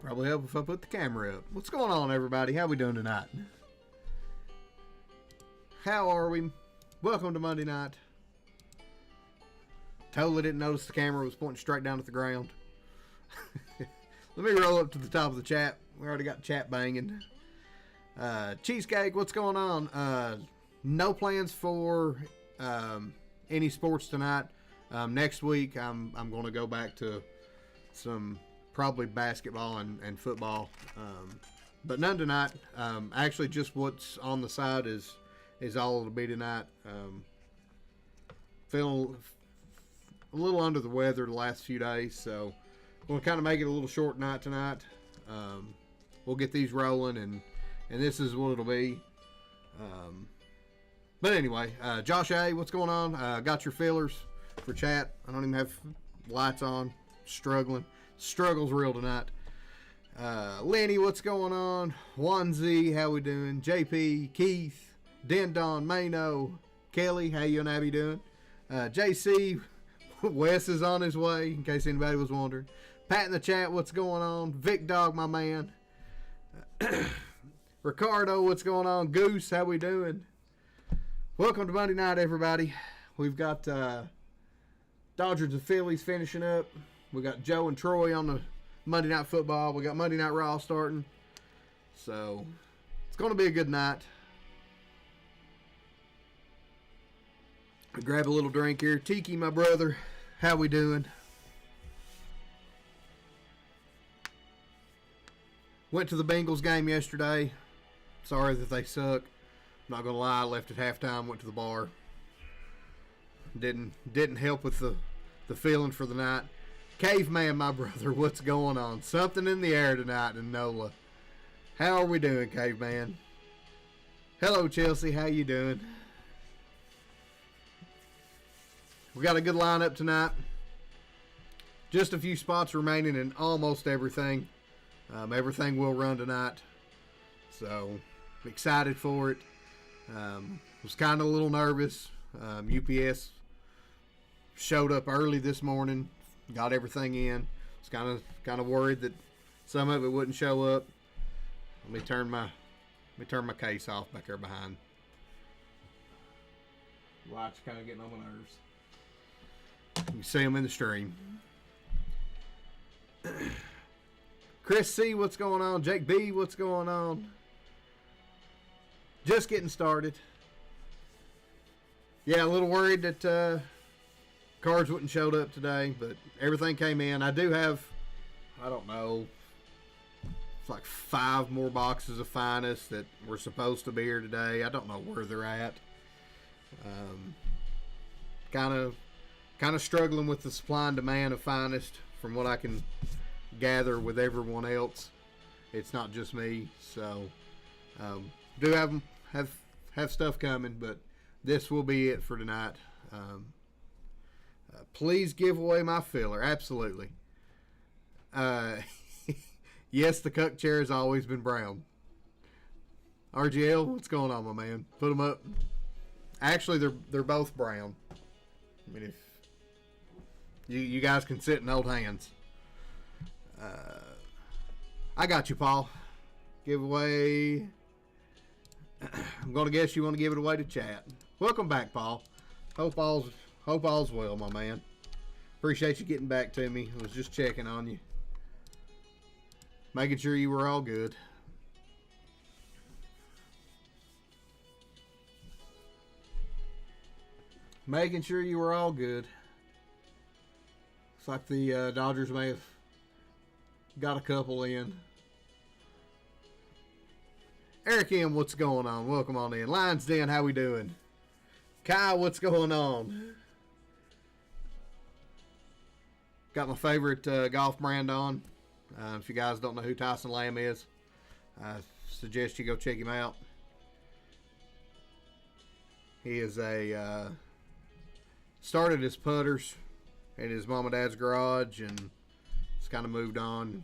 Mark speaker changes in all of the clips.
Speaker 1: Probably help if I put the camera up. What's going on, everybody? How we doing tonight? How are we? Welcome to Monday night. Totally didn't notice the camera was pointing straight down at the ground. Let me roll up to the top of the chat. We already got chat banging. Cheesecake, what's going on? No plans for any sports tonight. Next week, I'm going to go back to some probably basketball and football, but none tonight. Actually, just what's on the side is all it'll be tonight. Feeling a little under the weather the last few days, so we'll kind of make it a little short night tonight. We'll get these rolling, and this is what it'll be. But anyway, Josh A., what's going on? Got your fillers for chat. I don't even have lights on. Struggle's real tonight. Lenny, what's going on? 1Z, how we doing? JP, Keith, Dendon, Mano, Kelly, how you and Abby doing? JC, Wes is on his way, in case anybody was wondering. Pat in the chat, what's going on? Vic Dog, my man. Ricardo, what's going on? Goose, how we doing? Welcome to Monday night, everybody. We've got Dodgers and Phillies finishing up. We got Joe and Troy on the Monday Night Football. We got Monday Night Raw starting. So, it's going to be a good night. Grab a little drink here. Tiki, my brother, how we doing? Went to the Bengals game yesterday. Sorry that they suck. Not going to lie, I left at halftime, went to the bar. Didn't help with the feeling for the night. Caveman, my brother, what's going on? Something in the air tonight in NOLA. How are we doing, Caveman? Hello, Chelsea. How you doing? We got a good lineup tonight. Just a few spots remaining in almost everything. Everything will run tonight. So, I'm excited for it. Was kind of a little nervous. UPS showed up early this morning. Got everything in. Was kind of worried that some of it wouldn't show up. Let me turn my case off back there behind. Lights kind of getting on my nerves. You can see them in the stream. Chris C, what's going on? Jake B, what's going on? Just getting started. Yeah, a little worried that cards wouldn't showed up today, but everything came in. I do have, I don't know, it's like 5 more boxes of Finest that were supposed to be here today. I don't know where they're at. Kind of struggling with the supply and demand of Finest from what I can gather with everyone else. It's not just me, so do have stuff coming, but this will be it for tonight. Please give away my filler. Absolutely. Yes, the cuck chair has always been brown. RGL, what's going on, my man? Put them up. Actually, they're both brown. I mean, if you guys can sit and hold hands. I got you, Paul. Give away. I'm going to guess you want to give it away to chat. Welcome back, Paul. Hope all's well, my man. Appreciate you getting back to me. I was just checking on you. Making sure you were all good. Making sure you were all good. Looks like the Dodgers may have got a couple in. Eric M, what's going on? Welcome on in. Lions Den, how we doing? Kyle, what's going on? Got my favorite golf brand on. If you guys don't know who Tyson Lamb is, I suggest you go check him out. He is started his putters in his mom and dad's garage, and it's kind of moved on.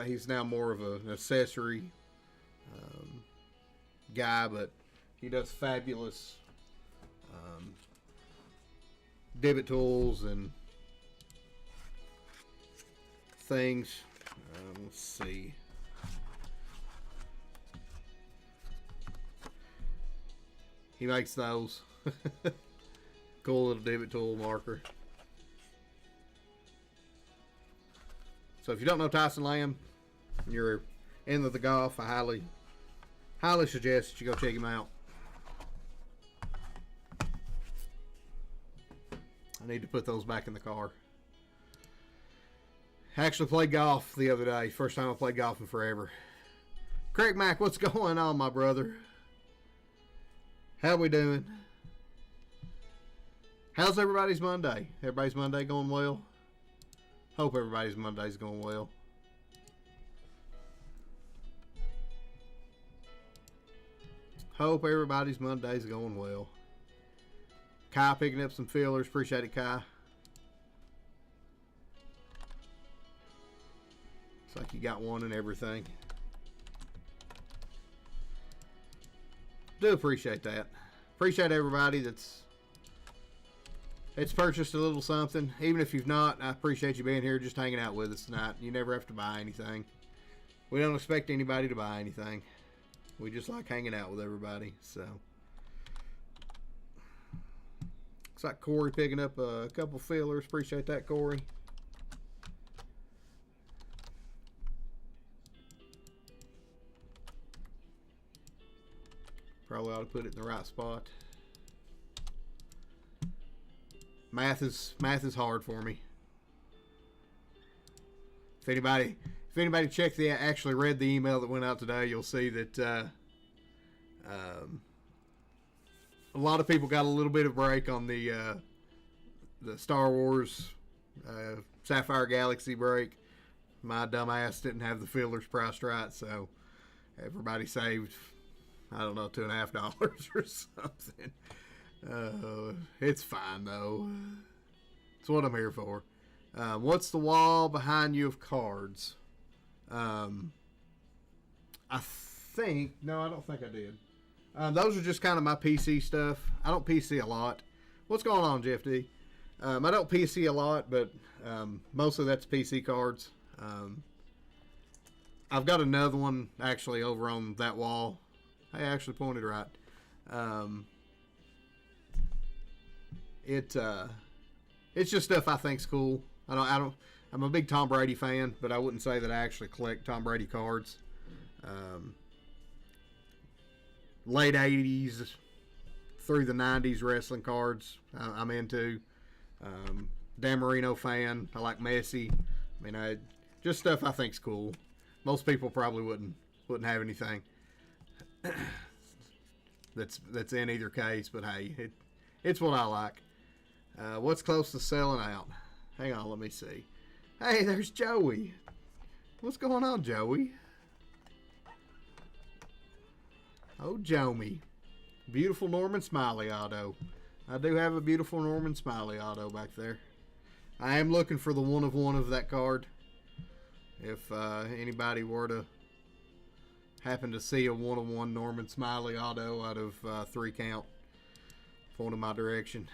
Speaker 1: He's now more of an accessory guy, but he does fabulous divot tools and things. Let's see. He makes those. Cool little divot tool marker. So if you don't know Tyson Lamb and you're into the golf, I highly suggest that you go check him out. I need to put those back in the car. I actually played golf the other day. First time I played golf in forever. Craig Mack, what's going on, my brother? How we doing? How's everybody's Monday? Everybody's Monday going well? Hope everybody's Monday's going well. Hope everybody's Monday's going well. Kai picking up some fillers. Appreciate it, Kai. Looks like you got one and everything. Do appreciate that. Appreciate everybody that's purchased a little something. Even if you've not, I appreciate you being here just hanging out with us tonight. You never have to buy anything. We don't expect anybody to buy anything. We just like hanging out with everybody. So looks like Corey picking up a couple fillers. Appreciate that, Corey. Probably ought to put it in the right spot. Math is hard for me. If anybody checked actually read the email that went out today, you'll see that a lot of people got a little bit of break on the Star Wars Sapphire Galaxy break. My dumb ass didn't have the fillers priced right, so everybody saved, I don't know, $2.50 or something. It's fine though. It's what I'm here for. What's the wall behind you of cards? I think, no, I don't think I did. Those are just kind of my PC stuff. I don't PC a lot. What's going on, Jeff D? I don't PC a lot, but mostly that's PC cards. I've got another one actually over on that wall. I actually pointed right. It's just stuff I think's cool. I'm a big Tom Brady fan, but I wouldn't say that I actually collect Tom Brady cards. Late 80s through the 90s wrestling cards I'm into. Dan Marino fan. I like Messi. I mean, just stuff I think's cool. Most people probably wouldn't have anything that's in either case, but hey, it's what I like. What's close to selling out? Hang on, let me see. Hey, there's Joey. What's going on, Joey? Oh, Joey. Beautiful Norman Smiley auto. I do have a beautiful Norman Smiley auto back there. I am looking for the one of that card. If anybody were to happen to see a 1-of-1 Norman Smiley auto out of 3 count, point in my direction.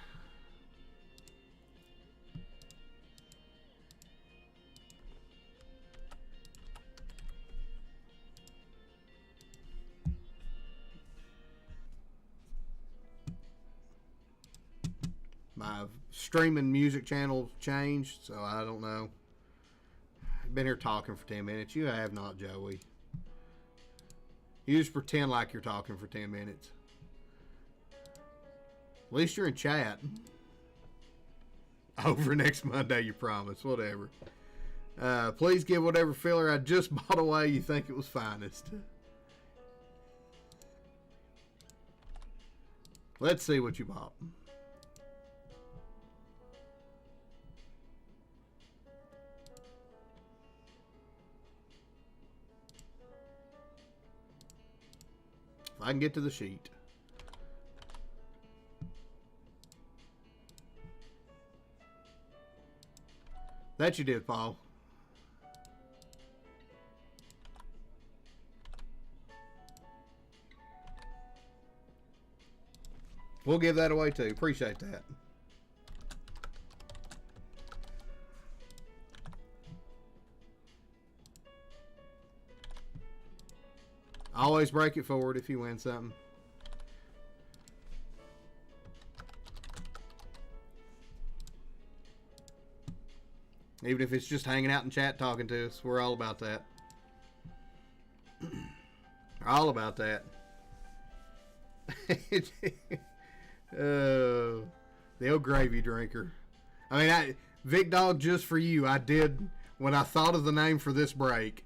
Speaker 1: My streaming music channel changed, so I don't know. I've been here talking for 10 minutes. You have not, Joey. You just pretend like you're talking for 10 minutes. At least you're in chat. Over next Monday, you promise. Whatever. Please give whatever filler I just bought away you think it was finest. Let's see what you bought. If I can get to the sheet. That you did, Paul. We'll give that away too. Appreciate that. Always break it forward if you win something. Even if it's just hanging out in chat talking to us, we're all about that. All about that. The old gravy drinker. I mean, Vic Dog, just for you, I did, when I thought of the name for this break,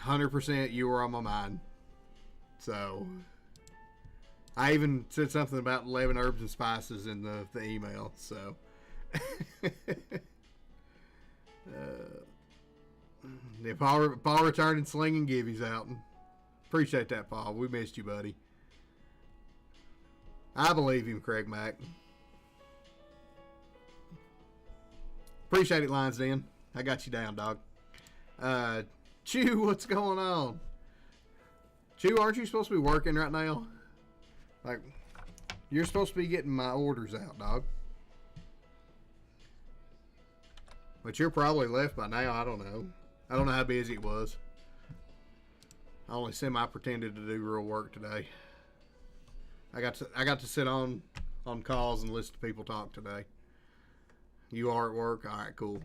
Speaker 1: 100% you were on my mind. So, I even said something about 11 herbs and spices in the email. So, yeah, Paul returned and slinging gibbies out. Appreciate that, Paul. We missed you, buddy. I believe him, Craig Mack. Appreciate it, Lions Den. I got you down, dog. Chew, what's going on? Chew, aren't you supposed to be working right now? Like, you're supposed to be getting my orders out, dog. But you're probably left by now. I don't know. I don't know how busy it was. I only semi-pretended to do real work today. I got to sit on calls and listen to people talk today. You are at work? All right, cool.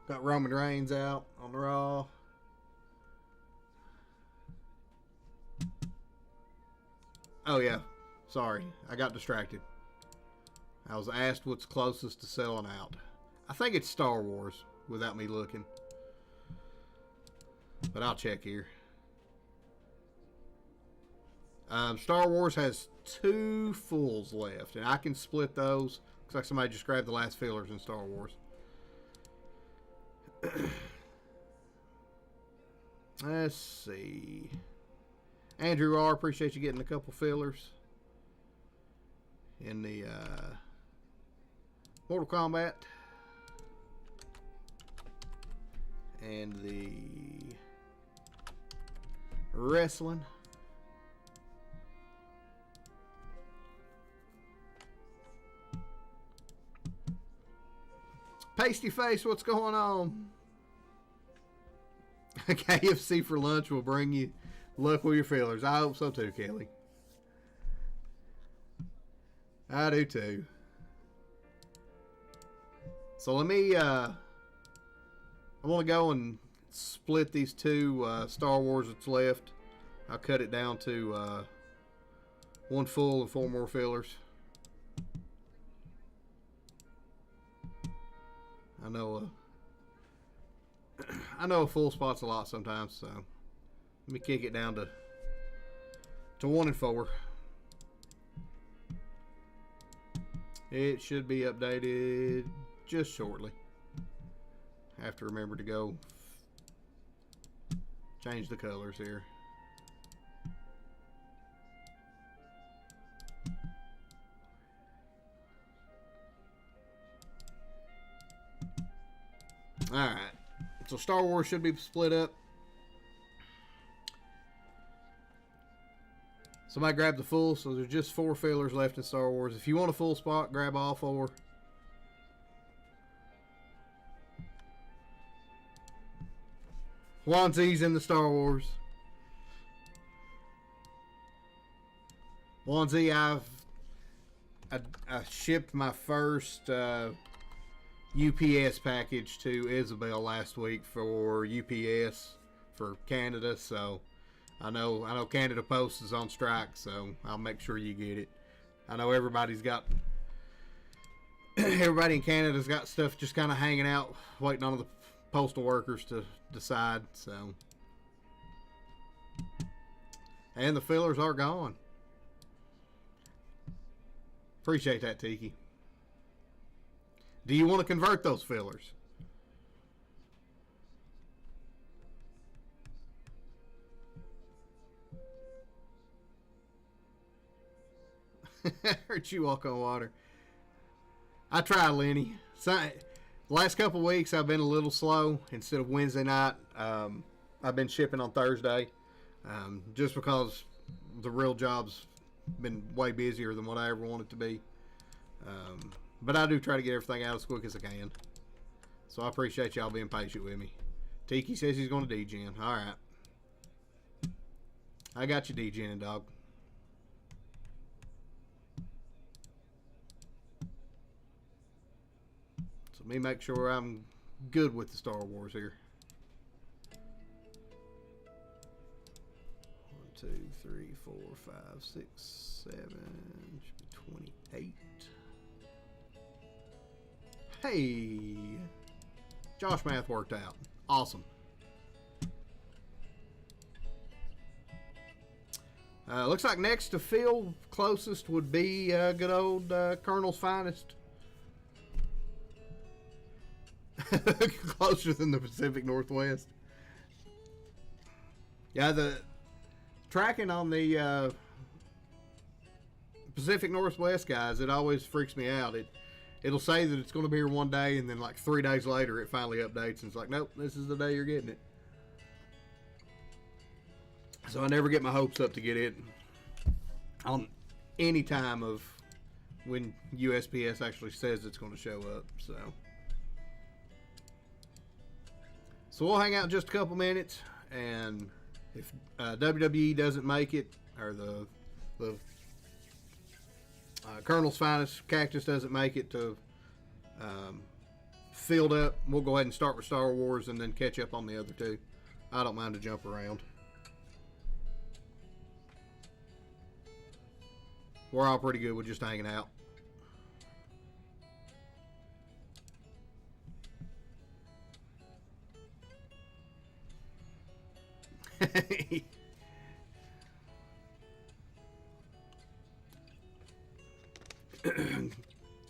Speaker 1: Got Roman Reigns out on the Raw. Oh, yeah. Sorry. I got distracted. I was asked what's closest to selling out. I think it's Star Wars, without me looking. But I'll check here. Star Wars has 2 fulls left, and I can split those. Looks like somebody just grabbed the last fillers in Star Wars. Let's see. Andrew R., appreciate you getting a couple fillers in the Mortal Kombat and the wrestling. Pasty Face, what's going on? KFC for lunch will bring you luck with your fillers. I hope so too, Kelly. I do too. So let me, I want to go and split these 2 Star Wars that's left. I'll cut it down to 1 full and 4 more fillers. I know a full spot's a lot sometimes, so let me kick it down to 1 and 4. It should be updated just shortly. I have to remember to go change the colors here. Alright. So Star Wars should be split up. Somebody grab the full, so there's just 4 fillers left in Star Wars. If you want a full spot, grab all 4. Juan Z's in the Star Wars. Juan Z, I shipped my first UPS package to Isabel last week for UPS for Canada, so I know Canada Post is on strike, so I'll make sure you get it. I know everybody in Canada's got stuff just kind of hanging out, waiting on the postal workers to decide, so. And the fillers are gone. Appreciate that, Tiki. Do you want to convert those fillers? Heard you walk on water. I try, Lenny. Last couple weeks I've been a little slow. Instead of Wednesday night, I've been shipping on Thursday, just because the real job's been way busier than what I ever wanted to be. But I do try to get everything out as quick as I can. So I appreciate y'all being patient with me. Tiki says he's going to degen. Alright. I got you degening, dog. So let me make sure I'm good with the Star Wars here. 1, 2, 3, 4, 5, 6, 7, should be 28. Hey! Josh math worked out. Awesome. Looks like next to Phil, closest would be good old Colonel's Finest. Closer than the Pacific Northwest. Yeah, the tracking on the Pacific Northwest guys, it always freaks me out. It'll say that it's going to be here one day, and then like 3 days later, it finally updates, and it's like, nope, this is the day you're getting it. So I never get my hopes up to get it on any time of when USPS actually says it's going to show up. So we'll hang out just a couple minutes, and if WWE doesn't make it, or the Colonel's Finest Cactus doesn't make it to filled up, we'll go ahead and start with Star Wars and then catch up on the other two. I don't mind to jump around. We're all pretty good with just hanging out.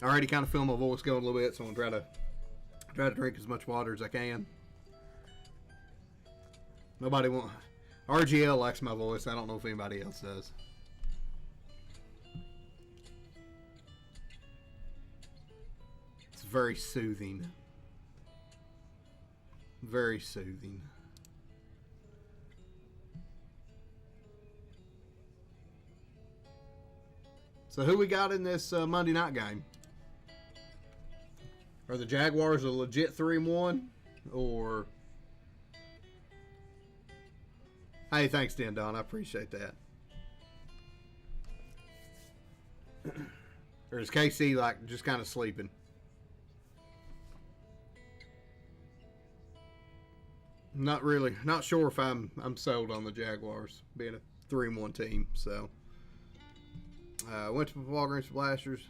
Speaker 1: I already kind of feel my voice going a little bit, so I'm gonna try to drink as much water as I can. Nobody want RGL likes my voice. I don't know if anybody else does. It's very soothing. Very soothing. So who we got in this Monday night game? Are the Jaguars a legit 3-1? Or... Hey, thanks, Dan Don. I appreciate that. Or is KC like just kind of sleeping? Not really. Not sure if I'm sold on the Jaguars being a 3-1 team. So went to Walgreens Blasters.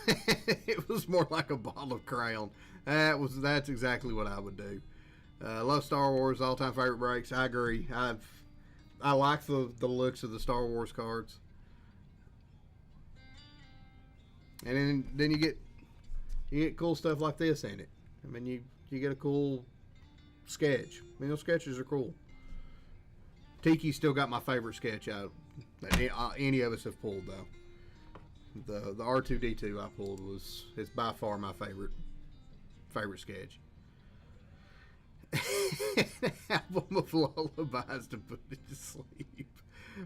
Speaker 1: It was more like a bottle of Crown. That's exactly what I would do. Love Star Wars, all-time favorite breaks. I agree. I like the looks of the Star Wars cards. And then you get cool stuff like this in it. I mean, you get a cool sketch. I mean, those sketches are cool. Tiki's still got my favorite sketch out that any of us have pulled, though. The R2-D2 I pulled is by far my favorite sketch. Album of lullabies to put it to sleep.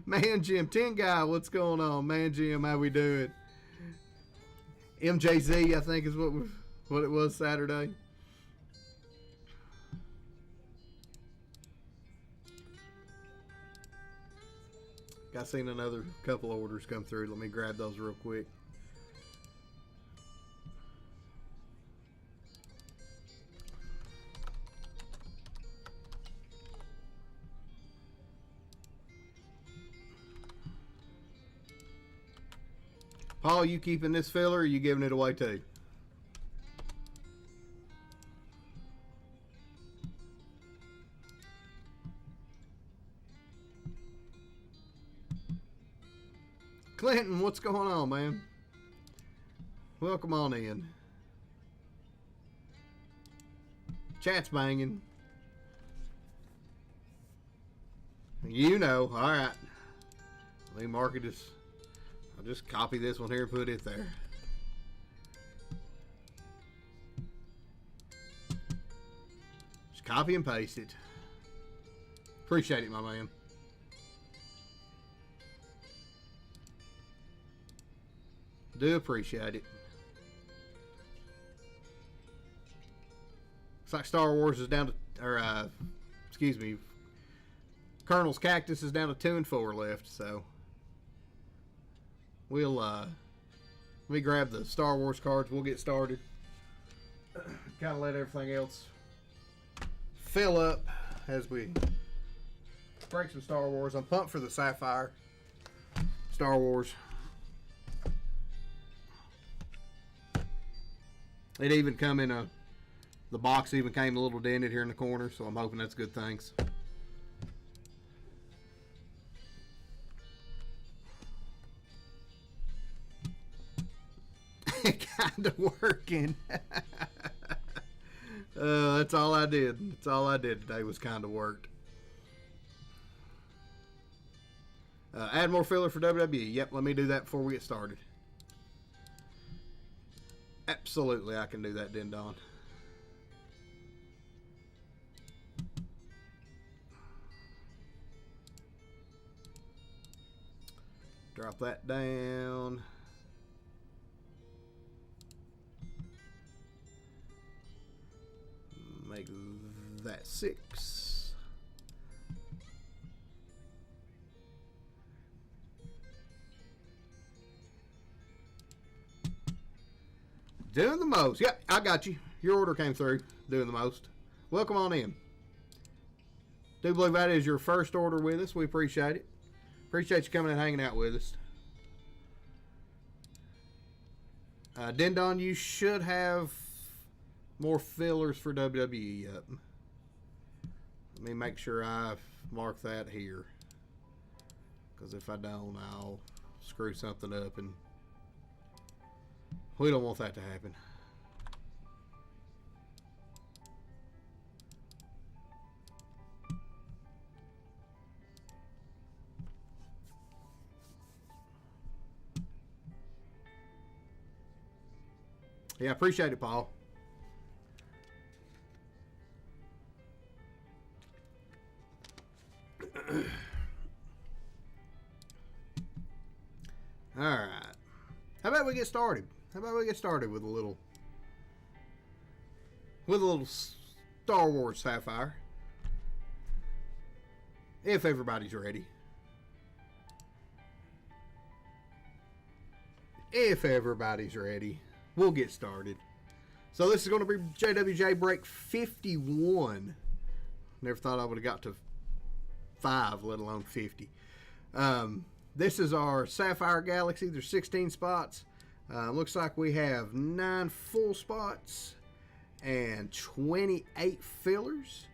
Speaker 1: Man Jim, 10 guy, what's going on? Man Jim, how we doing? MJZ, I think is what it was Saturday. I seen another couple orders come through. Let me grab those real quick. Paul, you keeping this filler or are you giving it away too? Clinton, what's going on, man? Welcome on in. Chat's banging. You know, all right. Let me mark it as... I'll just copy this one here and put it there. Just copy and paste it. Appreciate it, my man. Do appreciate it. Looks like Star Wars is down to, or excuse me, Colonel's Cactus is down to 2 and 4 left. So we'll let me grab the Star Wars cards. We'll get started. Kind of let everything else fill up as we break some Star Wars. I'm pumped for the Sapphire Star Wars. It even come in the box even came a little dented here in the corner, so I'm hoping that's good things. Kind of working. That's all I did. That's all I did today was kind of worked. Add more filler for WWE. Yep, let me do that before we get started. Absolutely, I can do that, Dindon. Drop that down. Make that 6. Doing the most. Yep, I got you. Your order came through. Doing the most. Welcome on in. Do believe that is your first order with us. We appreciate it. Appreciate you coming and hanging out with us. Dindon, you should have more fillers for WWE up. Let me make sure I mark that here. Because if I don't, I'll screw something up and we don't want that to happen. Yeah, appreciate it, Paul. All right. How about we get started? How about we get started with a little Star Wars Sapphire? If everybody's ready. If everybody's ready, we'll get started. So this is going to be JWJ break 51. Never thought I would have got to 5, let alone 50. This is our Sapphire Galaxy. There's 16 spots. Looks like we have 9 full spots and 28 fillers.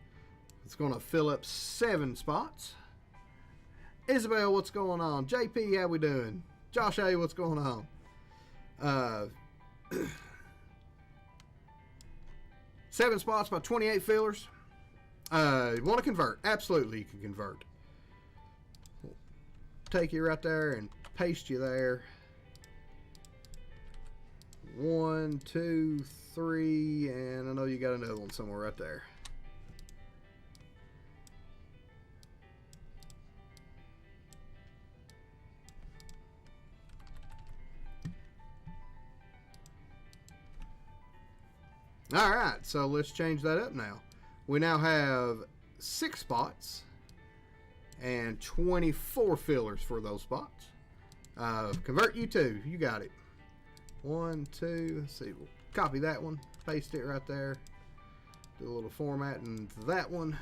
Speaker 1: It's going to fill up 7 spots. Isabel, what's going on? JP, how we doing? Josh A, what's going on? 7 spots by 28 fillers. You want to convert? Absolutely, you can convert. Take you right there and paste you there. 1, 2, 3, and I know you got another one somewhere right there. All right, so let's change that up now. We now have 6 spots and 24 fillers for those spots. Convert you 2. You got it. 1, 2. Let's see. We'll copy that one. Paste it right there. Do a little formatting to that one.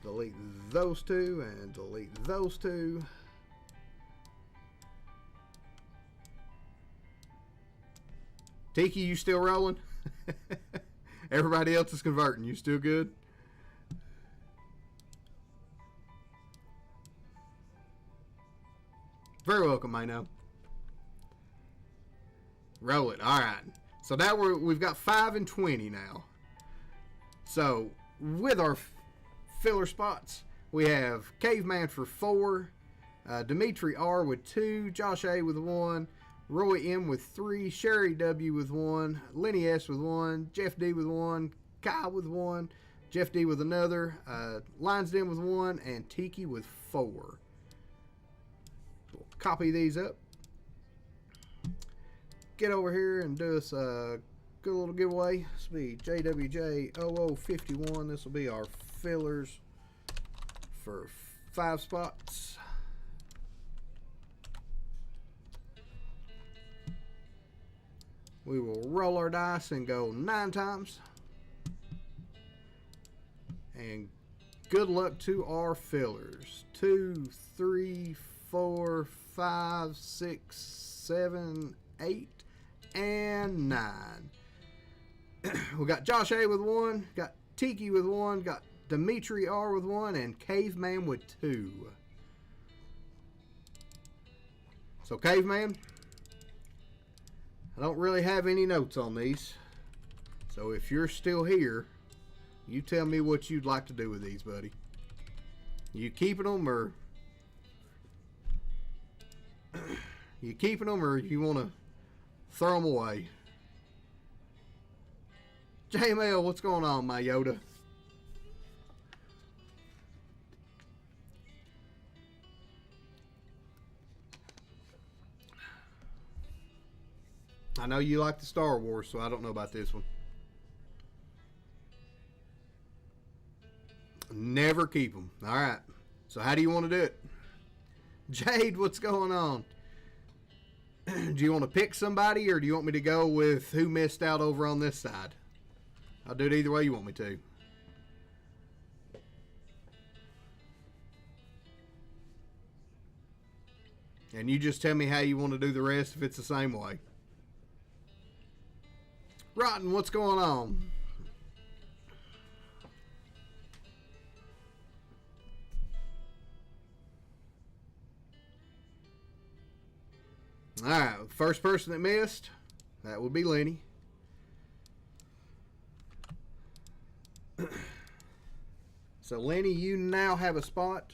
Speaker 1: Delete those 2 and delete those 2. Tiki, you still rolling? Everybody else is converting. You still good? Very welcome, Mano. Roll it. All right. So now we've got 5 and 20 now. So with our filler spots, we have Caveman for 4, Dimitri R with 2, Josh A with 1, Roy M with 3, Sherry W with 1, Lenny S with 1, Jeff D with 1, Kyle with 1, Jeff D with another, Lions Den with 1, and Tiki with 4. We'll copy these up. Get over here and do us a good little giveaway. This will be JWJ0051. This will be our fillers for 5 spots. We will roll our dice and go 9 times. And good luck to our fillers. 2, 3, 4, 5, 6, 7, 8, and 9. We got Josh A with 1, got Tiki with 1, got Dimitri R with 1, and Caveman with 2. So Caveman, I don't really have any notes on these. So if you're still here, you tell me what you'd like to do with these, buddy. You keeping them or you want to throw them away? JML, what's going on, my Yoda? I know you like the Star Wars, so I don't know about this one. Never keep them. All right. So how do you want to do it? Jade, what's going on? Do you want to pick somebody, or do you want me to go with who missed out over on this side? I'll do it either way you want me to. And you just tell me how you want to do the rest if it's the same way. Rotten, what's going on? Alright, first person that missed, that would be Lenny. So Lenny, you now have a spot.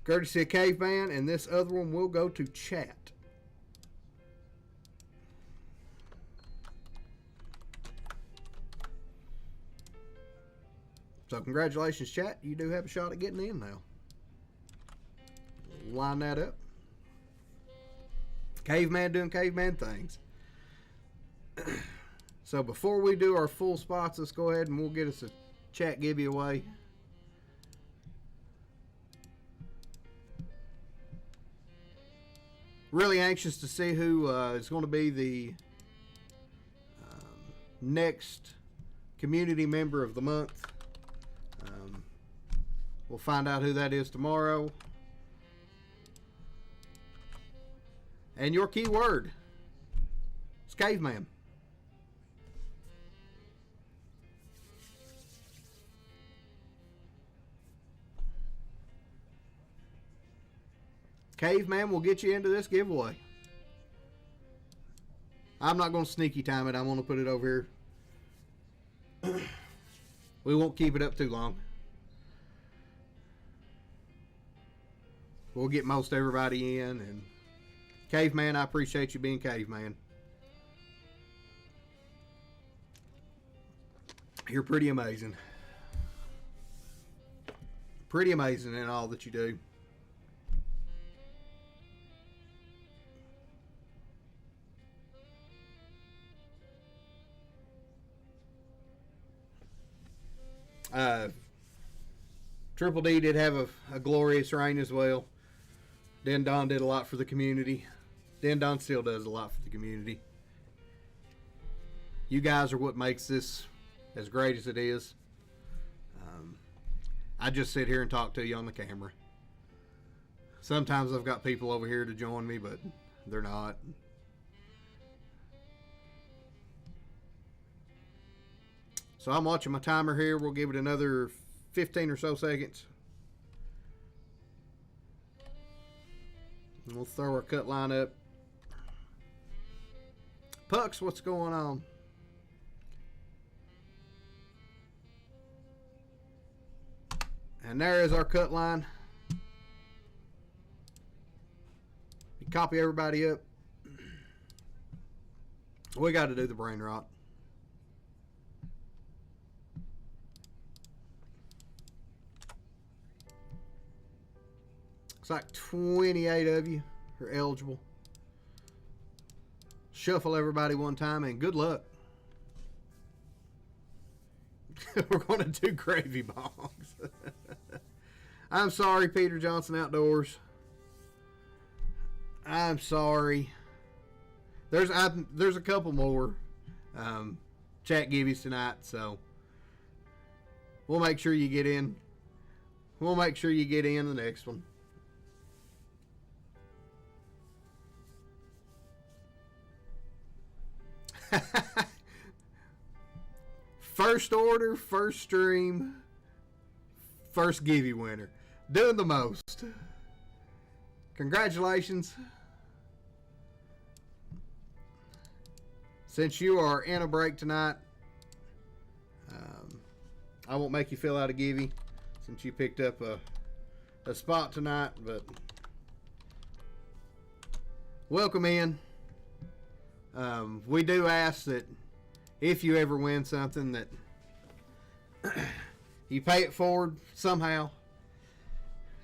Speaker 1: Courtesy of Caveman, and this other one will go to chat. So congratulations, chat. You do have a shot at getting in now. Line that up. Caveman doing caveman things. So before we do our full spots, let's go ahead and we'll get us a chat giveaway. Really anxious to see who is going to be the next community member of the month. We'll find out who that is tomorrow. And your keyword is caveman. Caveman will get you into this giveaway. I'm not going to sneaky time it. I'm going to put it over here. We won't keep it up too long. We'll get most everybody in. And Caveman, I appreciate you being Caveman. You're pretty amazing. Pretty amazing in all that you do. Triple D did have a glorious reign as well. Den Don did a lot for the community. Den Don still does a lot for the community. You guys are what makes this as great as it is. I just sit here and talk to you on the camera. Sometimes I've got people over here to join me, but they're not. So I'm watching my timer here. We'll give it another 15 or so seconds. And we'll throw our cut line up. Pucks, what's going on? And there is our cut line. You copy everybody up. We got to do the brain rot. It's like 28 of you are eligible. shuffle everybody one time, and good luck. We're going to do gravy box. I'm sorry, Peter Johnson Outdoors. I'm sorry. There's a couple more chat gibbies tonight, so we'll make sure you get in. We'll make sure you get in the next one. First order, first stream, first givey winner. Doing the most. Congratulations. Since you are in a break tonight, I won't make you fill out a givey since you picked up a spot tonight, but welcome in. We do ask that if you ever win something that you pay it forward somehow.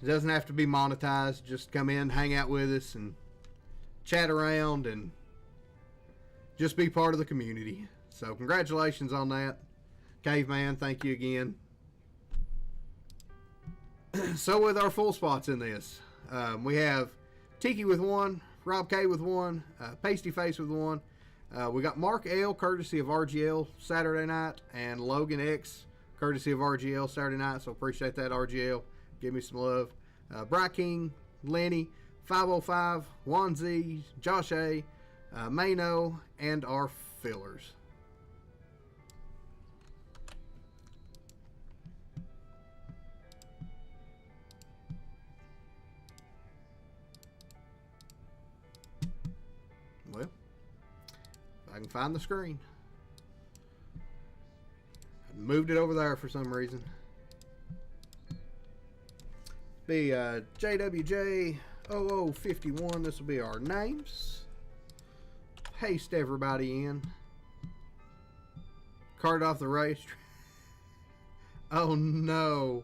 Speaker 1: It doesn't have to be monetized. Just come in, hang out with us, and chat around, and just be part of the community. So congratulations on that. Caveman, thank you again. So with our full spots in this, we have Tiki with 1, Rob K with 1, Pasty Face with 1. We got Mark L, courtesy of RGL, Saturday night, and Logan X, courtesy of RGL, Saturday night. So appreciate that, RGL. Give me some love. Bry King, Lenny, 505, Juan Z, Josh A, Mano, and our fillers. Well, if I can find the screen. I moved it over there for some reason. Be JWJ0051. This will be our names. Paste everybody in. Card off the race. Oh no.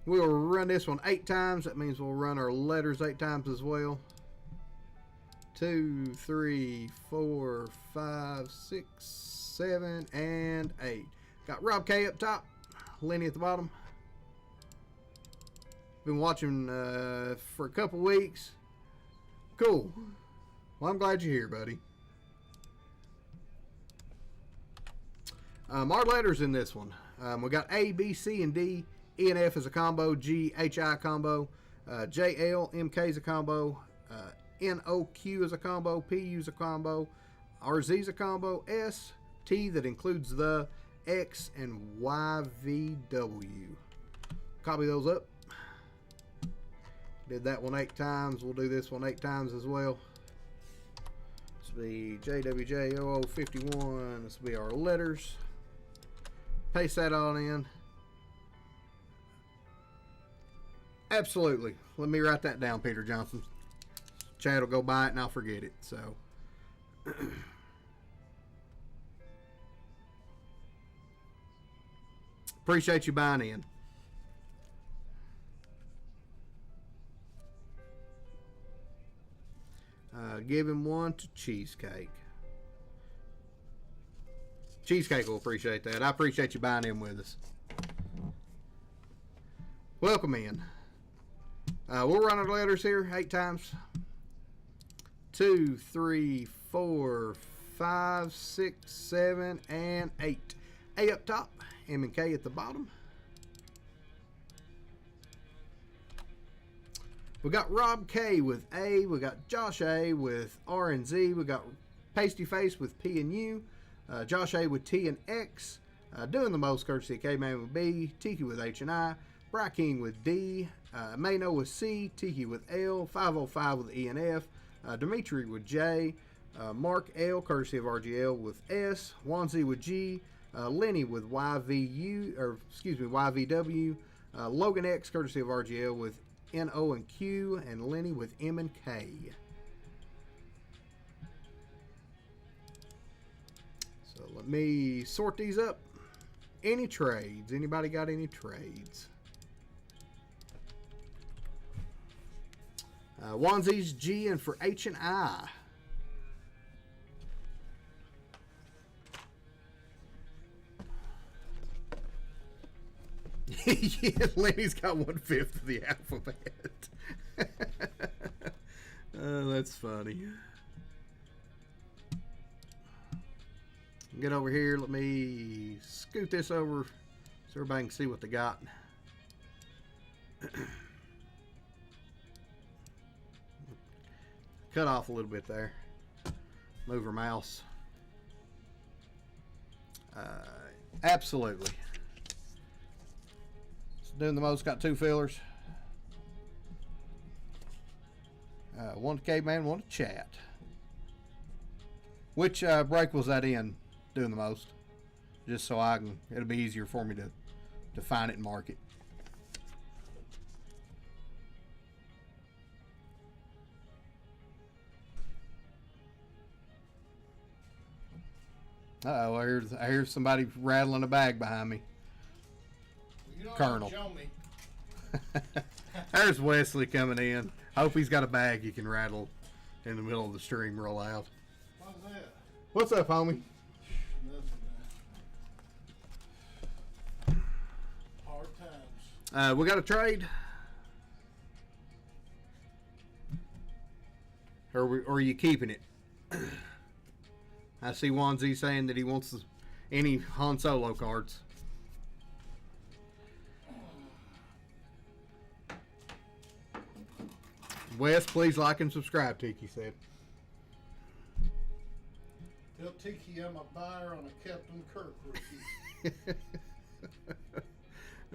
Speaker 1: We'll run this one 8 times. That means we'll run our letters 8 times as well. 2, 3, 4, 5, 6, 7, and 8. Got Rob K up top. Lenny at the bottom. Been watching for a couple weeks. Cool. Well, I'm glad you're here, buddy. Our letters in this one. We got A, B, C, and D. E and F is a combo. G, H, I combo. J, L, M, K is a combo. N, O, Q is a combo. P, U is a combo. R, Z is a combo. S, T that includes the X, and Y, V, W. Copy those up. Did that one 8 times. We'll do this one 8 times as well. This will be JWJ0051. This will be our letters. Paste that on in. Absolutely. Let me write that down, Peter Johnson. Chad will go by it and I'll forget it. So. Appreciate you buying in. Give him one to Cheesecake. Cheesecake will appreciate that. I appreciate you buying in with us. Welcome in. We'll run our letters here 8 times. 2, 3, 4, 5, 6, 7, and 8. A up top, M and K at the bottom. We got Rob K with A. We got Josh A with R and Z. We got Pasty Face with P and U. Josh A with T and X. Doing the most courtesy of K-Man with B. Tiki with H and I. Bry King with D. Mano with C. Tiki with L. 505 with E and F. Dimitri with J. Mark L, courtesy of RGL with S. Juan Z with G. Lenny with YVW. Logan X, courtesy of RGL with N-O and Q, and Lenny with M and K. So let me sort these up. Any trades? Anybody got any trades? Onesies G and for H and I. Yeah, Lenny's got 1/5 of the alphabet. Oh, that's funny. Get over here. Let me scoot this over so everybody can see what they got. Cut off a little bit there. Move her mouse. Absolutely. Doing the most, got 2 fillers. One to Caveman, one to Chat. Which break was that in? Doing the most, just so I can. It'll be easier for me to find it and mark it. Uh-oh, I hear somebody rattling a bag behind me.
Speaker 2: You don't
Speaker 1: Colonel.
Speaker 2: Show me.
Speaker 1: There's Wesley coming in. Hope he's got a bag he can rattle in the middle of the stream real loud.
Speaker 2: What's that?
Speaker 1: What's up, homie?
Speaker 2: Nothing, man. Hard times.
Speaker 1: We got a trade. Or are you keeping it? I see Juan Z saying that he wants any Han Solo cards. Wes, please like and subscribe, Tiki said.
Speaker 2: Tell Tiki I'm a buyer on a Captain Kirk rookie.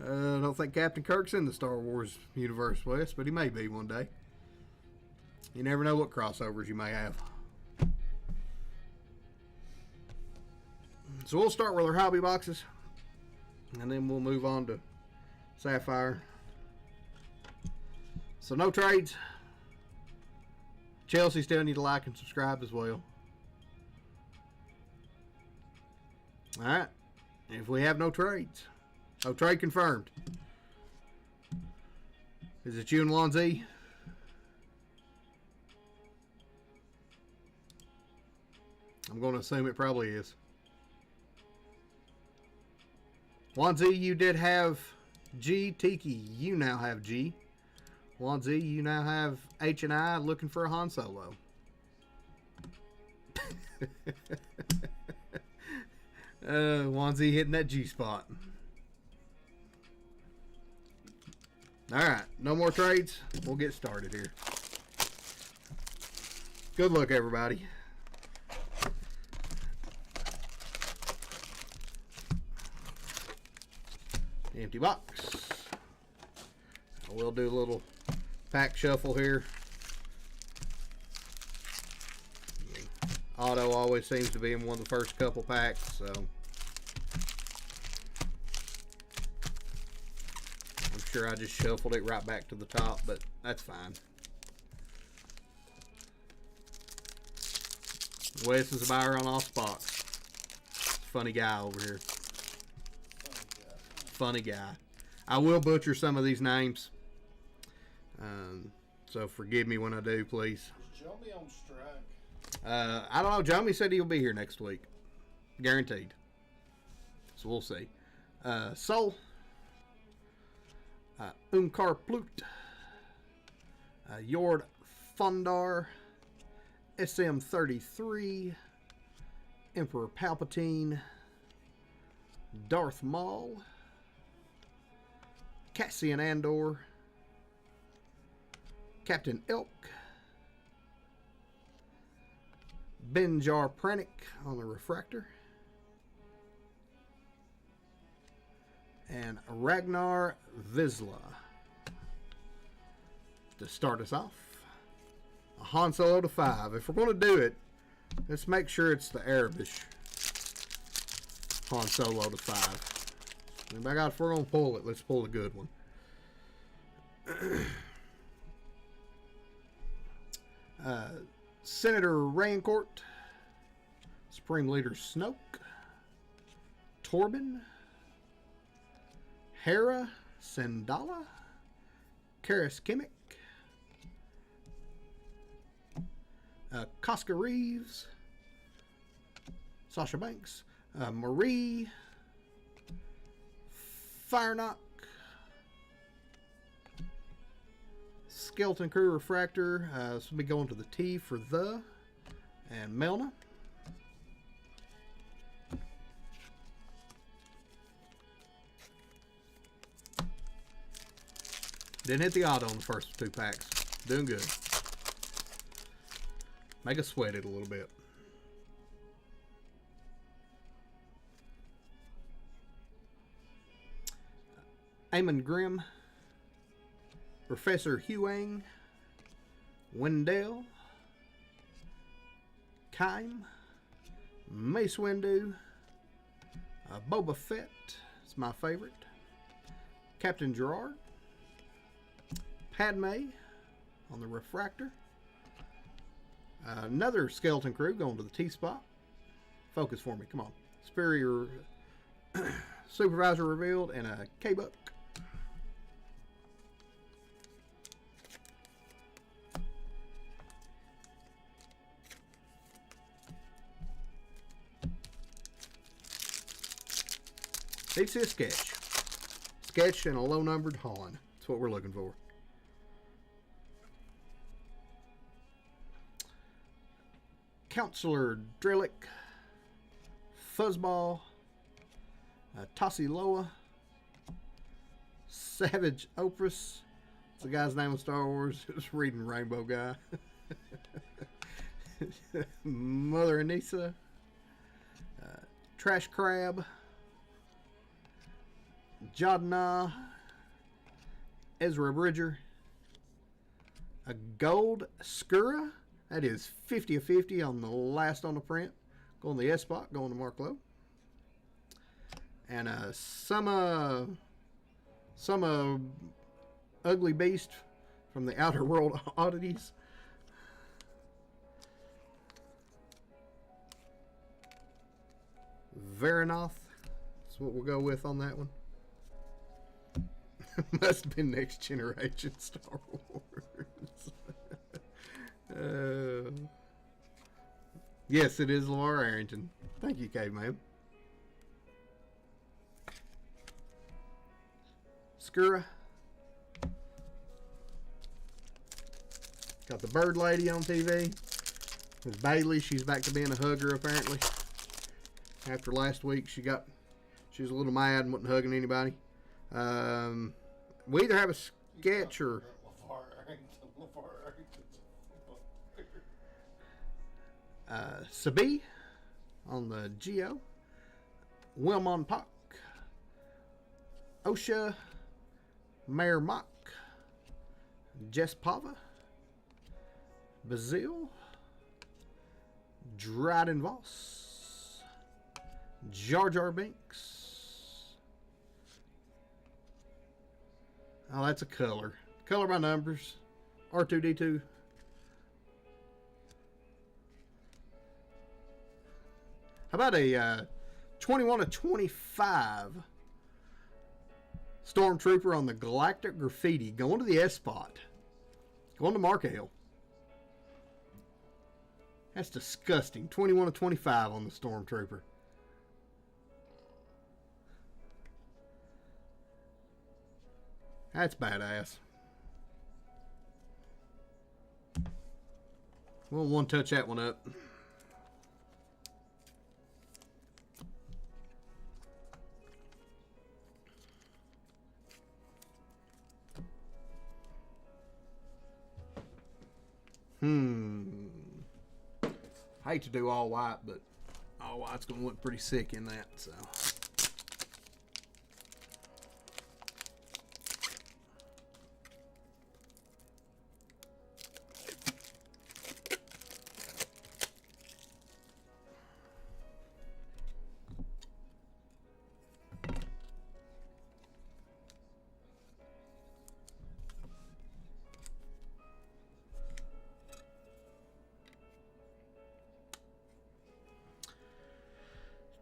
Speaker 1: I don't think Captain Kirk's in the Star Wars universe, Wes, but he may be one day. You never know what crossovers you may have. So we'll start with our hobby boxes, and then we'll move on to Sapphire. So no trades. Chelsea still need to like and subscribe as well. Alright. If we have no trades. No trade confirmed. Is it you and Lon Z? I'm going to assume it probably is. Lon Z, you did have G. Tiki, you now have G. Lon Z, you now have H and I looking for a Han Solo. Lon Z hitting that G spot. Alright, no more trades. We'll get started here. Good luck, everybody. Empty box. We'll do a little pack shuffle here. Auto always seems to be in one of the first couple packs, so I'm sure I just shuffled it right back to the top, but that's fine. Wes is a buyer on all spots. Funny guy over here. Funny guy. I will butcher some of these names. So forgive me when I do, please.
Speaker 2: Is Joey on strike?
Speaker 1: I don't know. Joey said he'll be here next week. Guaranteed. So we'll see. Sol. Unkar Plut. Yord Fundar. SM33. Emperor Palpatine. Darth Maul. Cassian Andor. Captain Elk. Benjar Pranic on the refractor. And Ragnar Vizsla to start us off. A Han Solo to 5. If we're going to do it, let's make sure it's the Arabish Han Solo to 5. And by God, if we're going to pull it, let's pull a good one. Senator Raincourt, Supreme Leader Snoke, Torben, Hera Sandala, Karis Kimmich, Casca Reeves, Sasha Banks, Marie, Fireknock, Skeleton Crew Refractor. This will be going to the T for the, and Melna. Didn't hit the auto on the first 2 packs. Doing good. Make us sweat it a little bit. Eamon Grimm, Professor Huang, Wendell, Kaim, Mace Windu, Boba Fett, it's my favorite, Captain Gerard, Padme on the Refractor, another Skeleton Crew going to the T-spot. Focus for me, come on. Superior Supervisor revealed, and a K-Buck. Need to see a sketch. Sketch and a low-numbered Han. That's what we're looking for. Counselor Drellick, Fuzzball, Tossie Loa, Savage Opress. It's the guy's name in Star Wars. Just reading Rainbow Guy. Mother Anissa, Trash Crab, Jadna, Ezra Bridger, a gold Skura. That is 50 of 50 on the last on the print. Going to the S spot, going to Mark Lowe. And some ugly beast from the Outer World Oddities. Varanoth. That's what we'll go with on that one. Must have been Next Generation Star Wars. Yes, it is LeVar Arrington. Thank you, Caveman. Skura. Got the Bird Lady on TV. Miss Bailey, she's back to being a hugger apparently. After last week, she was a little mad and wasn't hugging anybody. We either have a sketch or Sabi on the Geo, Wilmon Pak, Osha, Mayor Mock, Jess Pava, Bazil, Dryden Voss, Jar Jar Binks. Oh, that's a color. Color by numbers. R2D2. How about a 21 of 25 Stormtrooper on the Galactic Graffiti going to the S spot? Going to Mark Hale. That's disgusting. 21 of 25 on the Stormtrooper. That's badass. We'll one touch that one up. I hate to do all white, but all white's going to look pretty sick in that, so.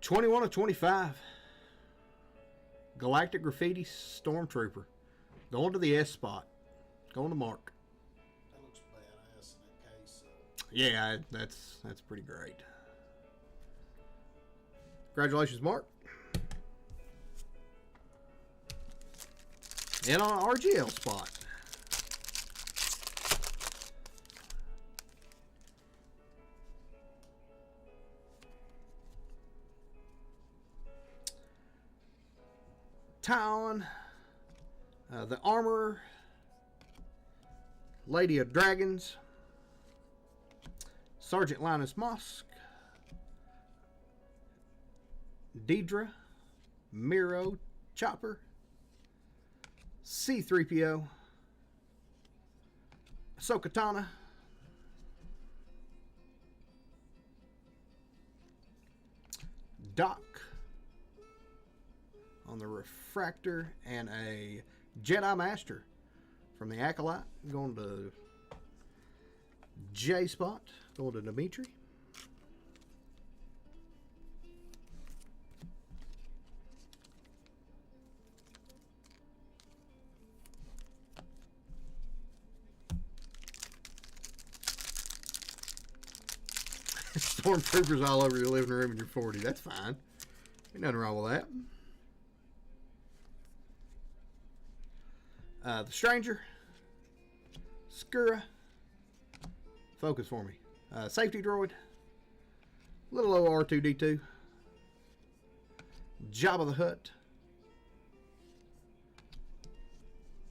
Speaker 1: '21 of 25. Galactic Graffiti Stormtrooper. Going to the S spot. Going to Mark.
Speaker 2: That looks badass in that case.
Speaker 1: Yeah, that's pretty great. Congratulations, Mark. And on an RGL spot. Town, the Armorer, Lady of Dragons, Sergeant Linus Mosk, Deidre, Miro, Chopper, C-3PO, Ahsoka Tano, Doc on the refractor, and a Jedi Master from the Acolyte going to J spot, going to Dimitri. Stormtroopers all over your living room and you're 40. That's fine. Ain't nothing wrong with that. The Stranger, Skura, focus for me. Safety Droid, little old R2-D2, Jabba the Hutt,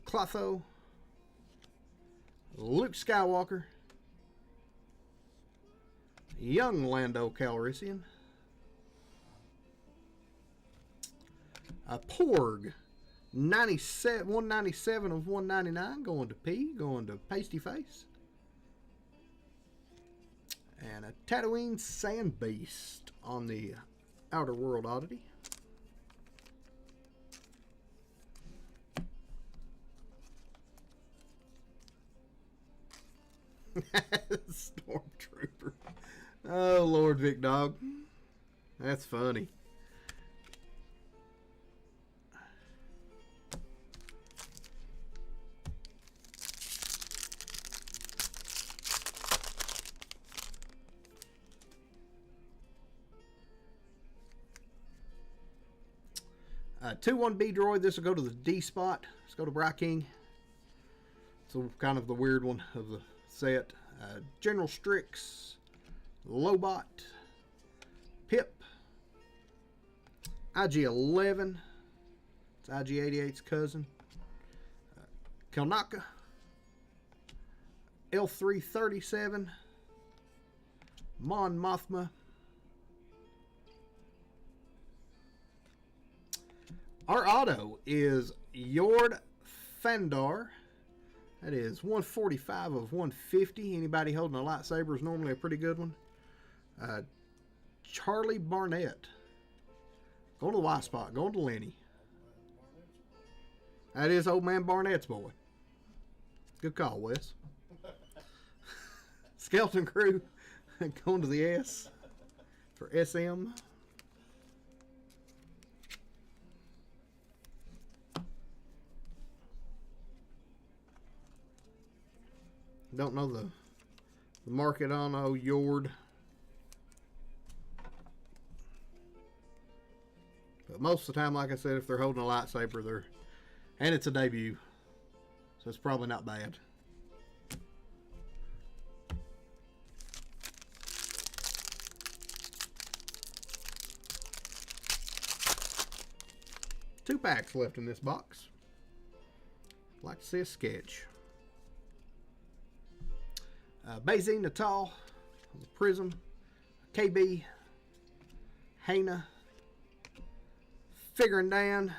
Speaker 1: Clotho, Luke Skywalker, young Lando Calrissian, Porg, 197 of 199, going to P, going to Pasty Face. And a Tatooine Sand Beast on the Outer World Oddity. Stormtrooper. Oh, Lord, Vic Dog. That's funny. Two 1B droid. This will go to the D spot. Let's go to Bry King. So kind of the weird one of the set. General Strix, Lobot, Pip, IG-11. It's IG-88's cousin. Kelnaka, L337, Mon Mothma. Our auto is Yord Thandar. That is 145 of 150. Anybody holding a lightsaber is normally a pretty good one. Charlie Barnett. Going to the Y spot. Going to Lenny. That is old man Barnett's boy. Good call, Wes. Skeleton Crew. Going to the S for SM. Don't know the market on Yord. But most of the time, like I said, if they're holding a lightsaber, and it's a debut. So it's probably not bad. Two packs left in this box. I'd like to see a sketch. Bazine Natal, Prism, KB, Hana, Figuring Dan,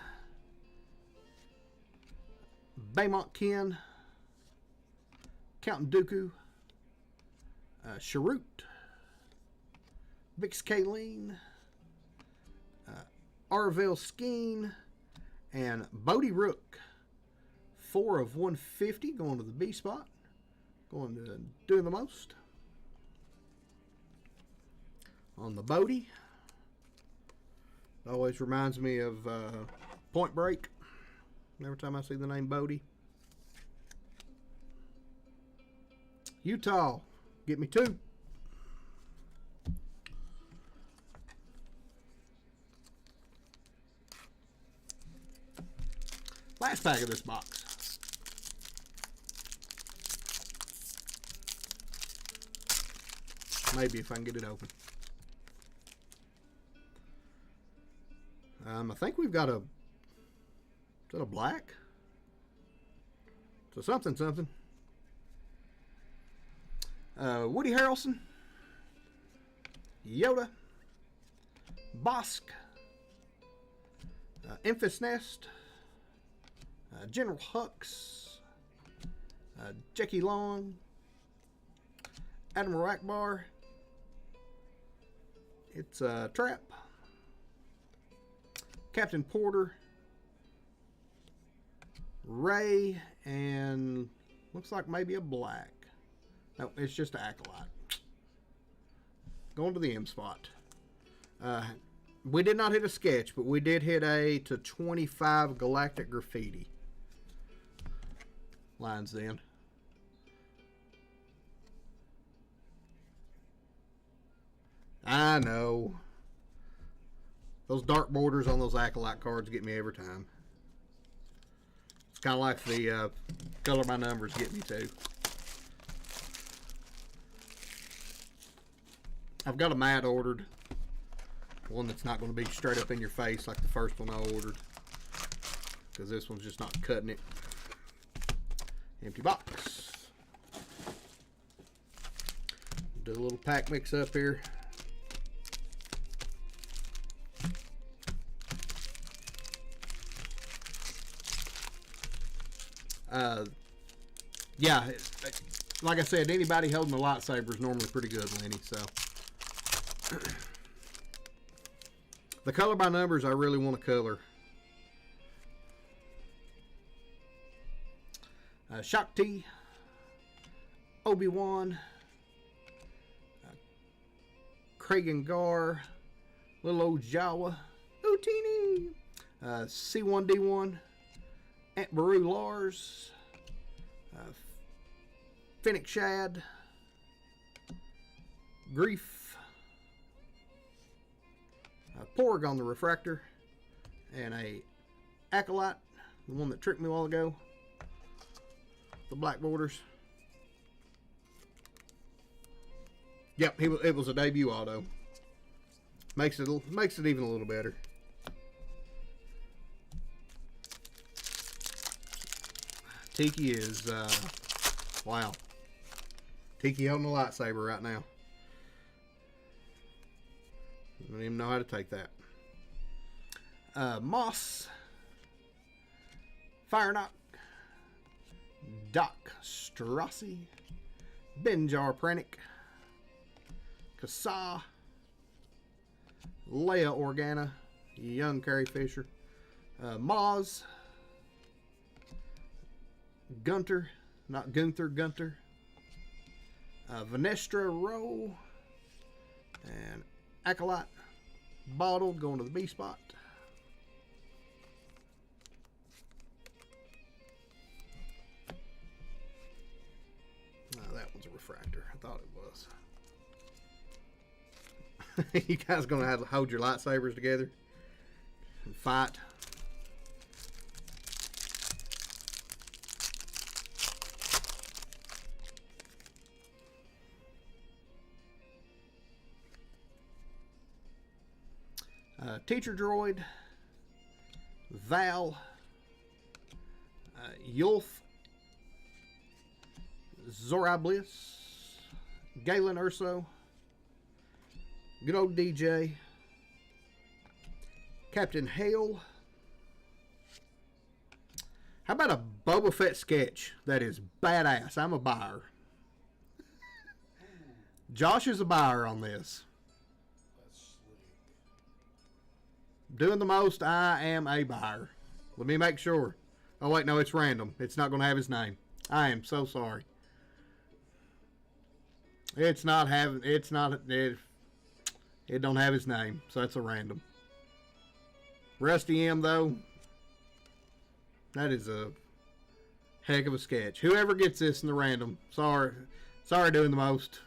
Speaker 1: Baymont Ken, Count Dooku, Sharut, Vix Kayleen, Arvel Skeen, and Bodie Rook. 4 of 150 going to the B spot. Going to do the most. On the Bodie. It always reminds me of Point Break. Every time I see the name Bodie. Utah. Get me 2. Last pack of this box. Maybe if I can get it open. I think we've got a... Is that a black? So something. Woody Harrelson. Yoda. Bosk. Enfys Nest. General Hux. Jackie Long. Admiral Akbar. It's Trap. Captain Porter. Ray, and looks like maybe a black. No, it's just an Acolyte. Going to the M spot. We did not hit a sketch, but we did hit a /25 Galactic Graffiti. Lines then. I know. Those dark borders on those Acolyte cards get me every time. It's kind of like the color by numbers get me too. I've got a matte ordered. One that's not going to be straight up in your face like the first one I ordered. Because this one's just not cutting it. Empty box. Do a little pack mix up here. Yeah, like I said, anybody holding a lightsaber is normally pretty good, Lenny. So the color by numbers, I really want to color. Shakti, Obi-Wan, Kragan Gar, little old Jawa, Utini, C1D1, Aunt Beru Lars, Fennec Shad, Grief, Porg on the refractor, and a Acolyte, the one that tricked me a while ago, the black borders. Yep, it was a debut auto. Makes it even a little better. Tiki is wow. Tiki holding a lightsaber right now. I don't even know how to take that. Moss, Fire Knock, Doc Strassi, Benjar Pranic, Kasa, Leia Organa, young Carrie Fisher, Maz, Gunter, not Gunther, Gunter, Vanestra Rowe, and Acolyte Bottled going to the B spot. That one's a refractor. I thought it was. You guys gonna have to hold your lightsabers together and fight. Teacher Droid, Val, Yulf, Zora Bliss, Galen Urso, good old DJ, Captain Hale. How about a Boba Fett sketch that is badass? I'm a buyer. Josh is a buyer on this. Doing the most, I am a buyer. Let me make sure. Oh wait, no, it's random. It's not going to have his name. I am so sorry. It don't have his name, so it's a random. Rusty M though, that is a heck of a sketch. Whoever gets this in the random, sorry doing the most.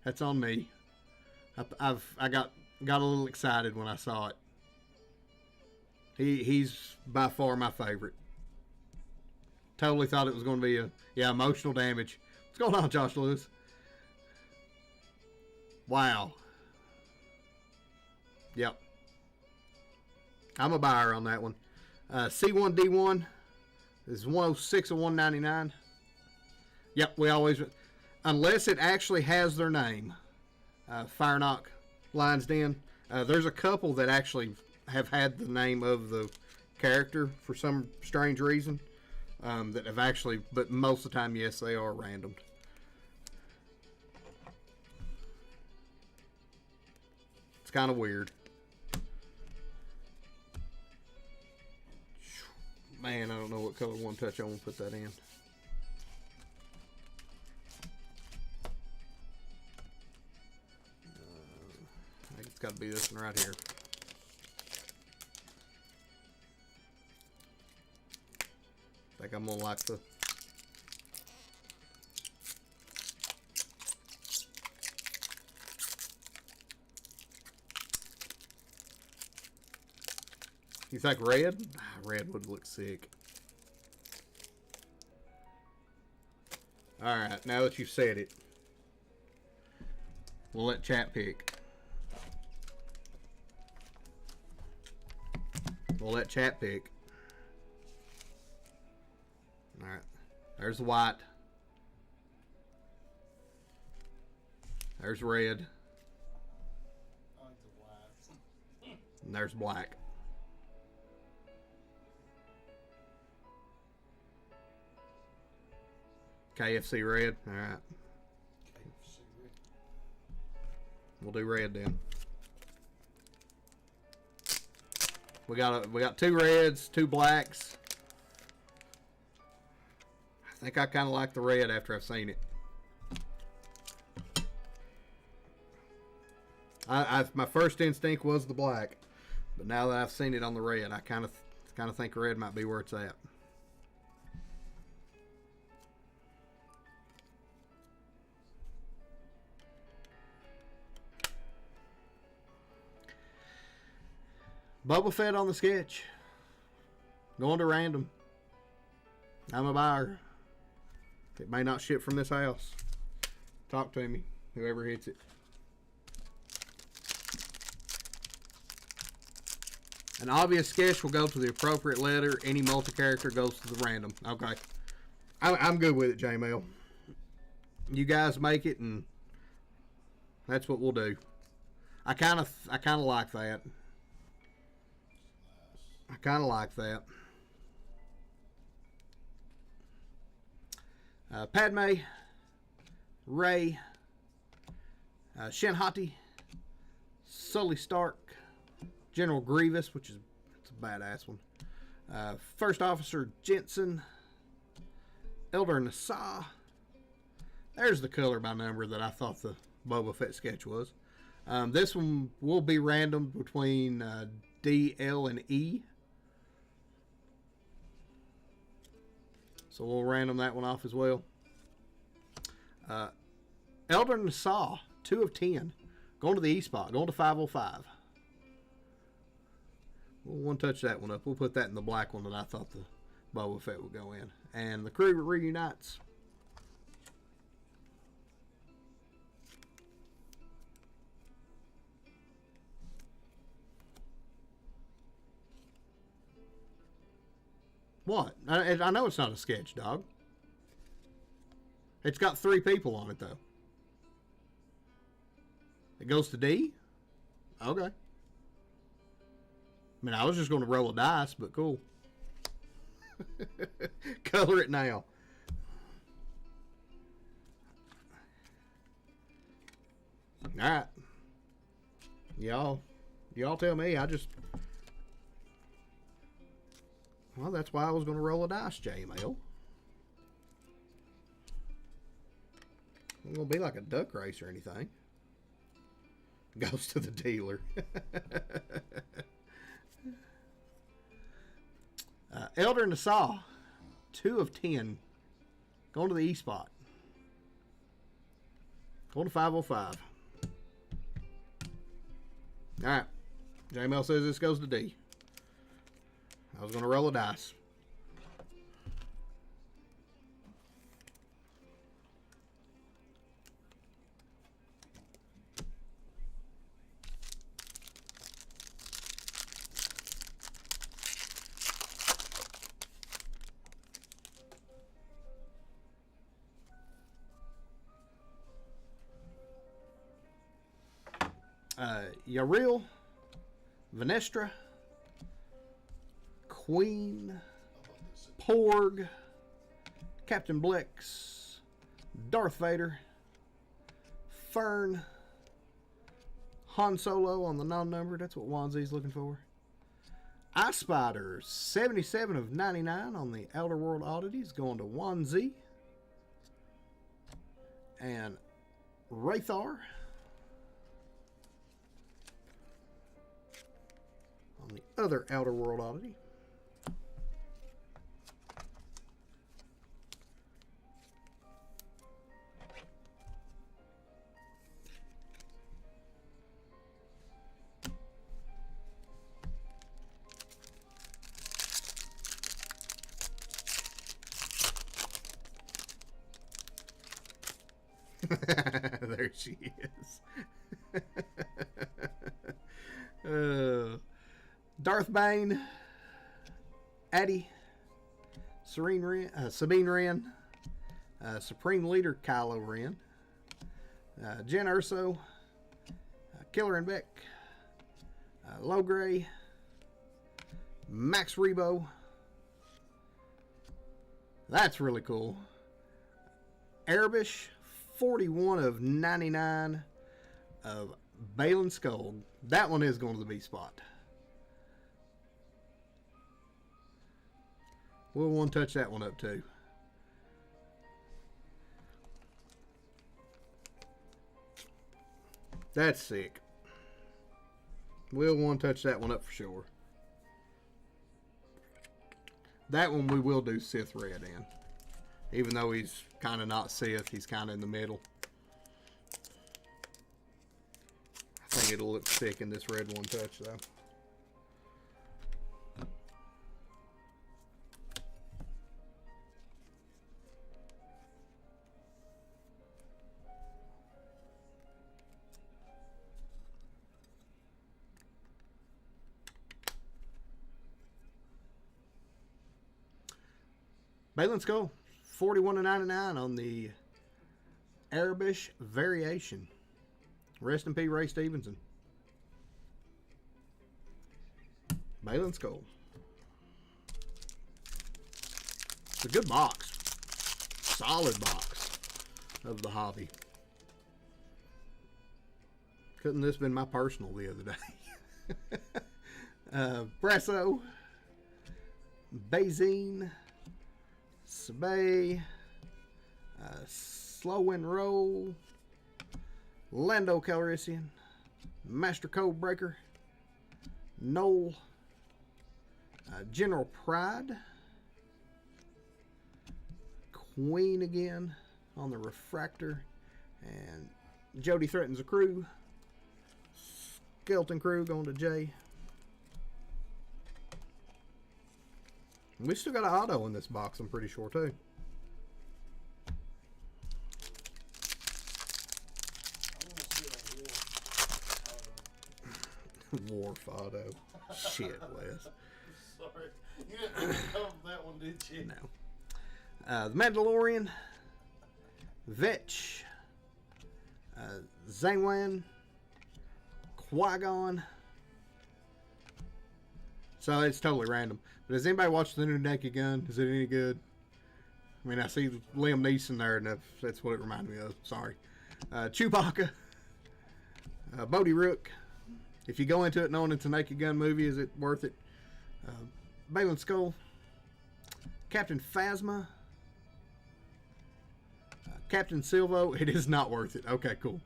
Speaker 1: That's on me. I got a little excited when I saw it. He's by far my favorite. Totally thought it was going to be emotional damage. What's going on, Josh Lewis? Wow. Yep. I'm a buyer on that one. C1D1 is 106 and 199. Yep, we always, unless it actually has their name. Fire Knock, Lion's Den. There's a couple that actually have had the name of the character for some strange reason. That have actually, but most of the time, yes, they are randomed. It's kind of weird. Man, I don't know what color One Touch I want to put that in. I think it's got to be this one right here. I think I'm going to like the... You think red? Red would look sick. Alright, now that you've said it, we'll let chat pick. We'll let chat pick. Alright, there's the white. There's red.
Speaker 2: I like the white.
Speaker 1: And there's black. KFC red. Alright.
Speaker 2: KFC red.
Speaker 1: We'll do red then. We got 2 reds, 2 blacks. I think I kind of like the red after I've seen it. My first instinct was the black, but now that I've seen it on the red, I kind of think red might be where it's at. Boba Fett on the sketch. Going to random. I'm a buyer. It may not ship from this house. Talk to me, whoever hits it. An obvious sketch will go to the appropriate letter. Any multi-character goes to the random. Okay. I'm good with it, J-Mail. You guys make it, and that's what we'll do. I kind of like that. I kind of like that. Padme, Rey, Shin Hati, Sully Stark, General Grievous, which is it's a badass one. First Officer Jensen, Elder Nassau. There's the color by number that I thought the Boba Fett sketch was. This one will be random between D, L, and E. So we'll random that one off as well. Elder Nassau, 2 of 10. Going to the E spot. Going to 505. We'll One Touch that one up. We'll put that in the black one that I thought the Boba Fett would go in. And the crew reunites. What? I know it's not a sketch, dog. It's got 3 people on it, though. It goes to D? Okay. I mean, I was just going to roll a dice, but cool. Color it now. Alright. Y'all tell me. Well, that's why I was going to roll a dice, J-Mail. It's going to be like a duck race or anything. Goes to the dealer. Elder Nassau, 2 of 10. Going to the E spot. Going to 505. Alright. J-Mail says this goes to D. I was going to roll a dice. Yaril, Venestra, Queen, Porg, Captain Blix, Darth Vader, Fern, Han Solo on the non-numbered. That's what Wanzi's looking for. Ice Spider, 77 of 99 on the Outer World Oddities, going to Wanzi. And Wraithar on the other Outer World Oddity. There she is. Darth Bane, Addie, Sabine Wren, Supreme Leader Kylo Ren, Jen Urso, Killer and Beck, Logray, Max Rebo. That's really cool. Arabish, 41 of 99 of Balin Skull. That one is going to the B spot. We'll one touch that one up too. That's sick. We'll one touch that one up for sure. That one we will do Sith Red in. Even though he's kind of not Sith, he's kind of in the middle. I think it'll look sick in this red one touch though. Balin Skull, 41 of 99 on the Arabish variation. Rest in peace, Ray Stevenson. Balin Skull. It's a good box. Solid box of the hobby. Couldn't this been my personal the other day? Brasso, Bazine, Sabay, Slow and Roll, Lando Calrissian, Master Code Breaker, Noel, General Pride, Queen again on the refractor, and Jody Threatens a Crew, Skeleton Crew going to Jay. We still got an auto in this box, I'm pretty sure, too. Wharf auto. Shit, Wes.
Speaker 2: Sorry. You didn't cover that one, did you?
Speaker 1: No. The Mandalorian, Vetch, Zangwan, Qui-Gon. So it's totally random. But has anybody watched the new Naked Gun? Is it any good? I mean, I see Liam Neeson there, and that's what it reminded me of. Sorry. Chewbacca. Bodhi Rook. If you go into it knowing it's a Naked Gun movie, is it worth it? Balin Skull. Captain Phasma. Captain Silvo. It is not worth it. Okay, cool.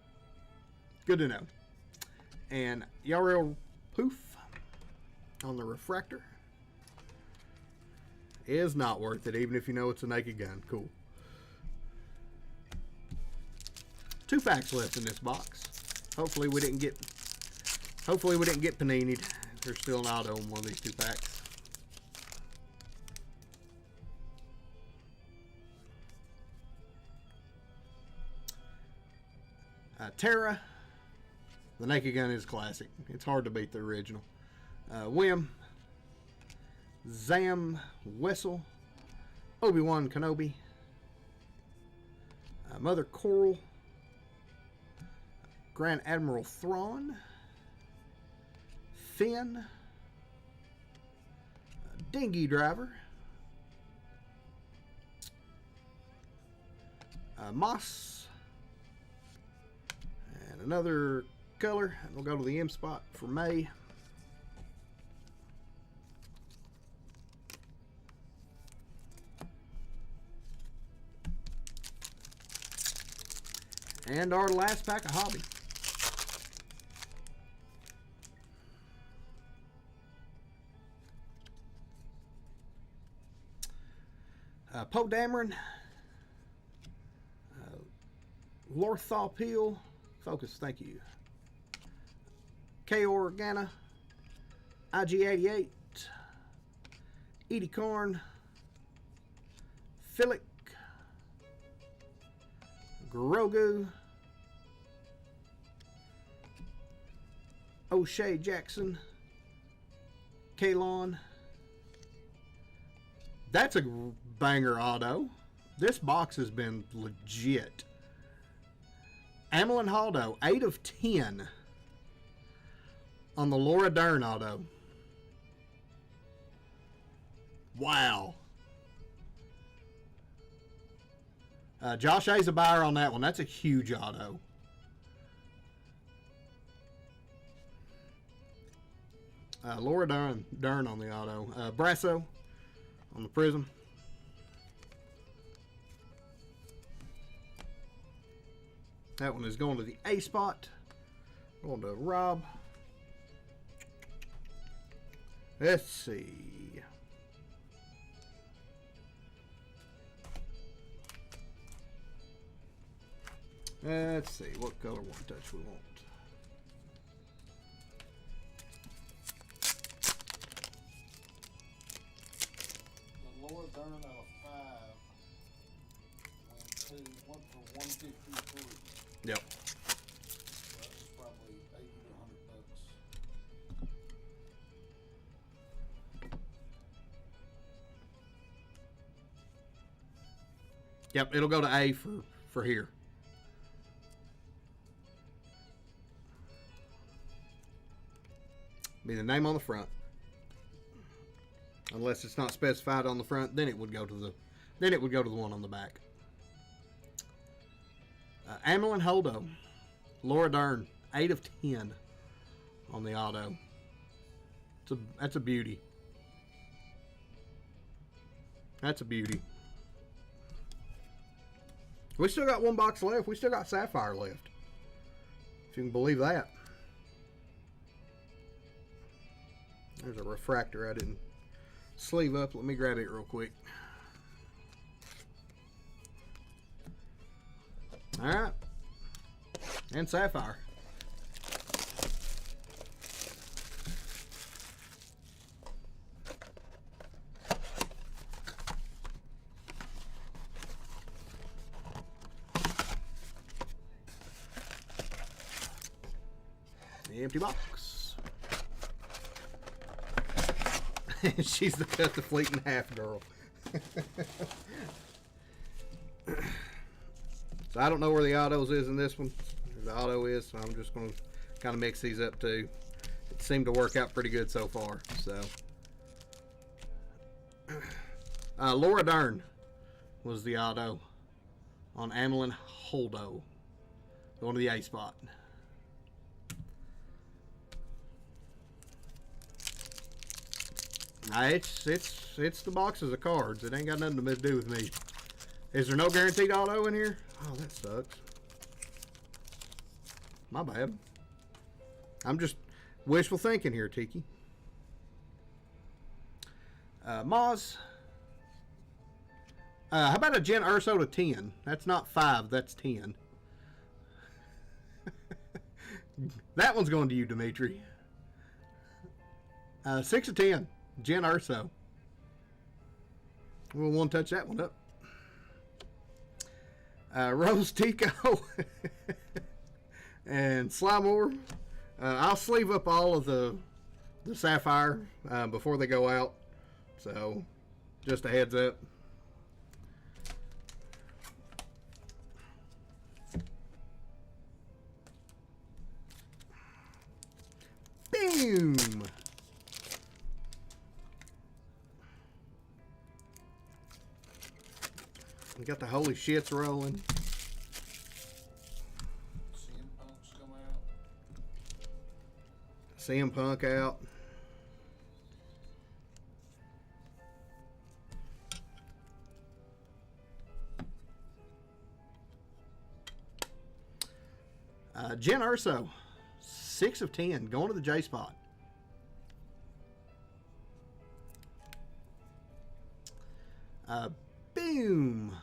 Speaker 1: Good to know. And Yaril Poof on the refractor. Is not worth it, even if you know it's a Naked Gun. Cool. 2 packs left in this box. Hopefully we didn't get panini'd. There's still an auto in one of these 2 packs. Terra. The Naked Gun is classic. It's hard to beat the original. Wim. Zam Wessel, Obi-Wan Kenobi, Mother Coral, Grand Admiral Thrawn, Finn. Dinghy Driver. Moss. And another color. And we'll go to the M spot for May. And our last pack of hobby. Poe Dameron, Lorthal Peel, focus, thank you. K. Organa, IG-88, Edie Korn, Philic, Grogu, O'Shea Jackson, Kalon. That's a banger auto. This box has been legit. Amelin Haldo, 8 of 10 on the Laura Dern auto. Wow. Josh A's a buyer on that one. That's a huge auto. Laura Dern on the auto. Brasso on the Prism. That one is going to the A spot. Going to Rob. Let's see. Let's see. What color one touch we want.
Speaker 2: The Laura Dern out of 5 went for 153.
Speaker 1: Yep.
Speaker 2: So that's probably 80 to 100 bucks.
Speaker 1: Yep, it'll go to A for here. Be the name on the front. Unless it's not specified on the front, then it would go to the one on the back. Amelin Holdo, Laura Dern, 8 of 10 on the auto. That's a beauty. That's a beauty. We still got one box left. We still got Sapphire left. If you can believe that. There's a refractor I didn't sleeve up. Let me grab it real quick. Alright. And Sapphire. The empty box. She's the cut the fleet in half girl. So I don't know where the autos is in this one. The auto is, so I'm just going to kind of mix these up too. It seemed to work out pretty good so far. So Laura Dern was the auto on Amelin Holdo, going to the A spot. It's the boxes of cards. It ain't got nothing to do with me. Is there no guaranteed auto in here? Oh, that sucks. My bad. I'm just wishful thinking here, Tiki. Moz. How about a Jen Urso to 10? That's not 5, that's 10. That one's going to you, Dimitri. 6 of 10. Jen Urso. We'll one touch that one up. Rose Tico and Slymore. I'll sleeve up all of the Sapphire before they go out. So, just a heads up. Boom! got the holy shits rolling.
Speaker 2: CM Punk's come out.
Speaker 1: CM Punk out. Jen Urso, 6 of 10, going to the J spot. Boom.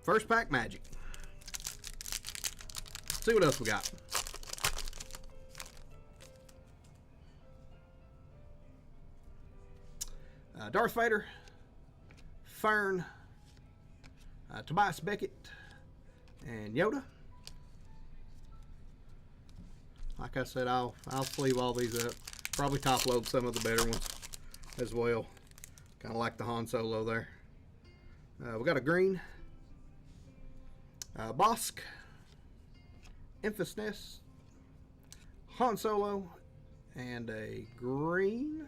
Speaker 1: First pack magic. Let's see what else we got. Darth Vader, Fern, Tobias Beckett, and Yoda. Like I said, I'll sleeve all these up. Probably top load some of the better ones as well. Kind of like the Han Solo there. We got a green, Bosk, Enfys Nest, Han Solo, and a green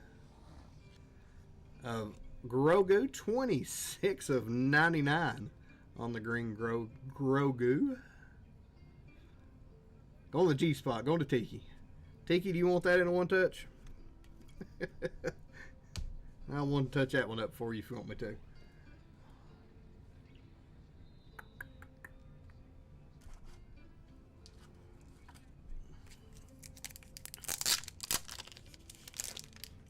Speaker 1: Grogu, 26 of 99 on the green Grogu. Go on the G spot. Go to Tiki. Tiki, do you want that in a one touch? I want to touch that one up for you if you want me to.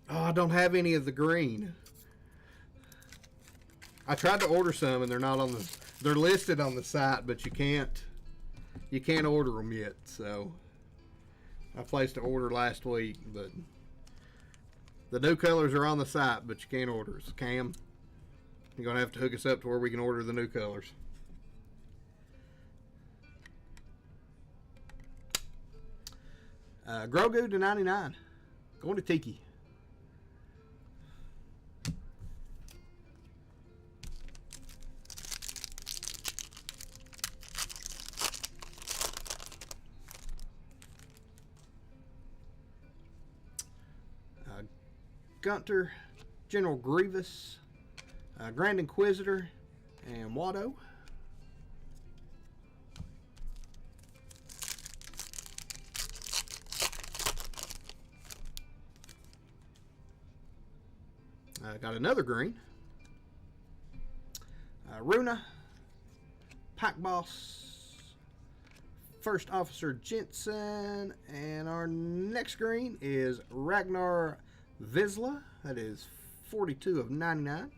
Speaker 1: Oh, I don't have any of the green. I tried to order some and they're not on the. They're listed on the site, but you can't order them yet. So I placed an order last week, but the new colors are on the site, but you can't order. So Cam, you're gonna have to hook us up to where we can order the new colors. Grogu to 99, going to Tiki. Gunter, General Grievous, Grand Inquisitor, and Watto. Got another green. Runa, Pack Boss, First Officer Jensen, and our next green is Ragnar Vizsla. That is 42 of 99.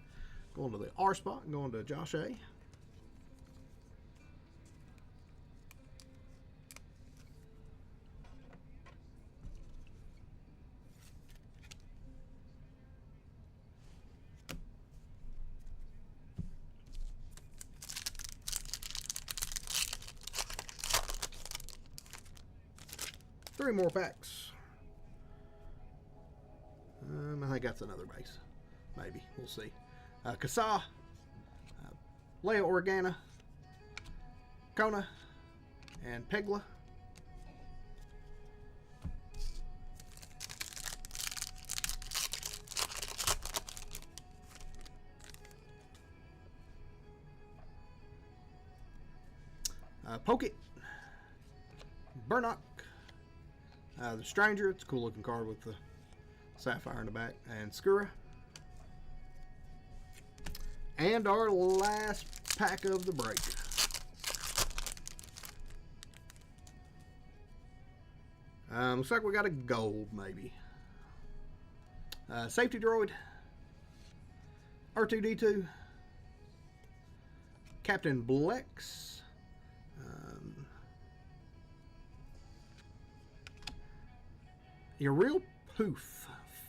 Speaker 1: Going to the R spot and going to Josh A. Three more packs. I think that's another base. Maybe. We'll see. Kasa, Leia Organa, Kona, and Pegla. Poke It, Burnock, the Stranger. It's a cool looking card with the Sapphire in the back, and Skura. And our last pack of the break. Looks like we got a gold, maybe. Safety Droid, R2-D2, Captain Blex, your real poof,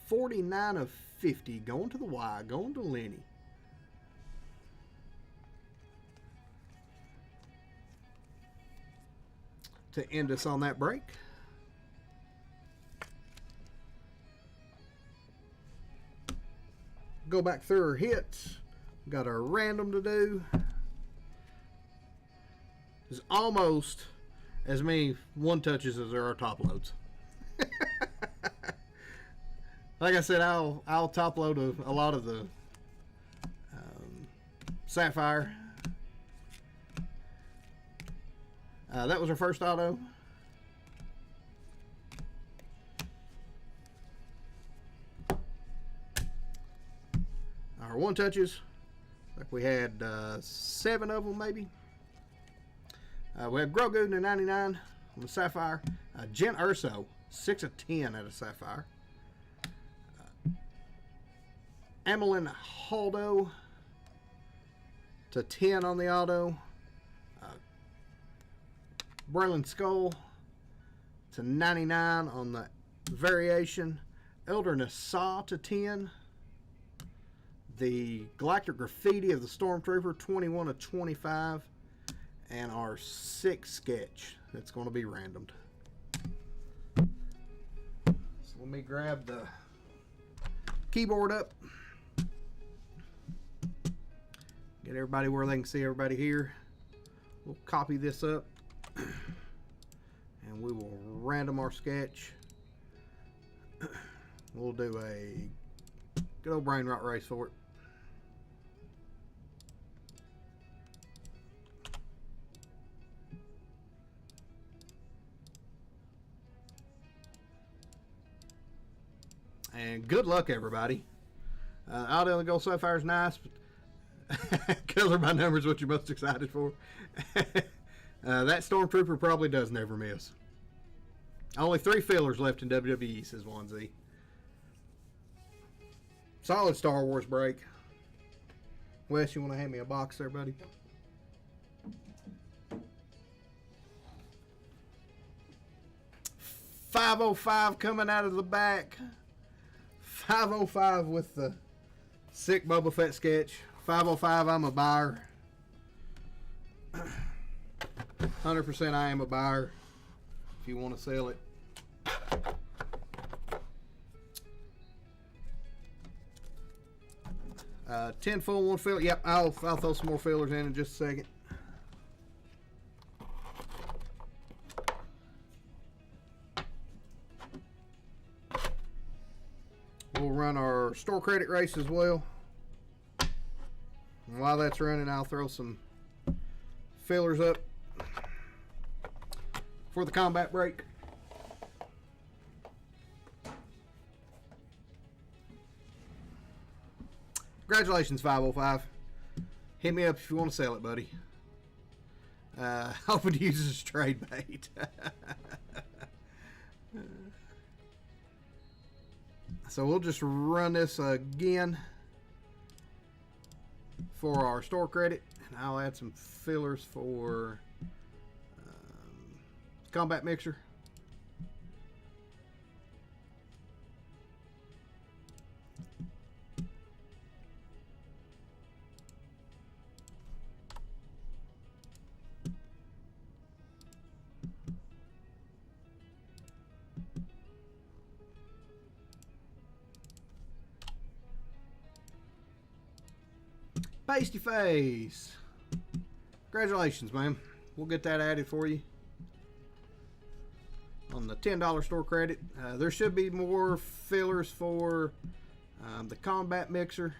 Speaker 1: 49 of 50, going to the Y, going to Lenny. To end us on that break. Go back through our hits. Got our random to do. It's almost as many one touches as there are top loads. Like I said, I'll top load a lot of the Sapphire. That was our first auto. Our one touches, like we had 7 of them maybe. We had Grogu to 99 on the Sapphire. Jen Urso, 6 of 10 out of Sapphire. Amelin Haldo to 10 on the auto. Braylon Skull to 99 on the variation. Elder Nassau to 10. The Galactic Graffiti of the Stormtrooper, 21 of 25. And our 6 sketch that's going to be randomed. So let me grab the keyboard up. Get everybody where they can see everybody here. We'll copy this up. And we will random our sketch. We'll do a good old brain rot race for it. And good luck, everybody. Out on the Gold Sapphire is nice, but color by number is what you're most excited for. That Stormtrooper probably does never miss. Only 3 fillers left in WWE, says 1Z. Solid Star Wars break. Wes, you want to hand me a box there, buddy? $505 coming out of the back. 505 with the sick Boba Fett sketch. 505, I'm a buyer. 100% I am a buyer if you want to sell it. Uh, 10 full, 1 filler. Yep, I'll throw some more fillers in just a second. We'll run our store credit race as well. And while that's running, I'll throw some fillers up for the combat break. Congratulations, 505. Hit me up if you want to sell it, buddy. Hoping to use it as trade bait. So we'll just run this again for our store credit, and I'll add some fillers for combat mixer. Pasty face. Congratulations, man. We'll get that added for you on the $10 store credit. There should be more fillers for the combat mixer.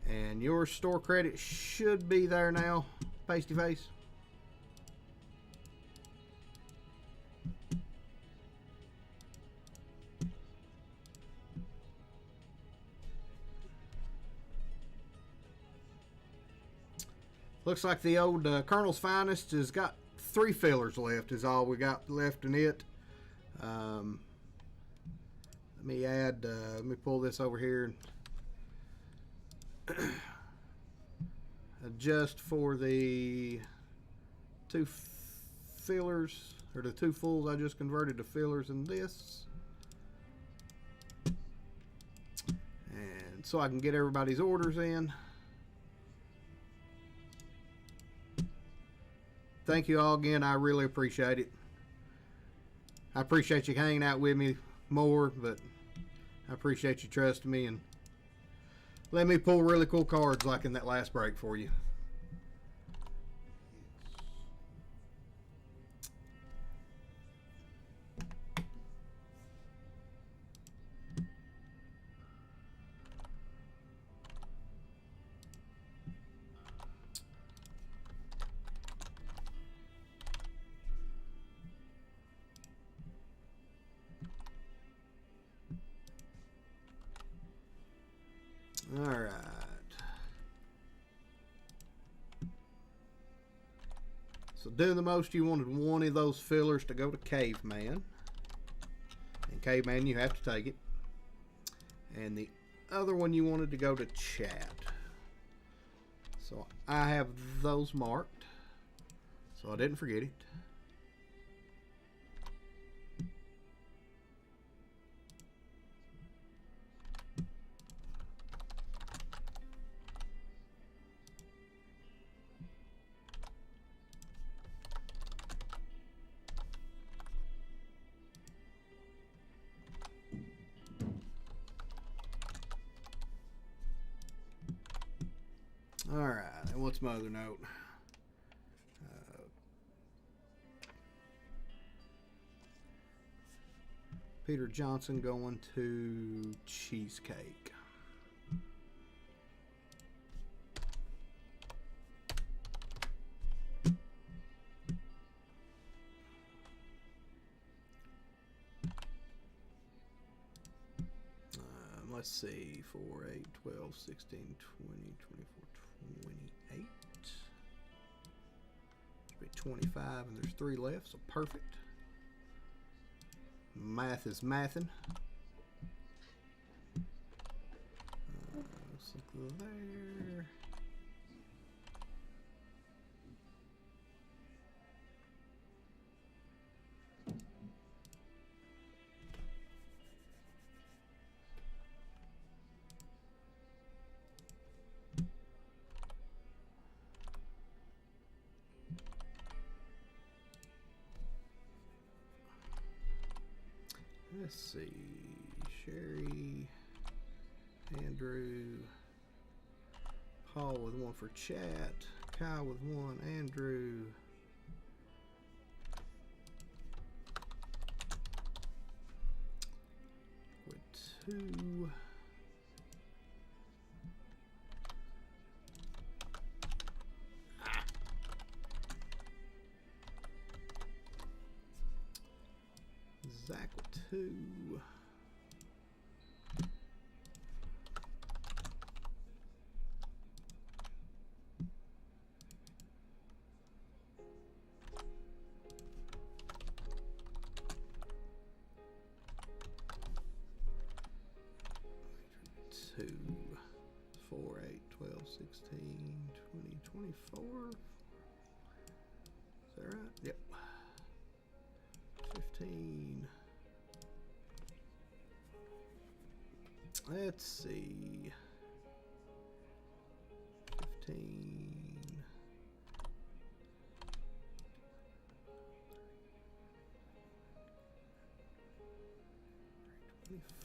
Speaker 1: And your store credit should be there now, Pasty face. Looks like the old Colonel's Finest has got 3 fillers left is all we got left in it. Let me add, let me pull this over here and adjust for the 2 fillers, or the 2 fulls I just converted to fillers in this. And so I can get everybody's orders in. Thank you all again. I really appreciate it. I appreciate you hanging out with me more, but I appreciate you trusting me and let me pull really cool cards like in that last break for you. All right. So doing the most, you wanted one of those fillers to go to Caveman. And Caveman, you have to take it. And the other one you wanted to go to Chat. So I have those marked, so I didn't forget it. All right, and what's my other note? Peter Johnson going to Cheesecake. Let's see, 4, 8, 12, 16, 20, 24, 28. Should be 25, and there's 3 left, so perfect. Math is mathin'. Let's look there. Let's see, Sherry, Andrew, Paul with 1 for Chat, Kyle with 1, Andrew, with 2, Zach with 2. Two, 4, 8, 12, 16, 20, 24. Is that right? Yep. 15. Let's see. 15.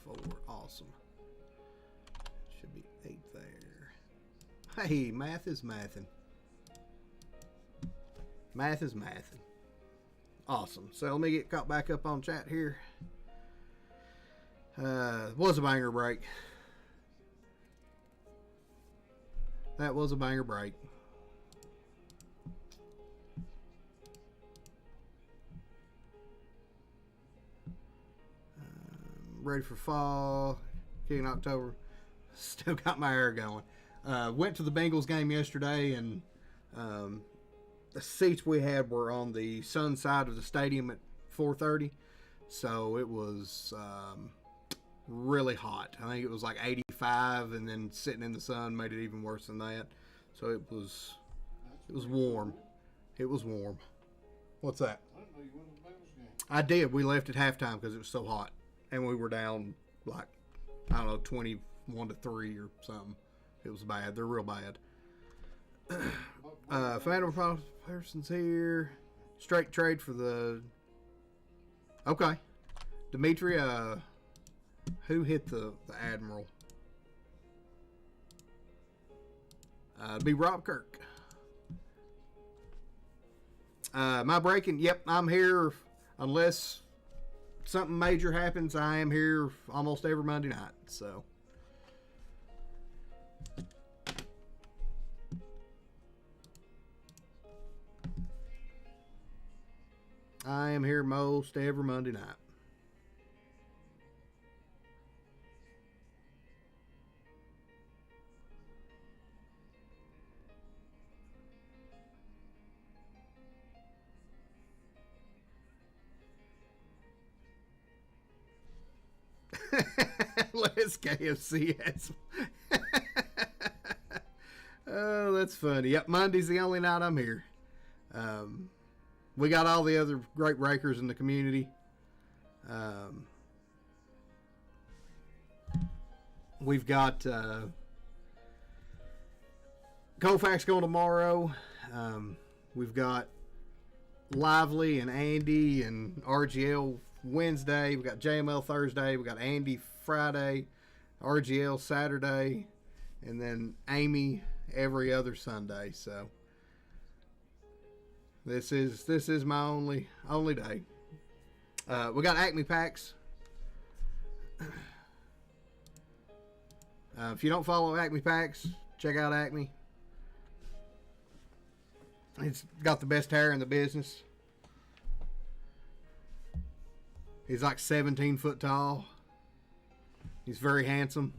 Speaker 1: 24. Awesome. Should be 8 there. Hey, math is mathin'. Math is mathin'. Awesome. So let me get caught back up on chat here. Was a banger break. That was a banger break. Ready for fall. Kicking October. Still got my hair going. Went to the Bengals game yesterday, and the seats we had were on the sun side of the stadium at 4:30, so it was really hot. I think it was like 85, and then sitting in the sun made it even worse than that. So it was warm. It was warm. What's that?
Speaker 2: I didn't know you went to the Bengals game.
Speaker 1: I did. We left at halftime because it was so hot, and we were down like, I don't know, 21-3 or something. It was bad. They're real bad. Phantom Person's here. Straight trade for the. Okay. Dimitri, who hit the Admiral? It'd be Rob Kirk. My breaking, yep, I'm here unless something major happens. I am here almost every Monday night, so. I am here most every Monday night. Unless KFC has. Oh, that's funny. Yep, Monday's the only night I'm here. We got all the other great rakers in the community. We've got Colfax going tomorrow. We've got Lively and Andy and RGL Wednesday. We got JML Thursday. We got Andy Friday, RGL Saturday, and then Amy every other Sunday. So this is my only day. We got Acme packs. If you don't follow Acme packs, check out Acme. He's got the best hair in the business. He's like 17 foot tall. He's very handsome.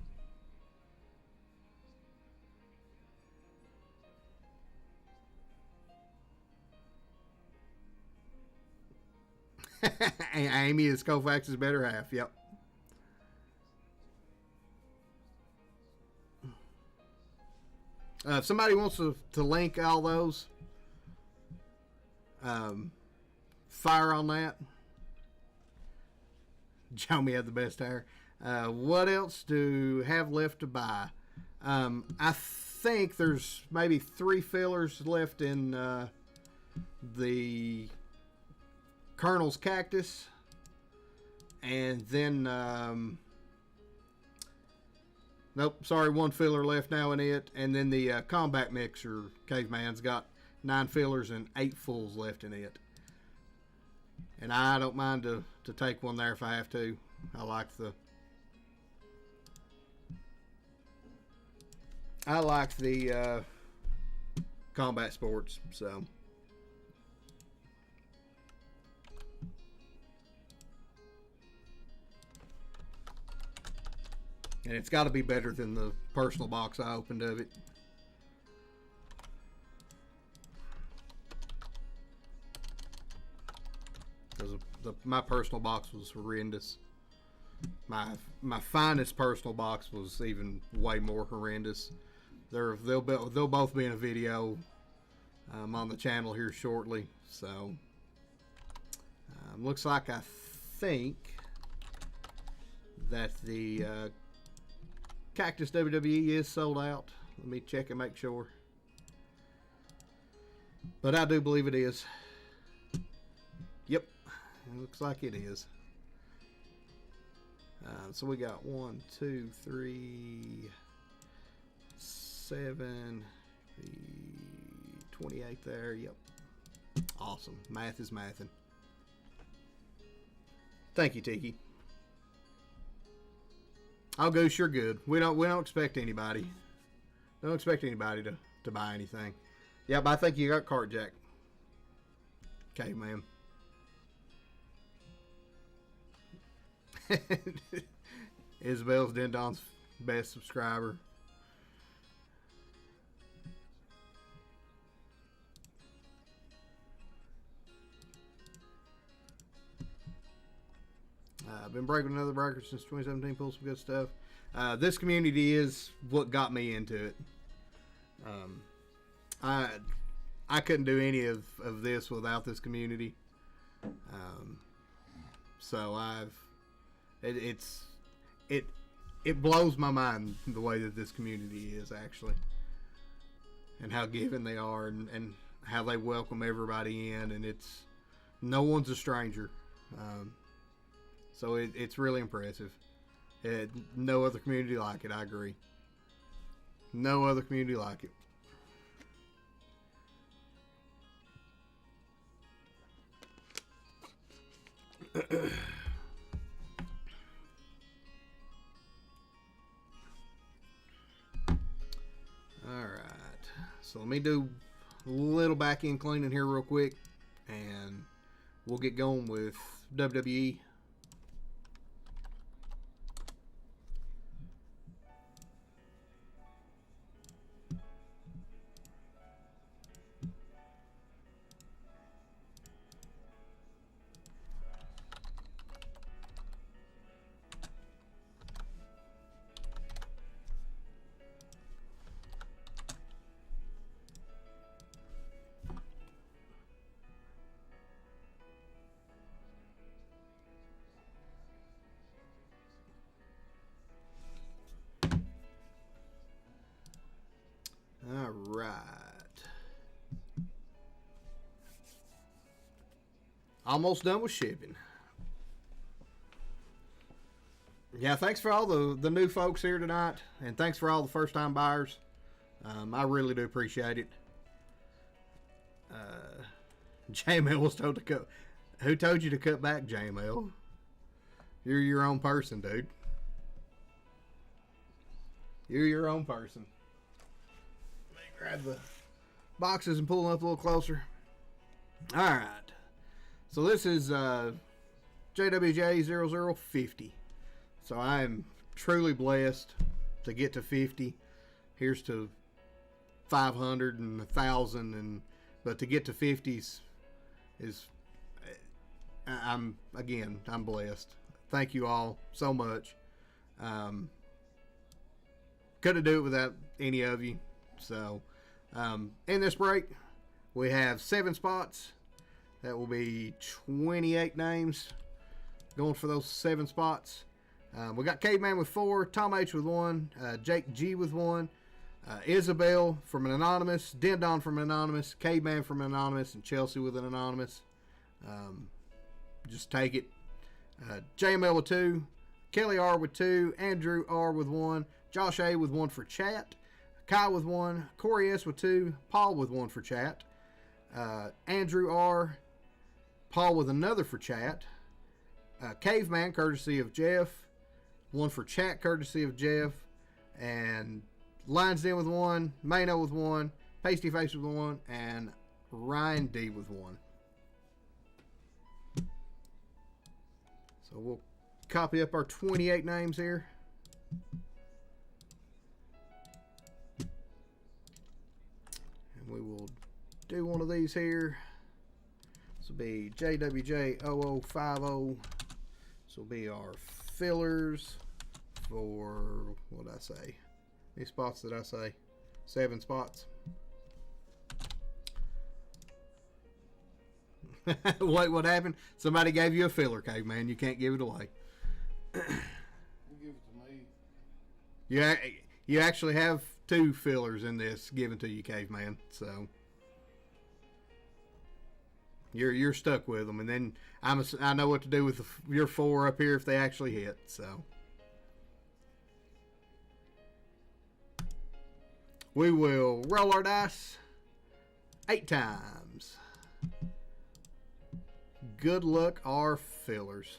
Speaker 1: Amy is Koufax's better half. Yep. If somebody wants to link all those, fire on that. Jomi had the best hair. What else do have left to buy? I think there's maybe 3 fillers left in the Colonel's Cactus, and then nope, sorry, 1 filler left now in it, and then the Combat Mixer Caveman's got 9 fillers and 8 fulls left in it. And I don't mind to take one there if I have to. I like the Combat Sports, so. And it's got to be better than the personal box I opened of it. Because my personal box was horrendous. My finest personal box was even way more horrendous. They'll both be in a video on the channel here shortly. So looks like I think that the Cactus WWE is sold out. Let me check and make sure. But I do believe it is. Yep, it looks like it is. So we got 1, 2, 3, 7, the 28 there. Yep, awesome. Math is mathing. Thank you, Tiki. Oh, Goose, you're good. We don't expect anybody. Don't expect anybody to buy anything. Yep, I think you got Cart Jack. Okay, man. Isabel's Dendon's best subscriber. I've been breaking another breaker since 2017. Pulled some good stuff. This community is what got me into it. I couldn't do any of this without this community. So it blows my mind the way that this community is actually, and how giving they are, and how they welcome everybody in, and no one's a stranger. So it's really impressive. No other community like it. I agree. No other community like it. Alright, so let me do a little back end cleaning here real quick, and we'll get going with WWE. All right. Almost done with shipping. Yeah, thanks for all the new folks here tonight, and thanks for all the first-time buyers. I really do appreciate it. JML was told to cut. Who told you to cut back, JML? You're your own person, dude. You're your own person. Let me grab the boxes and pull them up a little closer. All right. So this is JWJ0050. So I am truly blessed to get to 50. Here's to 500 and 1,000, but to get to 50s is I'm blessed. Thank you all so much. Couldn't do it without any of you. So in this break, we have 7 spots. That will be 28 names going for those 7 spots. We got Caveman with 4, Tom H with 1, Jake G with 1, Isabel from an anonymous, Dendon from an anonymous, Caveman from an anonymous, and Chelsea with an anonymous. Just take it. JML with 2, Kelly R with 2, Andrew R with 1, Josh A with 1 for chat, Kyle with 1, Corey S with 2, Paul with 1 for chat, Andrew R, Paul with another for chat, Caveman courtesy of Jeff, 1 for chat courtesy of Jeff, and Lions Den with 1, Mano with 1, Pasty Face with 1, and Ryan D with 1. So we'll copy up our 28 names here. And we will do one of these here. This will be JWJ0050. This will be our fillers for, what did I say? How many spots did I say? 7 spots. Wait, what happened? Somebody gave you a filler, Caveman. You can't give it away.
Speaker 2: You give it to me.
Speaker 1: You actually have 2 fillers in this given to you, Caveman. So you're stuck with them, and then I know what to do with your 4 up here if they actually hit. So we will roll our dice 8 times. Good luck, our fillers.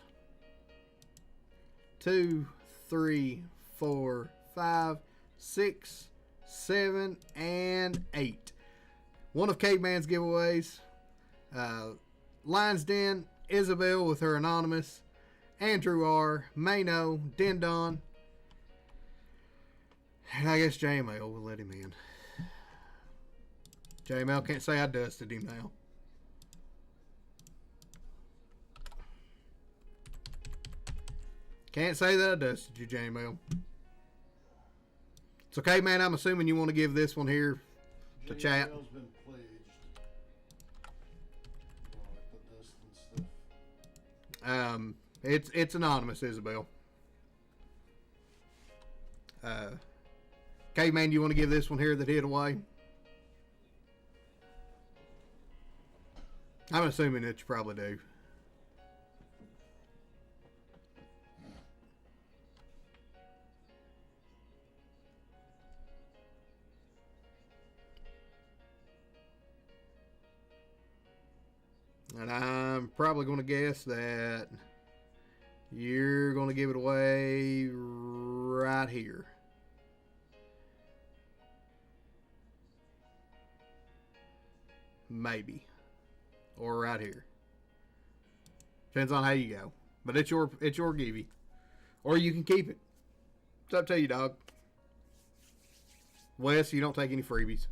Speaker 1: 2, 3, 4, 5, 6, 7, and 8. One of Caveman's giveaways. Lions Den, Isabel with her anonymous, Andrew R, Mano, Dendon, and I guess JML will let him in. JML can't say I dusted him now. Can't say that I dusted you, JML. It's okay, man. I'm assuming you want to give this one here to chat.
Speaker 2: JML's been pledged. Like the dust and stuff.
Speaker 1: It's anonymous, Isabel. Caveman, do you want to give this one here that hit away? I'm assuming that you probably do. And I'm probably going to guess that you're going to give it away right here. Maybe. Or right here. Depends on how you go. But it's your givey. Or you can keep it. It's up to you, dog. Wes, you don't take any freebies.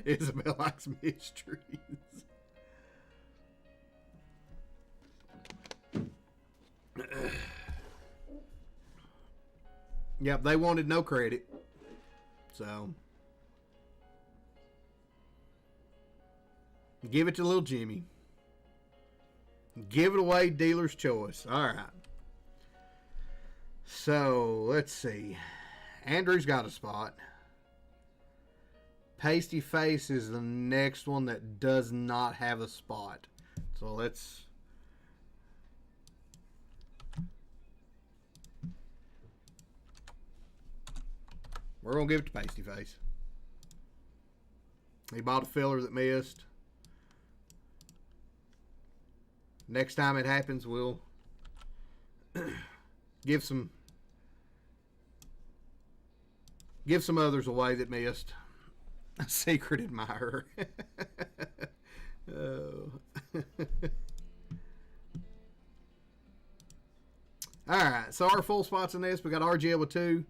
Speaker 1: Isabel likes mysteries. Yep, they wanted no credit. So give it to little Jimmy. Give it away, dealer's choice. All right. So let's see. Andrew's got a spot. Pasty Face is the next one that does not have a spot. So let's... We're going to give it to Pasty Face. He bought a filler that missed. Next time it happens, we'll give some others away that missed. A secret admirer. Oh. Alright, so our full spots in this, we got RGL with 2,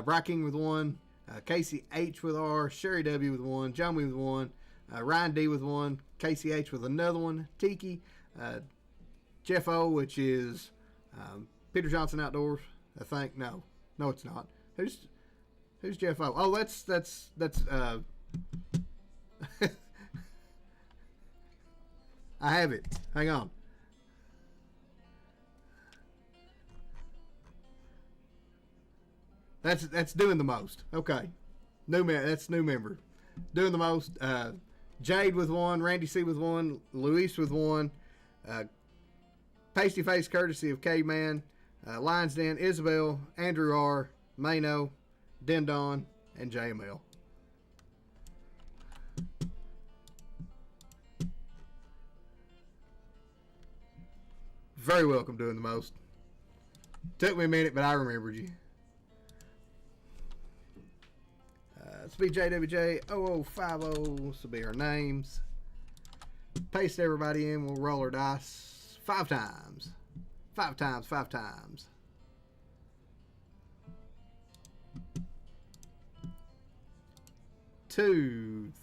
Speaker 1: Bry King with 1, Casey H with R, Sherry W with 1, John with 1, Ryan D with 1, Casey H with another one, Tiki, Jeff O, which is Peter Johnson Outdoors, I think. No, it's not. Who's Jeff O? Oh, that's I have it. Hang on. That's doing the most. Okay, that's new member. Doing the most. Jade with 1, Randy C with 1, Luis with 1, Pasty Face courtesy of Caveman, Lions Den, Isabel, Andrew R, Mano, Dendon, and JML. Very welcome doing the most. Took me a minute, but I remembered you. This will be JWJ0050. This will be our names. Paste everybody in. We'll roll our dice 5 times. 5 times, 5 times. Two.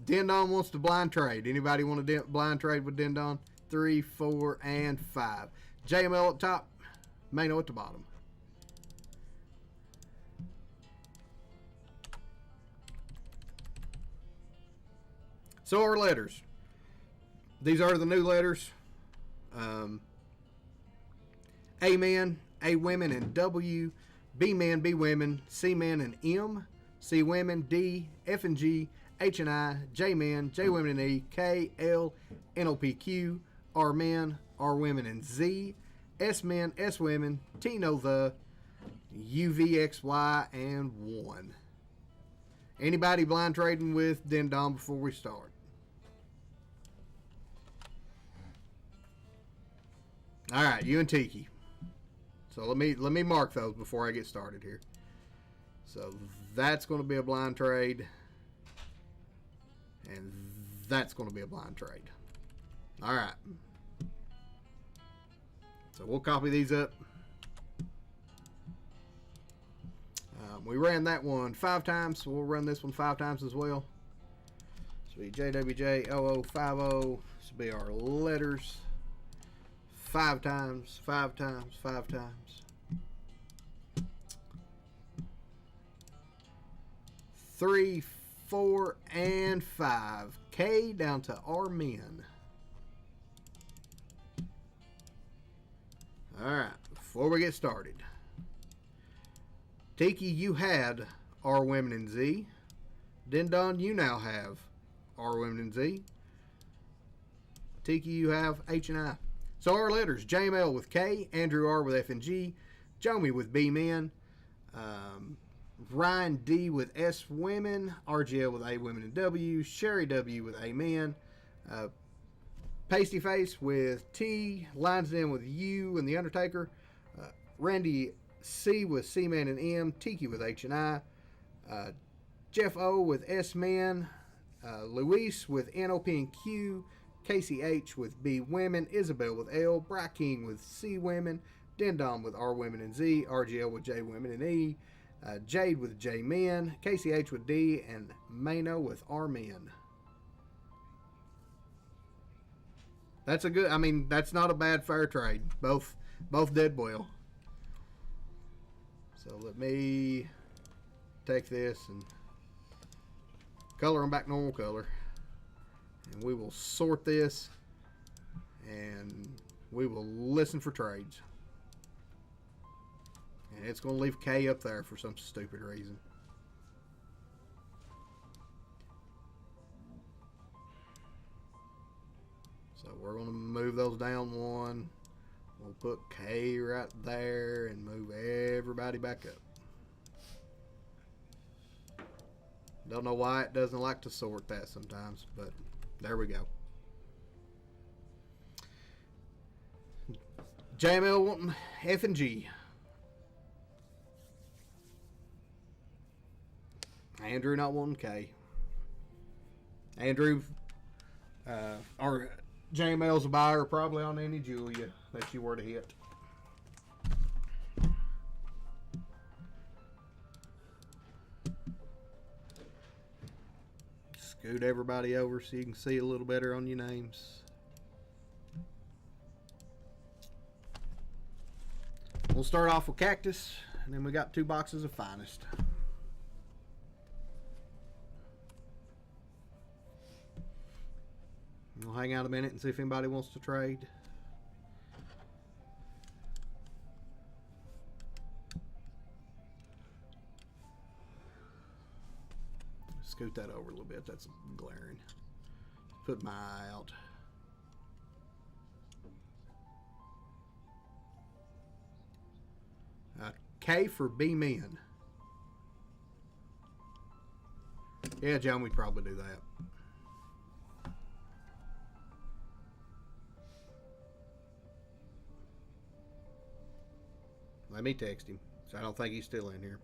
Speaker 1: Dendon wants to blind trade. Anybody want to blind trade with Dendon? 3, 4, and 5. JML up top. Mano at the bottom. So our letters. These are the new letters. A men, A women, and W. B men, B women, C men, and M. C women, D, F and G, H and I, J men, J women, and E. K, L, N, O, P, Q. R men, R women, and Z. S men, S women, T, no, the. U, V, X, Y, and 1. Anybody blind trading with Dendon before we start? All right, you and Tiki. So let me mark those before I get started here. So that's going to be a blind trade, and that's going to be a blind trade. All right. So we'll copy these up. We ran that one 5 times, so we'll run this one 5 times as well. This will be JWJ0050. This will be our letters. 5 times, 5 times, 5 times. 3, 4, and 5. K down to R men. Alright, before we get started. Tiki, you had R women and Z. Dendon, you now have R women and Z. Tiki, you have H and I. So our letters, JML with K, Andrew R with F and G, Jomi with B men, Ryan D with S women, RGL with A women and W, Sherry W with A men, Pasty Face with T, Lions Den with U and The Undertaker, Randy C with C man and M, Tiki with H and I, Jeff O with S man, Luis with N, O, P, and Q, Casey H with B women, Isabel with L, Bry King with C women, Dendon with R women and Z, RGL with J women and E, Jade with J men, Casey H with D, and Mano with R men. That's a good, I mean, that's not a bad fair trade. Both did well. So let me take this and color them back normal color. And we will sort this and we will listen for trades. And it's going to leave K up there for some stupid reason. So we're going to move those down one. We'll put K right there and move everybody back up. Don't know why it doesn't like to sort that sometimes, but there we go. JML wanting F and G. Andrew not wanting K. Andrew, or JML's a buyer probably on any Julia that you were to hit. Scoot everybody over so you can see a little better on your names. We'll start off with Cactus, and then we got 2 boxes of Finest. We'll hang out a minute and see if anybody wants to trade. Scoot that over a little bit. That's glaring. Put my eye out. K for B men. Yeah, John, we'd probably do that. Let me text him. So I don't think he's still in here.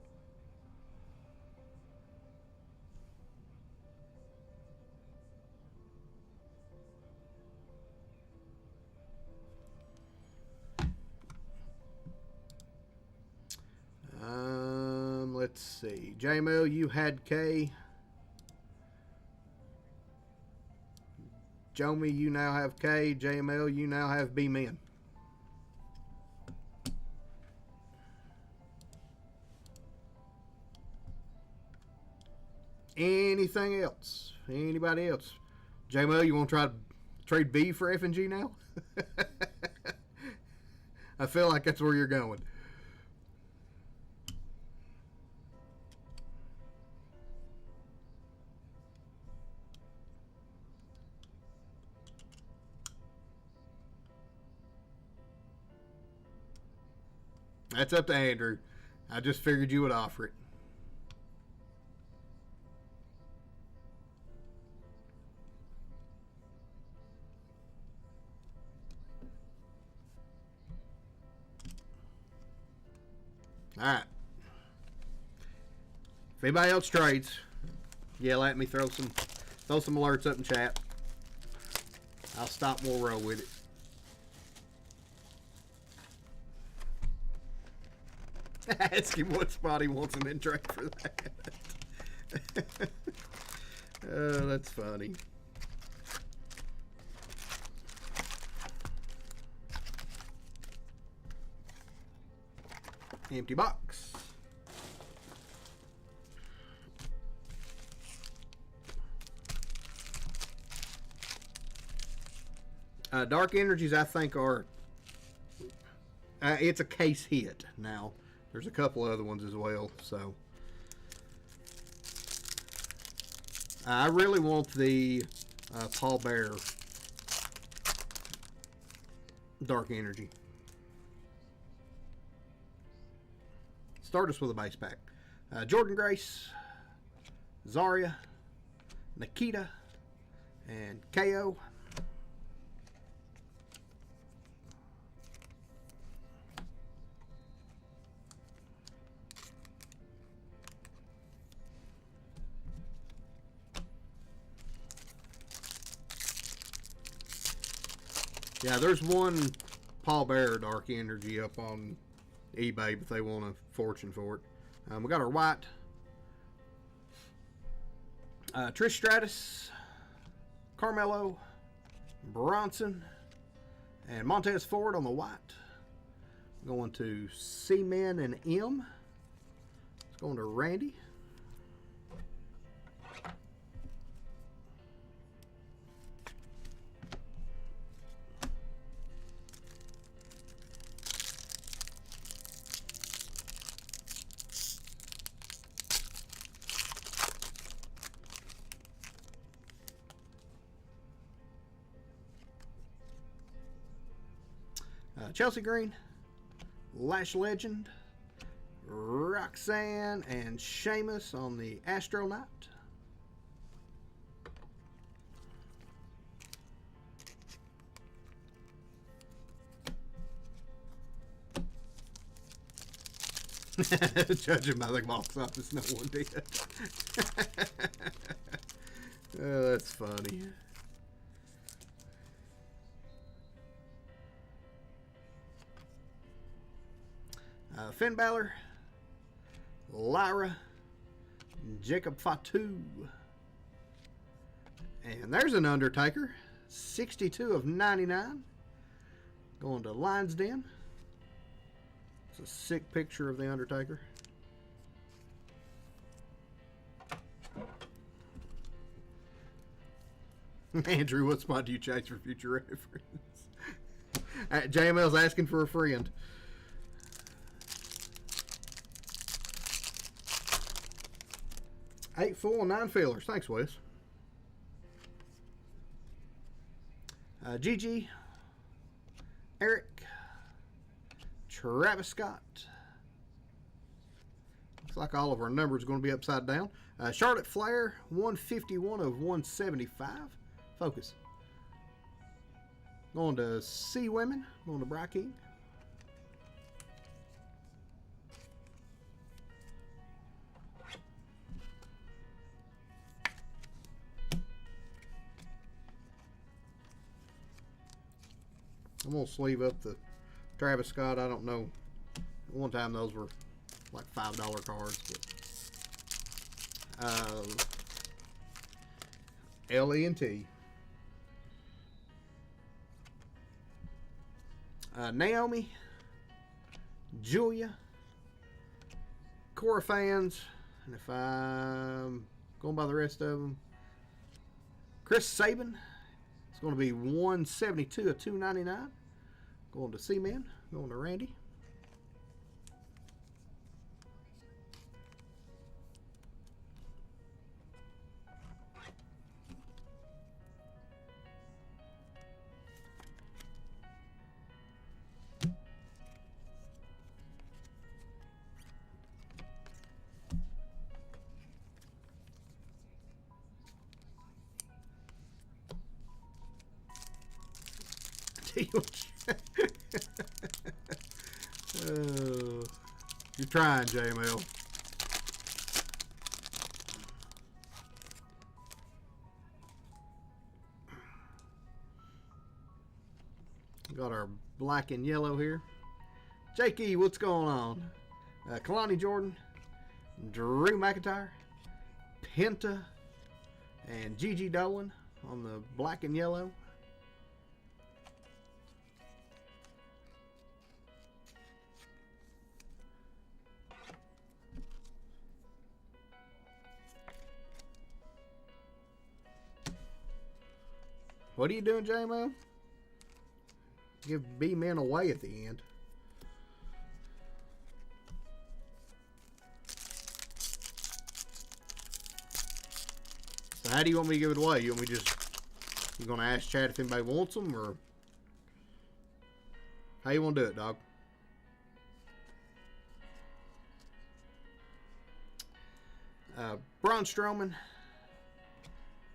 Speaker 1: Let's see. JML, you had K. Jomi, you now have K. JML, you now have B men. Anything else? Anybody else? JML, you want to try to trade B for F and G now? I feel like that's where you're going. That's up to Andrew. I just figured you would offer it. All right. If anybody else trades, yell at me. Throw some alerts up in chat. I'll stop and we'll roll with it. Ask him what spot he wants him in trade for that. Oh, that's funny. Empty box. Dark Energies, I think, are... it's a case hit now. There's a couple other ones as well, so... I really want the Paul Bear Dark Energy. Start us with a base pack. Jordan Grace, Zarya, Nikita, and KO. Yeah, there's one Paul Bear Dark Energy up on eBay if they want a fortune for it. We got our white Trish Stratus, Carmelo, Bronson, and Montez Ford on the white. Going to C-Men and M. It's going to Randy. Chelsea Green, Lash Legend, Roxanne, and Sheamus on the Astronaut. Judging by the box office, no one did. Oh, that's funny. Finn Balor, Lyra, Jacob Fatu. And there's an Undertaker. 62 of 99. Going to Lion's Den. It's a sick picture of the Undertaker. Andrew, what spot do you change for future reference? JML's asking for a friend. 8 full and 9 fillers. Thanks, Wes. Gigi, Eric, Travis Scott. Looks like all of our numbers are going to be upside down. Charlotte Flair, 151 of 175. Focus. Going to C Women. Going to Bry King. I'm going to sleeve up the Travis Scott. I don't know. At one time those were like $5 cards. But, L-E-N-T. Naomi. Julia. Cora fans. And if I'm going by the rest of them, Chris Sabin. It's going to be 172 of 299. Going to C-Man. Going to Randy. Oh, you're trying, JML. Got our black and yellow here. Jakey, what's going on? Kalani Jordan, Drew McIntyre, Penta, and Gigi Dolan on the black and yellow. What are you doing, J-Mo? Give B-Men away at the end. So how do you want me to give it away? You want me to just... You going to ask Chad if anybody wants them, or... How you want to do it, dog? Braun Strowman.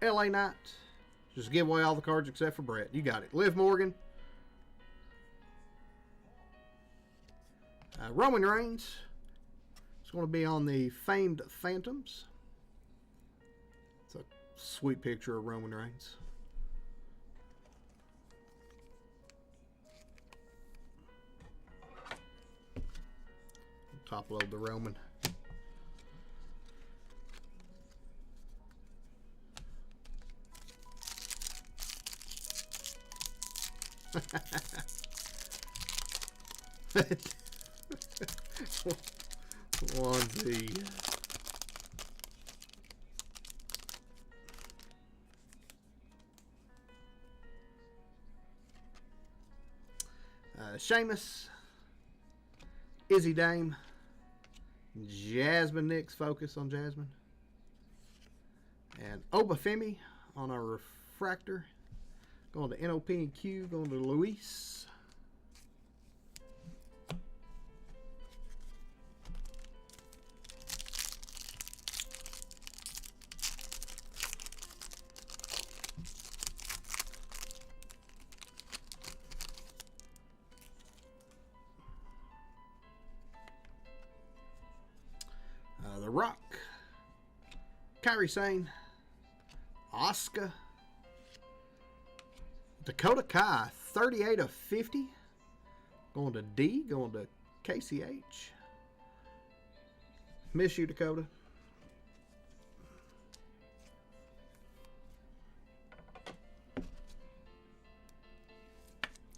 Speaker 1: L.A. Knight. Just give away all the cards except for Brett. You got it. Liv Morgan. Roman Reigns. It's going to be on the Famed Phantoms. It's a sweet picture of Roman Reigns. Top load the Roman. Onesie. Sheamus, Izzy Dame, Jasmine Nix, focus on Jasmine, and Obafemi on our refractor. Going to NOP and Q, going to Luis. The Rock, Kairi Sane, Asuka, Dakota Kai, 38 of 50. Going to D, going to KCH. Miss you, Dakota.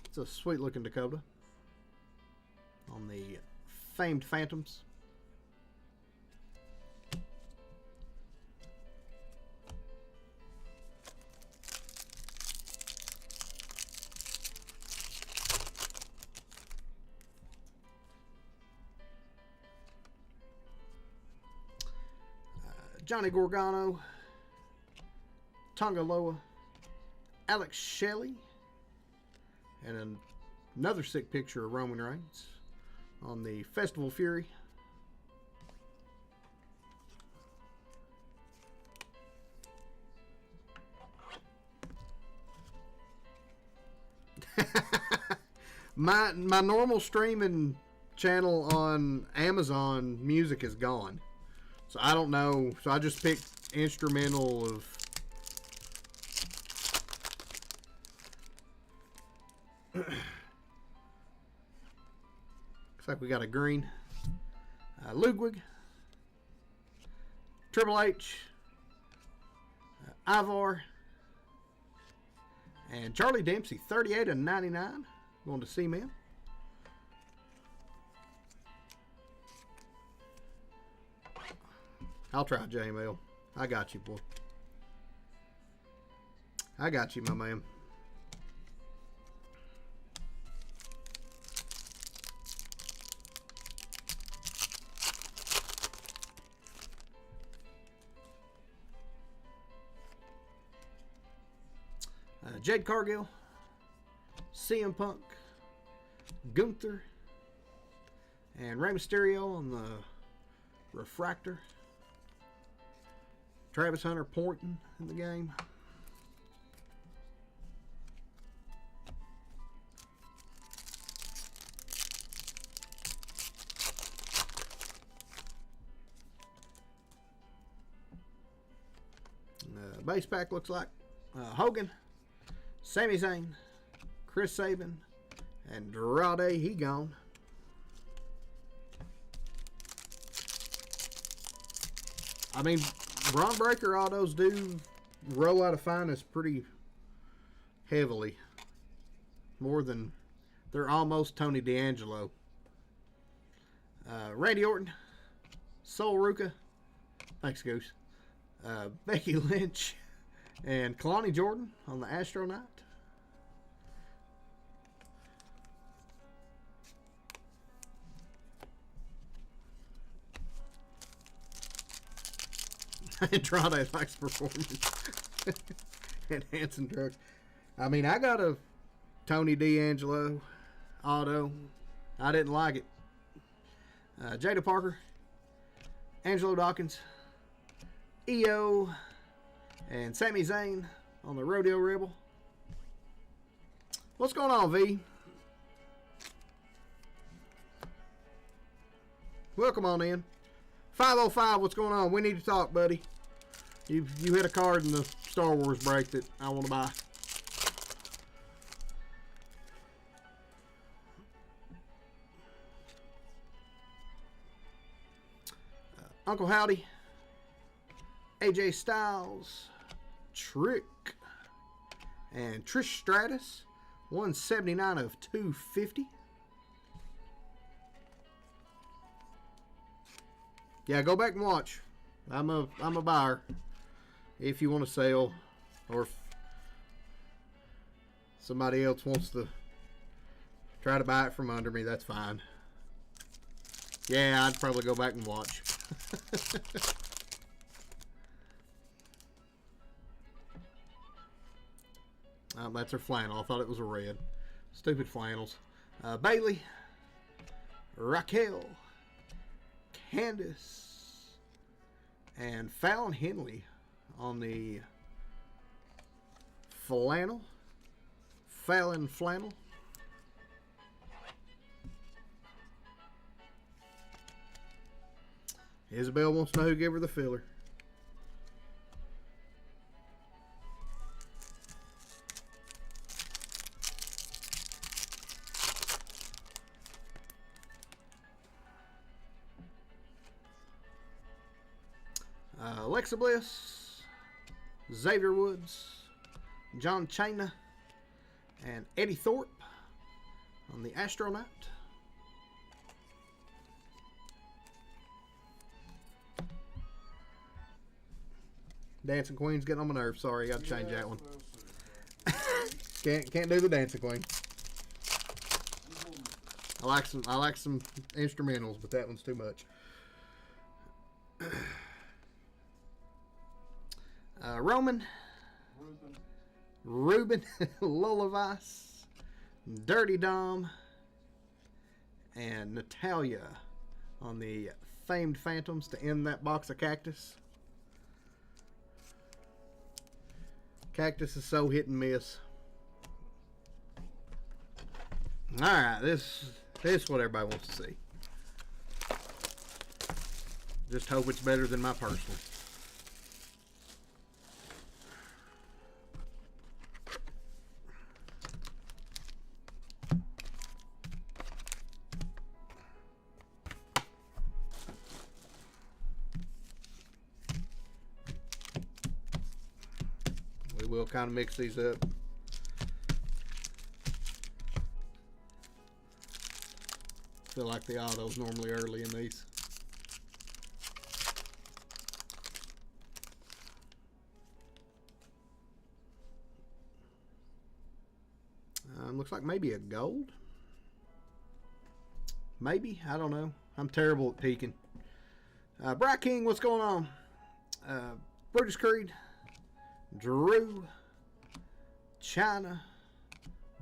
Speaker 1: It's a sweet looking Dakota on the famed Phantoms. Johnny Gargano, Tonga Loa, Alex Shelley, and another sick picture of Roman Reigns on the Festival Fury. my normal streaming channel on Amazon Music is gone. So I don't know. So I just picked instrumental of. Looks like we got a green. Ludwig. Triple H. Ivar. And Charlie Dempsey, 38 of 99. Going to see man. I'll try, JML. I got you, boy. I got you, my man. Jade Cargill, CM Punk, Gunther, and Rey Mysterio on the refractor. Travis Hunter pointing in the game. Base pack looks like Hogan, Sami Zayn, Chris Sabin, and Andrade. He gone. I mean, Braun Breaker autos do roll out of finest pretty heavily. More than they're almost Tony D'Angelo. Randy Orton, Sol Ruka, thanks Goose, Becky Lynch, and Kalani Jordan on the Astronaut. Andrade likes performance. And Hanson Trucks. I mean, I got a Tony D'Angelo auto. I didn't like it. Jada Parker, Angelo Dawkins, EO, and Sami Zayn on the Rodeo Rebel. What's going on, V? Welcome on in. 505, what's going on? We need to talk, buddy. You hit a card in the Star Wars break that I want to buy. Uncle Howdy, AJ Styles, Trick, and Trish Stratus, 179 of 250. Yeah, go back and watch. I'm a buyer. If you want to sell, or if somebody else wants to try to buy it from under me, that's fine. Yeah, I'd probably go back and watch. That's her flannel. I thought it was a red. Stupid flannels. Bailey, Raquel, Candice, and Fallon Henley on the flannel. Fallon flannel. Isabel wants to know who gave her the filler. Alexa Bliss, Xavier Woods, John China, and Eddie Thorpe on the Astronaut. Dancing Queen's getting on my nerves. Sorry, got to change that one. Can't do the Dancing Queen. I like some instrumentals, but that one's too much. Ruben, Lola Vice, Dirty Dom, and Natalia on the Famed Phantoms to end that box of Cactus. Cactus is so hit and miss. Alright, this is what everybody wants to see. Just hope it's better than my personal. We'll kind of mix these up. Feel like the auto's normally early in these. Looks like maybe a gold. Maybe, I don't know. I'm terrible at peeking. Bright King, what's going on? Brutus Creed, Drew, China,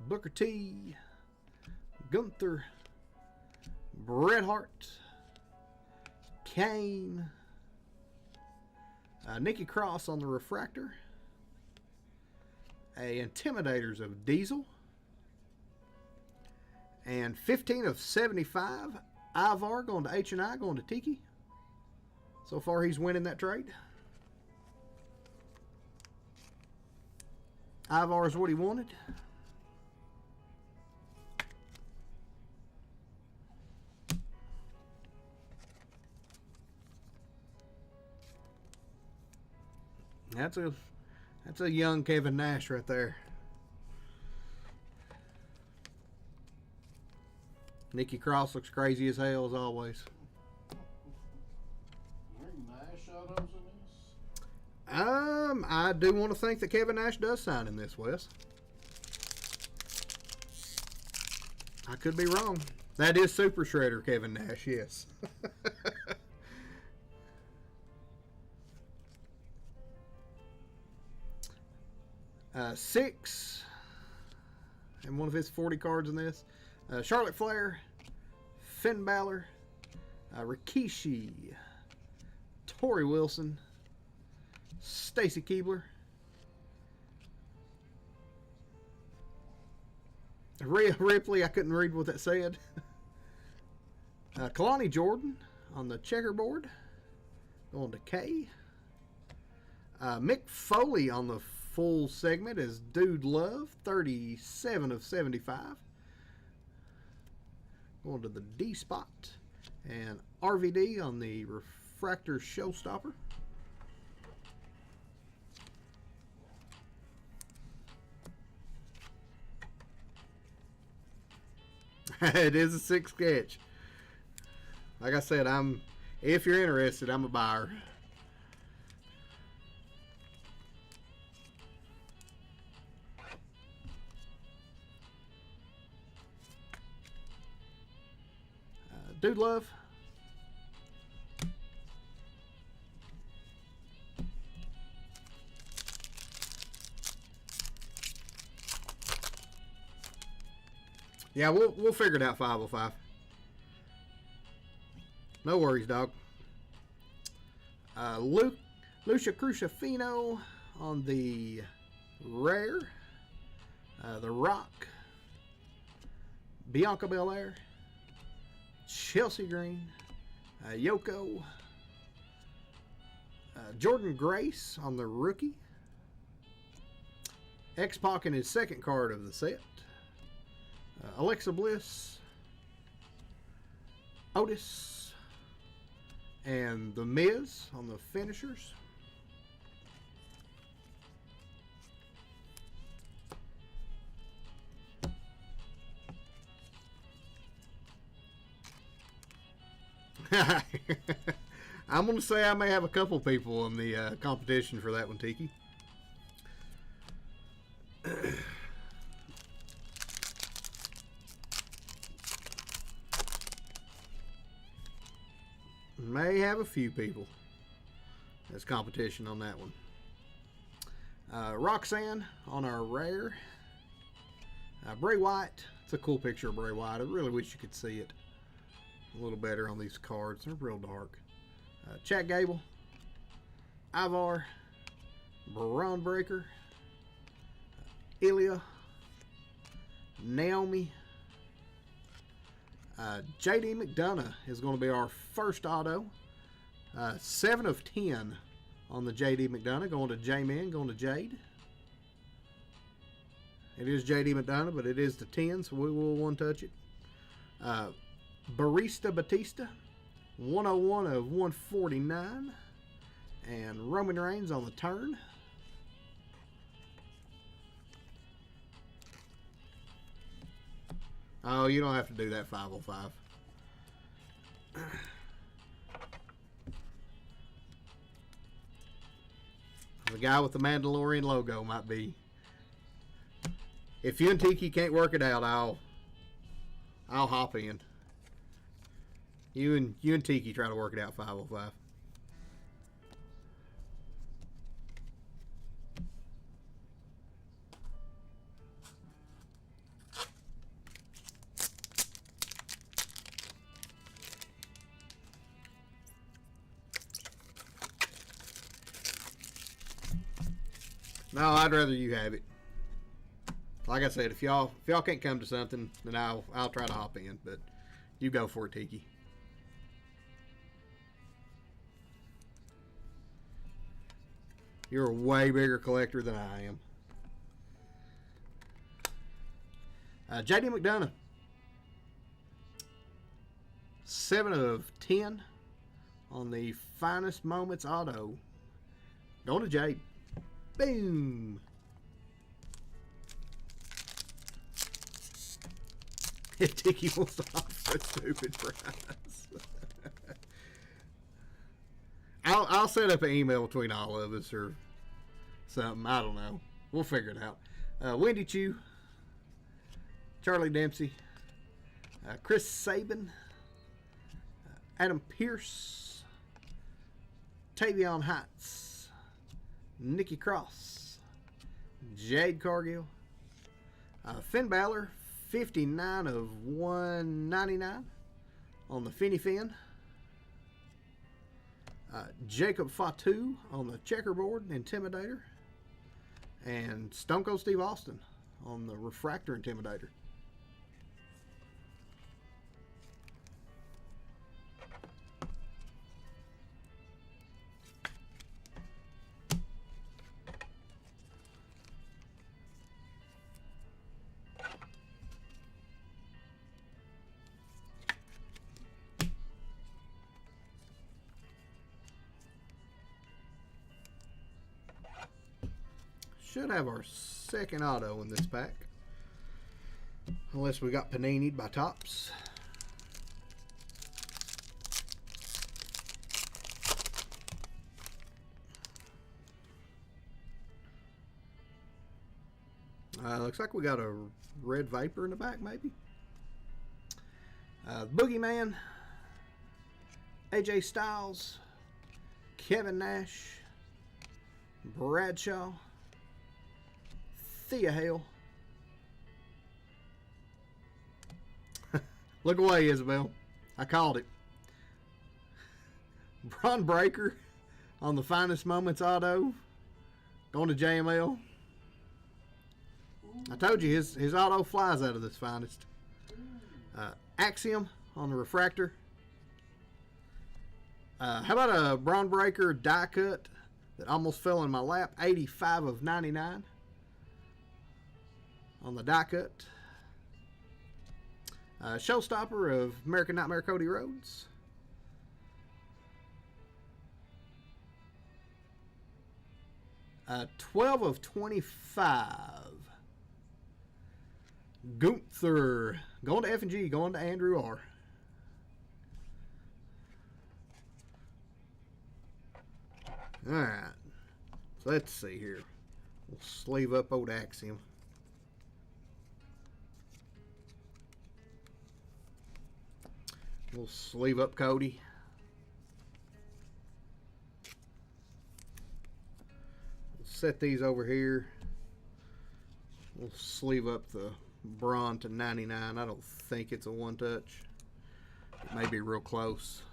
Speaker 1: Booker T, Gunther, Bret Hart, Kane, Nikki Cross on the refractor, a Intimidators of Diesel, and 15 of 75. Ivar going to H&I, going to Tiki. So far he's winning that trade. Ivar is what he wanted. That's a young Kevin Nash right there. Nikki Cross looks crazy as hell as always.
Speaker 2: Nash autos in this?
Speaker 1: I do want to think that Kevin Nash does sign in this, Wes. I could be wrong. That is Super Shredder Kevin Nash, yes. 6, and one of his 40 cards in this. Charlotte Flair, Finn Balor, Rikishi, Tori Wilson, Stacy Keibler, Rhea Ripley, I couldn't read what that said. Kalani Jordan on the checkerboard, going to K. Mick Foley on the full segment is Dude Love, 37 of 75. Going to the D spot. And RVD on the refractor showstopper. It is a 6 sketch. Like I said, if you're interested, I'm a buyer. Dude Love. Yeah, we'll figure it out. 505. No worries, dog. Lucia Crucifino on the rare. The Rock. Bianca Belair. Chelsea Green, Yoko, Jordan Grace on the rookie. X-Pac in his second card of the set. Alexa Bliss. Otis. And The Miz on the finishers. I'm going to say I may have a couple people in the competition for that one, Tiki. May have a few people. There's competition on that one. Roxanne on our rare. Bray Wyatt. It's a cool picture of Bray Wyatt. I really wish you could see it a little better on these cards. They're real dark. Chad Gable. Ivar. Braun Breaker. Ilya. Naomi. JD McDonough is going to be our first auto. 7 of 10 on the JD McDonough. Going to J-Man, going to Jade. It is JD McDonough, but it is the 10, so we will one-touch it. Barista Batista. 101 of 149. And Roman Reigns on the turn. Oh, you don't have to do that 505. The guy with the Mandalorian logo might be. If you and Tiki can't work it out, I'll hop in. You and Tiki try to work it out 505. No, I'd rather you have it. Like I said, if y'all can't come to something, then I'll try to hop in. But you go for it, Tiki. You're a way bigger collector than I am. JD McDonough. 7 of 10 on the Finest Moments auto. Going to Jade. Boom. If Tiki wants to offer a stupid price. I'll set up an email between all of us or something. I don't know. We'll figure it out. Wendy Chu. Charlie Dempsey. Chris Sabin. Adam Pearce. Tavion Heights. Nikki Cross. Jade Cargill. Finn Balor. 59 of 199 on the Finny Finn. Jacob Fatu on the checkerboard Intimidator. And Stone Cold Steve Austin on the Refractor Intimidator. Should have our second auto in this pack. Unless we got Panini'd by Topps. Looks like we got a Red Vapor in the back, maybe. Boogeyman. AJ Styles. Kevin Nash. Bradshaw. Thea Hale. Look away, Isabel. I called it. Braun Breaker on the Finest Moments auto. Going to JML. I told you his auto flies out of this Finest. Axiom on the Refractor. How about a Braun Breaker die cut that almost fell in my lap. 85 of 99 on the die cut. Showstopper of American Nightmare Cody Rhodes. Uh, 12 of 25. Gunther. Going to F&G. Going to Andrew R. Alright. So let's see here. We'll sleeve up old Axiom. We'll sleeve up Cody. We'll set these over here. We'll sleeve up the Braun to 99. I don't think it's a one-touch. It may be real close.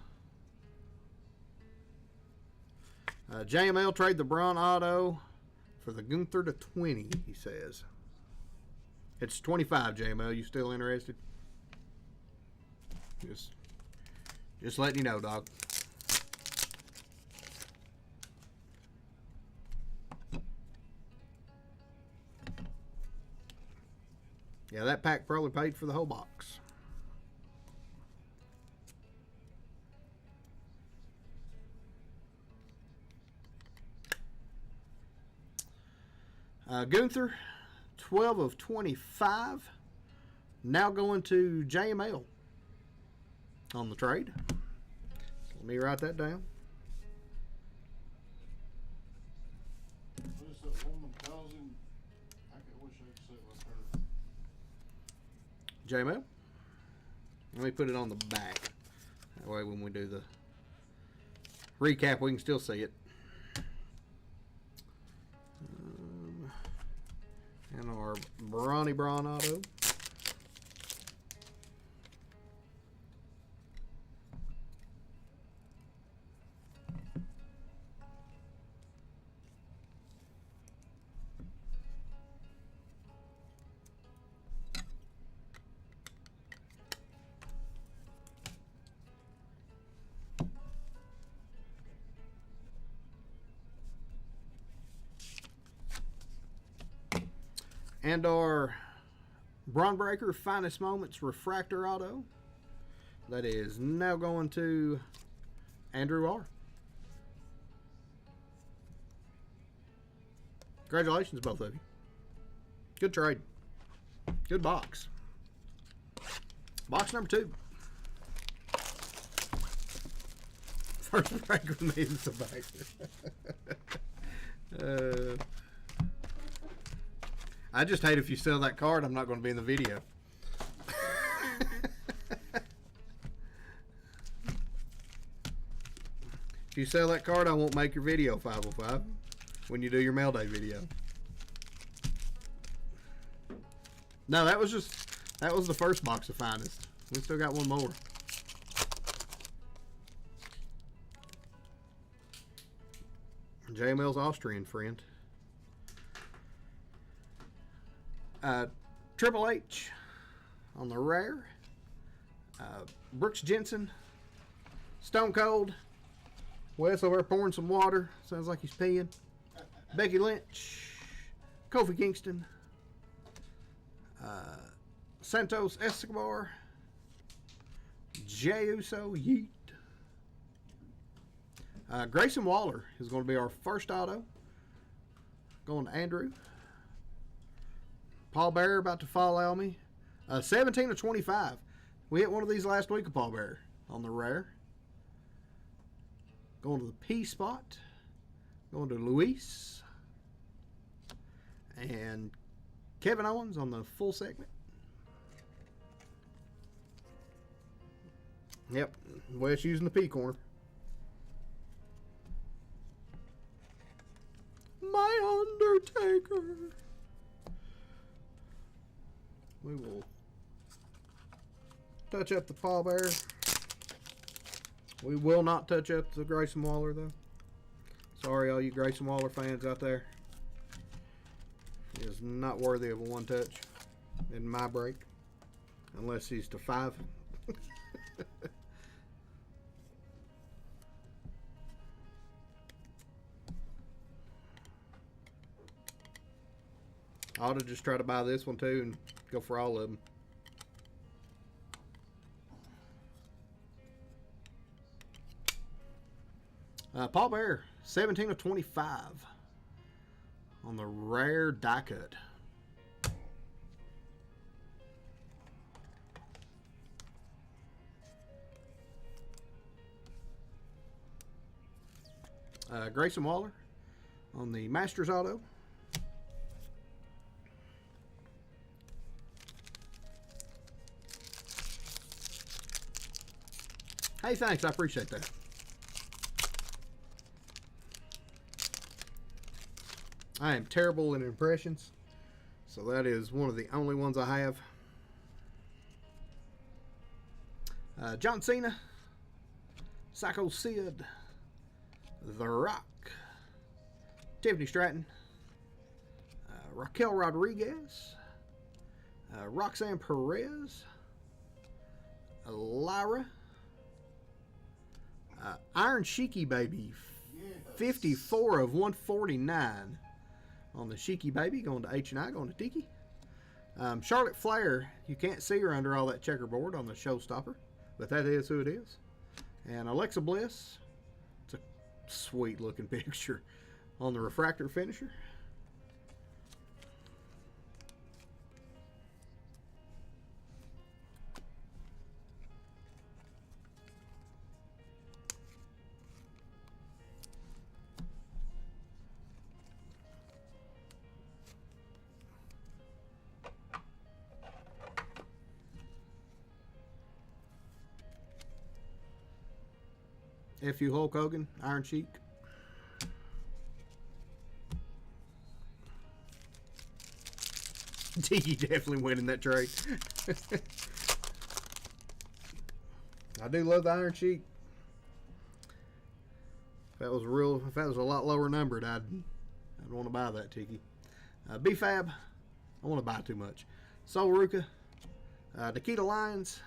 Speaker 1: JML trade the Braun auto for the Gunther to 20, he says. It's 25, JML. You still interested? Just letting you know, dog. Yeah, that pack probably paid for the whole box. Gunther, 12 of 25. Now going to JML on the trade. So let me write that down.
Speaker 2: What is that woman causing? I wish I could say it with her.
Speaker 1: JML. Let me put it on the back. That way when we do the recap, we can still see it. And our Brawny Braun auto. And our Braun Breaker Finest Moments Refractor Auto. That is now going to Andrew R. Congratulations, both of you. Good trade. Good box. Box number 2. First break with me in Survivor. I just hate if you sell that card, I'm not going to be in the video. If you sell that card, I won't make your video 505 when you do your mail day video. No, that was the first box of Finest. We still got one more. JML's Austrian friend. Triple H on the rare. Brooks Jensen. Stone Cold. Wes over there pouring some water. Sounds like he's peeing. Becky Lynch. Kofi Kingston. Santos Escobar. Jey Uso. Yeet. Grayson Waller is going to be our first auto. Going to Andrew. Paul Bearer about to follow me. 17 of 25. We hit one of these last week of Paul Bearer on the rare. Going to the P spot. Going to Luis. And Kevin Owens on the full segment. Yep. Wes using the P corner. My Undertaker. We will touch up the Paul Bearer. We will not touch up the Grayson Waller, though. Sorry, all you Grayson Waller fans out there. He is not worthy of a one touch in my break. Unless he's to 5. I ought to just try to buy this one too and go for all of them. Paul Bear, 17 of 25 on the rare die cut. Grayson Waller on the Masters Auto. Hey, thanks. I appreciate that. I am terrible in impressions, so that is one of the only ones I have. John Cena, Psycho Sid, The Rock, Tiffany Stratton, Raquel Rodriguez, Roxanne Perez, Lyra, Iron Sheiky Baby, 54 of 149 on the Sheiky Baby, going to H&I, going to Tiki. Charlotte Flair, you can't see her under all that checkerboard on the Showstopper, but that is who it is. And Alexa Bliss, it's a sweet looking picture on the refractor finisher. F.U. Hulk Hogan, Iron Sheik. Tiki definitely winning that trade. I do love the Iron Sheik. If that was a lot lower numbered, I'd want to buy that Tiki. B-Fab, I want to buy too much. Sol Ruka, Nikita Lyons,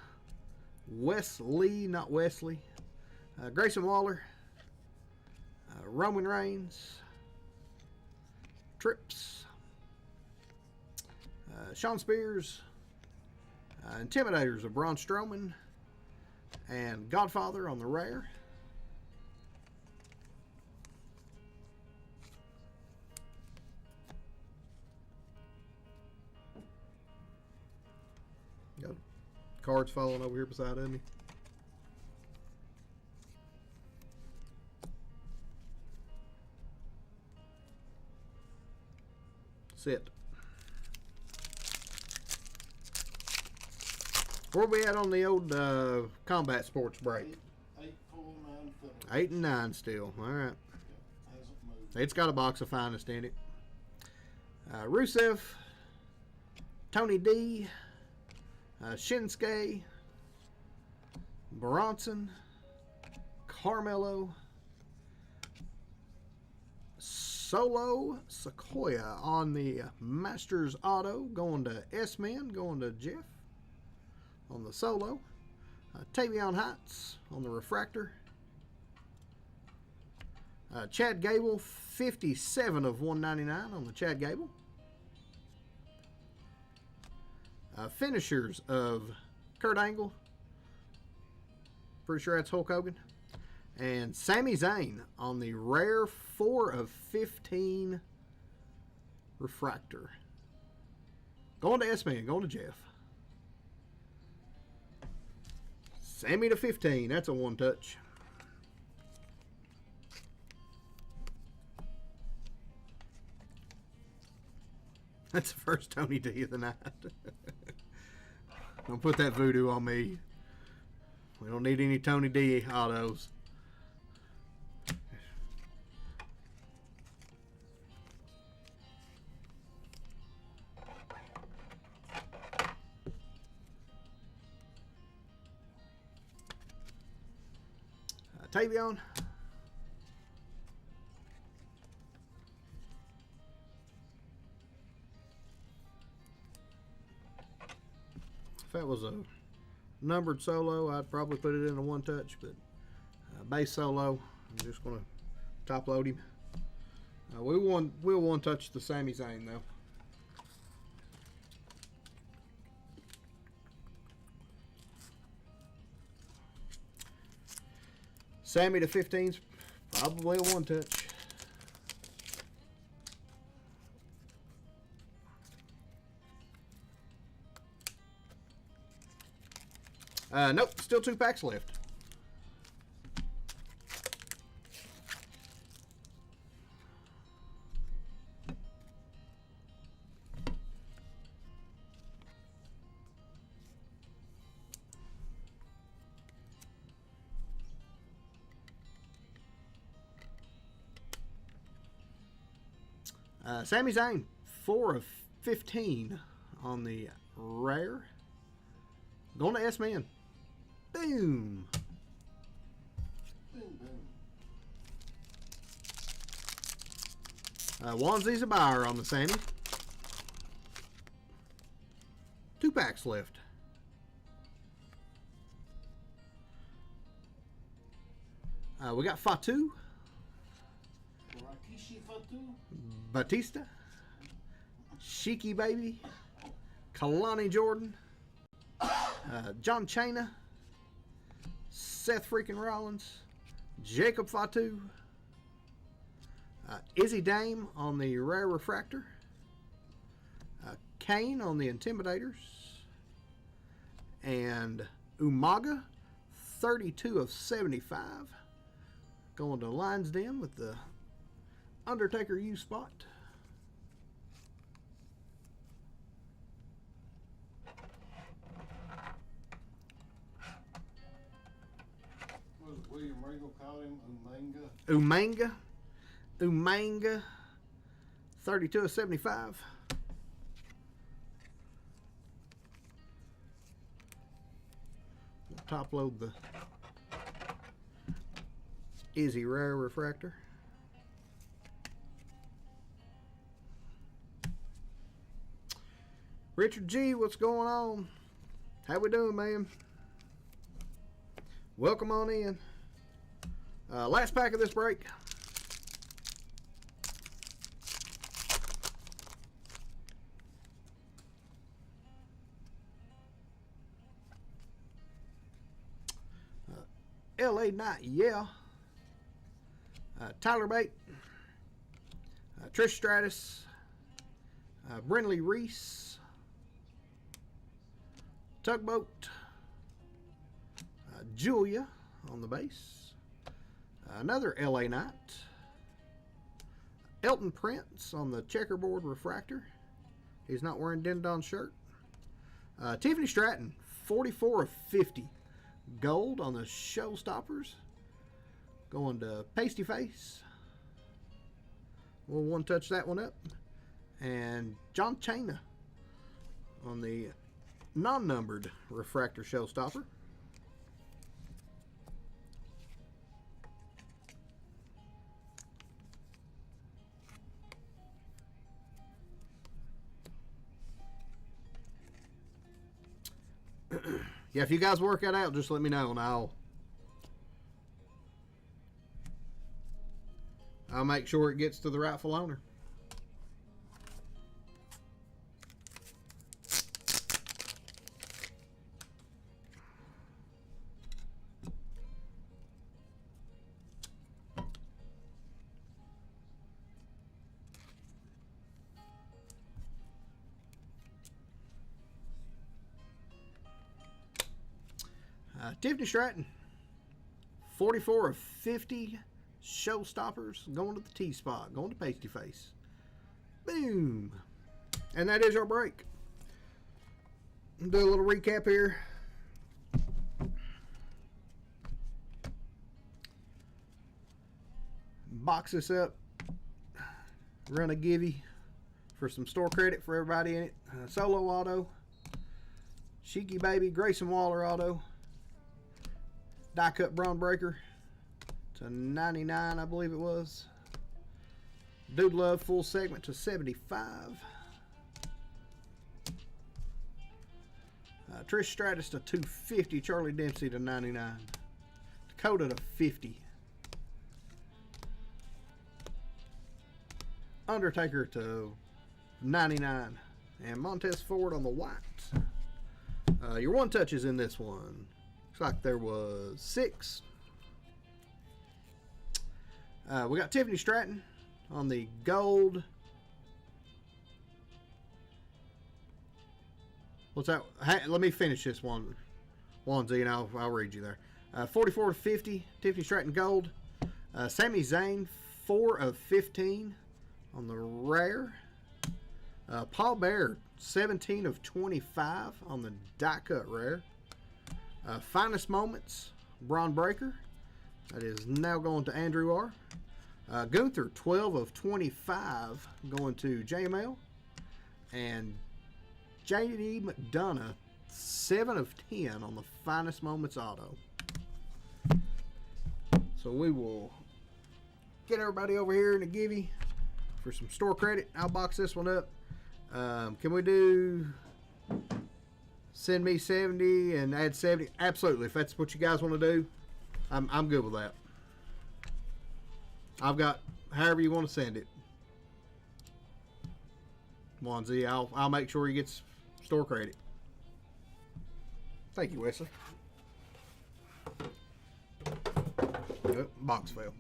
Speaker 1: Wesley, not Wesley. Grayson Waller, Roman Reigns, Trips, Sean Spears, Intimidators of Braun Strowman, and Godfather on the rare. Got cards falling over here beside me. Sit. Where we at on the old combat sports break?
Speaker 2: 8, 4, 9,
Speaker 1: 8 and 9 still. All right.
Speaker 2: Yep, hasn't moved.
Speaker 1: It's got a box of finest in it. Rusev, Tony D, Shinsuke, Bronson, Carmelo, Solo Sequoia on the Masters Auto, going to S-Men, going to Jeff on the Solo. Tavion Heights on the Refractor. Chad Gable, 57 of 199 on the Chad Gable. Finishers of Kurt Angle. Pretty sure that's Hulk Hogan. And Sami Zayn on the rare 4 of 15 refractor. Going to S-Man, going to Jeff. Sammy to 15, that's a one touch. That's the first Tony D of the night. Don't put that voodoo on me. We don't need any Tony D autos. Tavion. If that was a numbered solo, I'd probably put it in a one touch, but base solo, I'm just going to top load him. We'll one touch the Sami Zayn though. Sammy to 15's probably a one touch. Nope, still 2 packs left. Sami Zayn, 4 of 15 on the rare. Going to S-Man. Boom.
Speaker 2: Boom, boom.
Speaker 1: Wanzi's a buyer on the Sammy. 2 packs left. We got Fatu.
Speaker 2: Rakishi Fatu.
Speaker 1: Batista. Shiki Baby. Kalani Jordan. John Cena. Seth freaking Rollins. Jacob Fatu. Izzy Dame on the Rare Refractor. Kane on the Intimidators. And Umaga, 32 of 75. Going to Lions Den with the Undertaker U spot.
Speaker 2: What was William Regal called him?
Speaker 1: Umanga, 32 of 75. We'll top load the Izzy Rare Refractor. Richard G, what's going on? How we doing, man? Welcome on in. Last pack of this break. LA Knight, yeah. Tyler Bate. Trish Stratus. Brinley Reese. Tugboat. Julia on the base. Another LA Knight. Elton Prince on the checkerboard refractor. He's not wearing Dindon's shirt. Tiffany Stratton, 44 of 50. Gold on the Showstoppers. Going to Pasty Face. We'll one touch that one up. And John Cena on the non-numbered refractor Showstopper. Yeah, if you guys work that out, just let me know and I'll make sure it gets to the rightful owner. Tiffany Stratton, 44 of 50 Showstoppers, going to the T-spot, going to Pasty Face. Boom. And that is our break. Do a little recap here. Box this up. Run a givey for some store credit for everybody in it. Solo auto. Shiki Baby, Grayson Waller auto. Die cut Braun Breaker to 99, I believe it was. Dude Love full segment to 75. Trish Stratus to 250. Charlie Dempsey to 99. Dakota to 50. Undertaker to 99. And Montez Ford on the white. Your one touches in this one. Looks like there was 6. We got Tiffany Stratton on the gold. What's that? Let me finish this one, Z, and I'll read you there. 44 to 50, Tiffany Stratton gold. Sami Zayn, 4 of 15 on the rare. Paul Bear, 17 of 25 on the die cut rare. Finest Moments, Braun Breaker. That is now going to Andrew R. Gunther, 12 of 25 going to JML. And J.D. McDonough, 7 of 10 on the Finest Moments auto. So we will get everybody over here in the givey for some store credit. I'll box this one up. Can we do send me 70 and add 70? Absolutely. If that's what you guys want to do, I'm good with that. I've got however you want to send it. Wanzi, I'll make sure he gets store credit. Thank you, Wesley. Oh, box fail.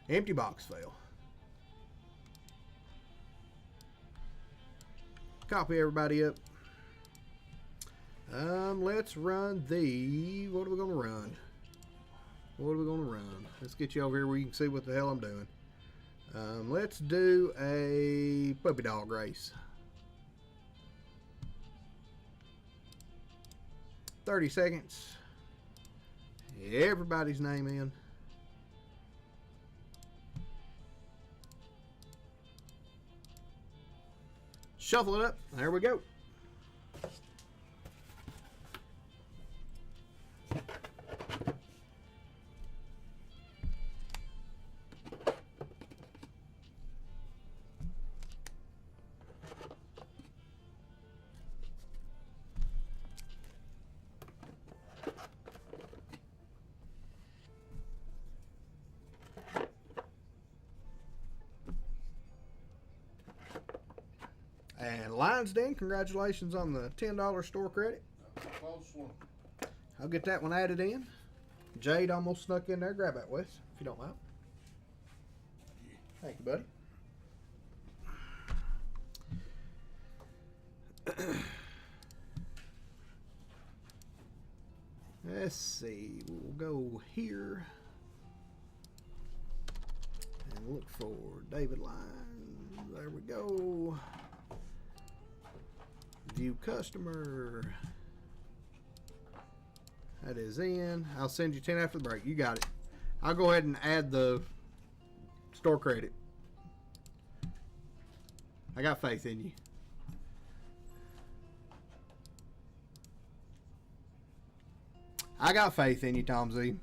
Speaker 1: Empty box fail. Copy everybody up. Let's run the. What are we gonna run? What are we gonna run? Let's get you over here where you can see what the hell I'm doing. Let's do a puppy dog race. 30 seconds. Everybody's name in. Shuffle it up. There we go. And Lionsden, congratulations on the $10 store credit.
Speaker 2: Close one.
Speaker 1: I'll get that one added in. Jade almost snuck in there. Grab that, Wes, if you don't mind. Thank you, buddy. Let's see. We'll go here and look for David Lyons. There we go. View customer. That is in. I'll send you 10 after the break. You got it. I'll go ahead and add the store credit. I got faith in you. I got faith in you, Tom Z.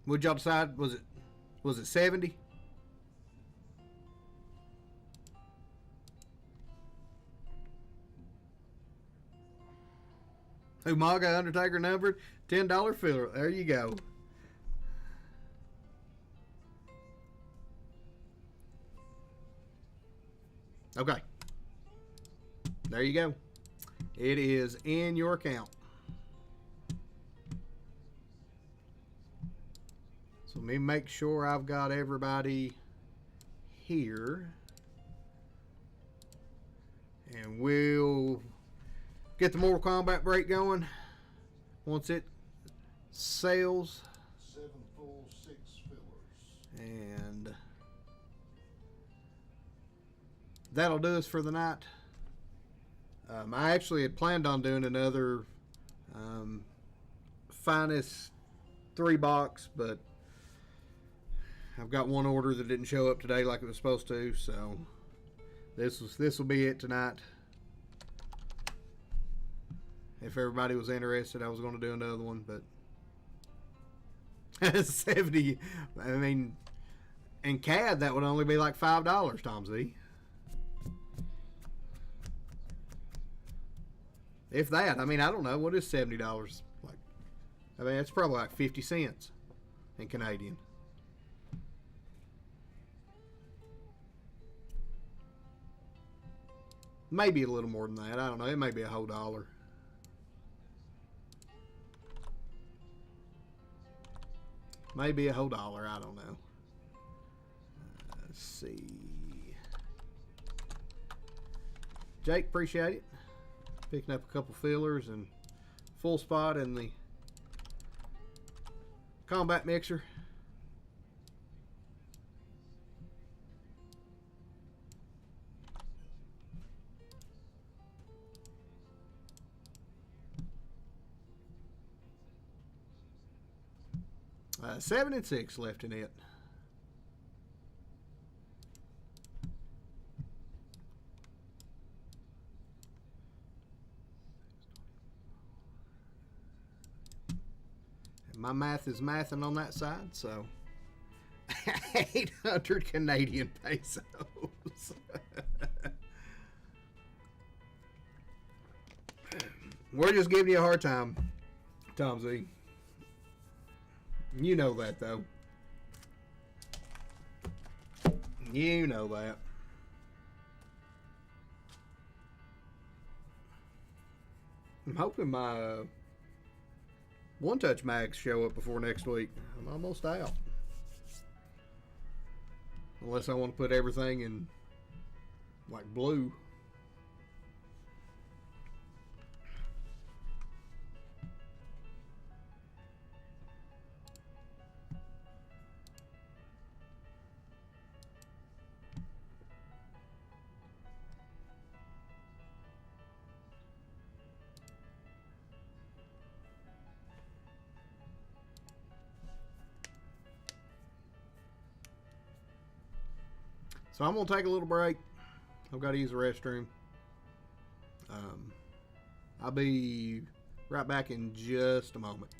Speaker 1: What'd y'all decide? Was it 70? Umaga Undertaker numbered $10 filler. There you go. Okay. There you go. It is in your account. So let me make sure I've got everybody here. And we'll get the Mortal Kombat break going once it sells.
Speaker 2: 7 full, 6 fillers.
Speaker 1: And that'll do us for the night. I actually had planned on doing another finest 3-box, but I've got one order that didn't show up today like it was supposed to, so this will be it tonight. If everybody was interested, I was going to do another one, but 70. I mean, in CAD that would only be like $5, Tom Z. If that, I mean, I don't know. What is $70 like? I mean, it's probably like 50 cents in Canadian. Maybe a little more than that. I don't know. It may be a whole dollar. Maybe a whole dollar. I don't know. Let's see. Jake, appreciate it. Picking up a couple fillers and full spot in the combat mixer. Uh, 7 and 6 left in it. My math is mathing on that side, so 800 Canadian pesos. We're just giving you a hard time, Tom Z. You know that, though. You know that. I'm hoping my One Touch mags show up before next week. I'm almost out. Unless I want to put everything in like blue. So I'm going to take a little break. I've got to use the restroom. I'll be right back in just a moment.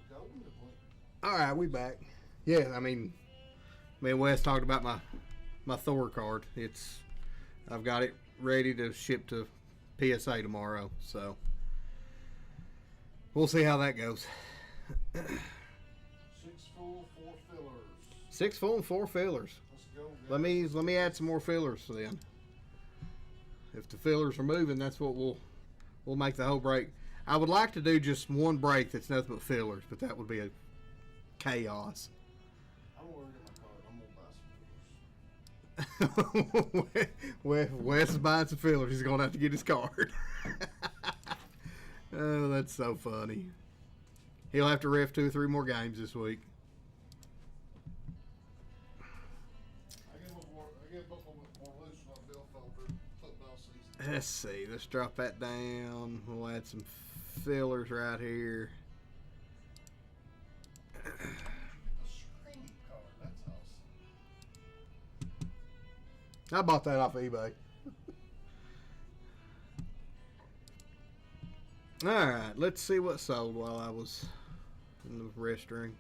Speaker 2: golden to blink.
Speaker 1: All right, we back. Yeah, I mean, me and Wes talked about my Thor card. I've got it ready to ship to PSA tomorrow, so we'll see how that goes.
Speaker 2: 6 full, 4 fillers.
Speaker 1: 6 full and 4 fillers.
Speaker 2: Let's go, guys.
Speaker 1: Let me add some more fillers then. If the fillers are moving, that's what we'll make the whole break. I would like to do just one break that's nothing but fillers, but that would be a chaos.
Speaker 2: I'm gonna get my card. I'm gonna buy some fillers.
Speaker 1: Wes is buying some fillers. He's gonna have to get his card. Oh, that's so funny. He'll have to ref 2 or 3 more games this week.
Speaker 2: I get both of them more loose on bill folder football season.
Speaker 1: Let's see. Let's drop that down. We'll add some fillers right here.
Speaker 2: A screaming card. That's awesome.
Speaker 1: I bought that off of eBay. Alright, let's see what sold while I was in the restroom.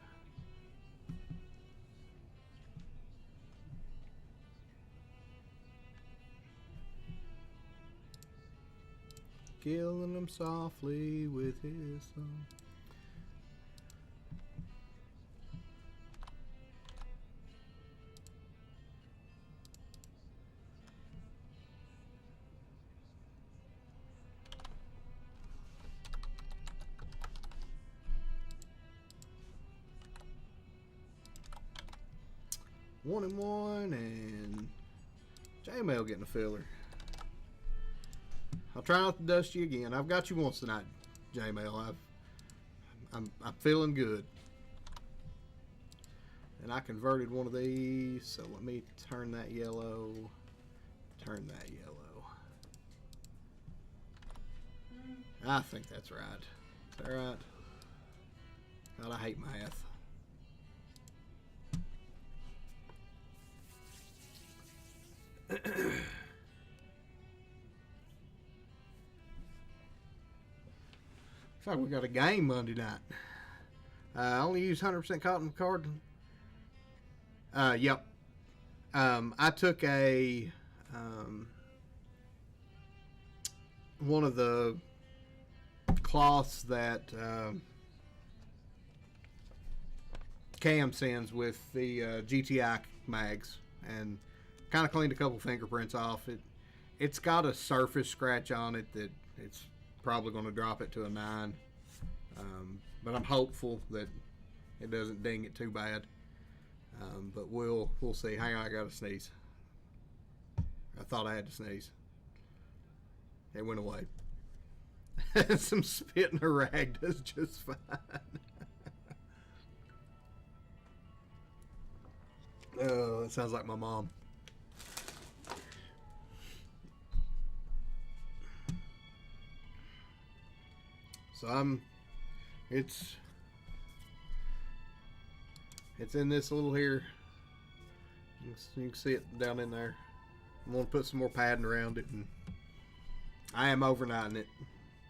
Speaker 1: Killing them softly with his song. One and one, and J-Mail getting a filler. I'll try not to dust you again. I've got you once tonight, J-Mail. I'm feeling good. And I converted one of these, so let me turn that yellow. Turn that yellow. I think that's right. Is that right? God, I hate math. Looks like we got a game Monday night. I only use 100% cotton card. Yep. I took one of the cloths that Cam sends with the GTI mags, and kind of cleaned a couple fingerprints off. It's got a surface scratch on it that it's probably going to drop it to a 9, but I'm hopeful that it doesn't ding it too bad. But we'll see. Hang on, I got to sneeze. I thought I had to sneeze. It went away. Some spit in a rag does just fine. Oh, that sounds like my mom. So it's in this little here. You can see it down in there. I'm gonna put some more padding around it, and I am overnighting it.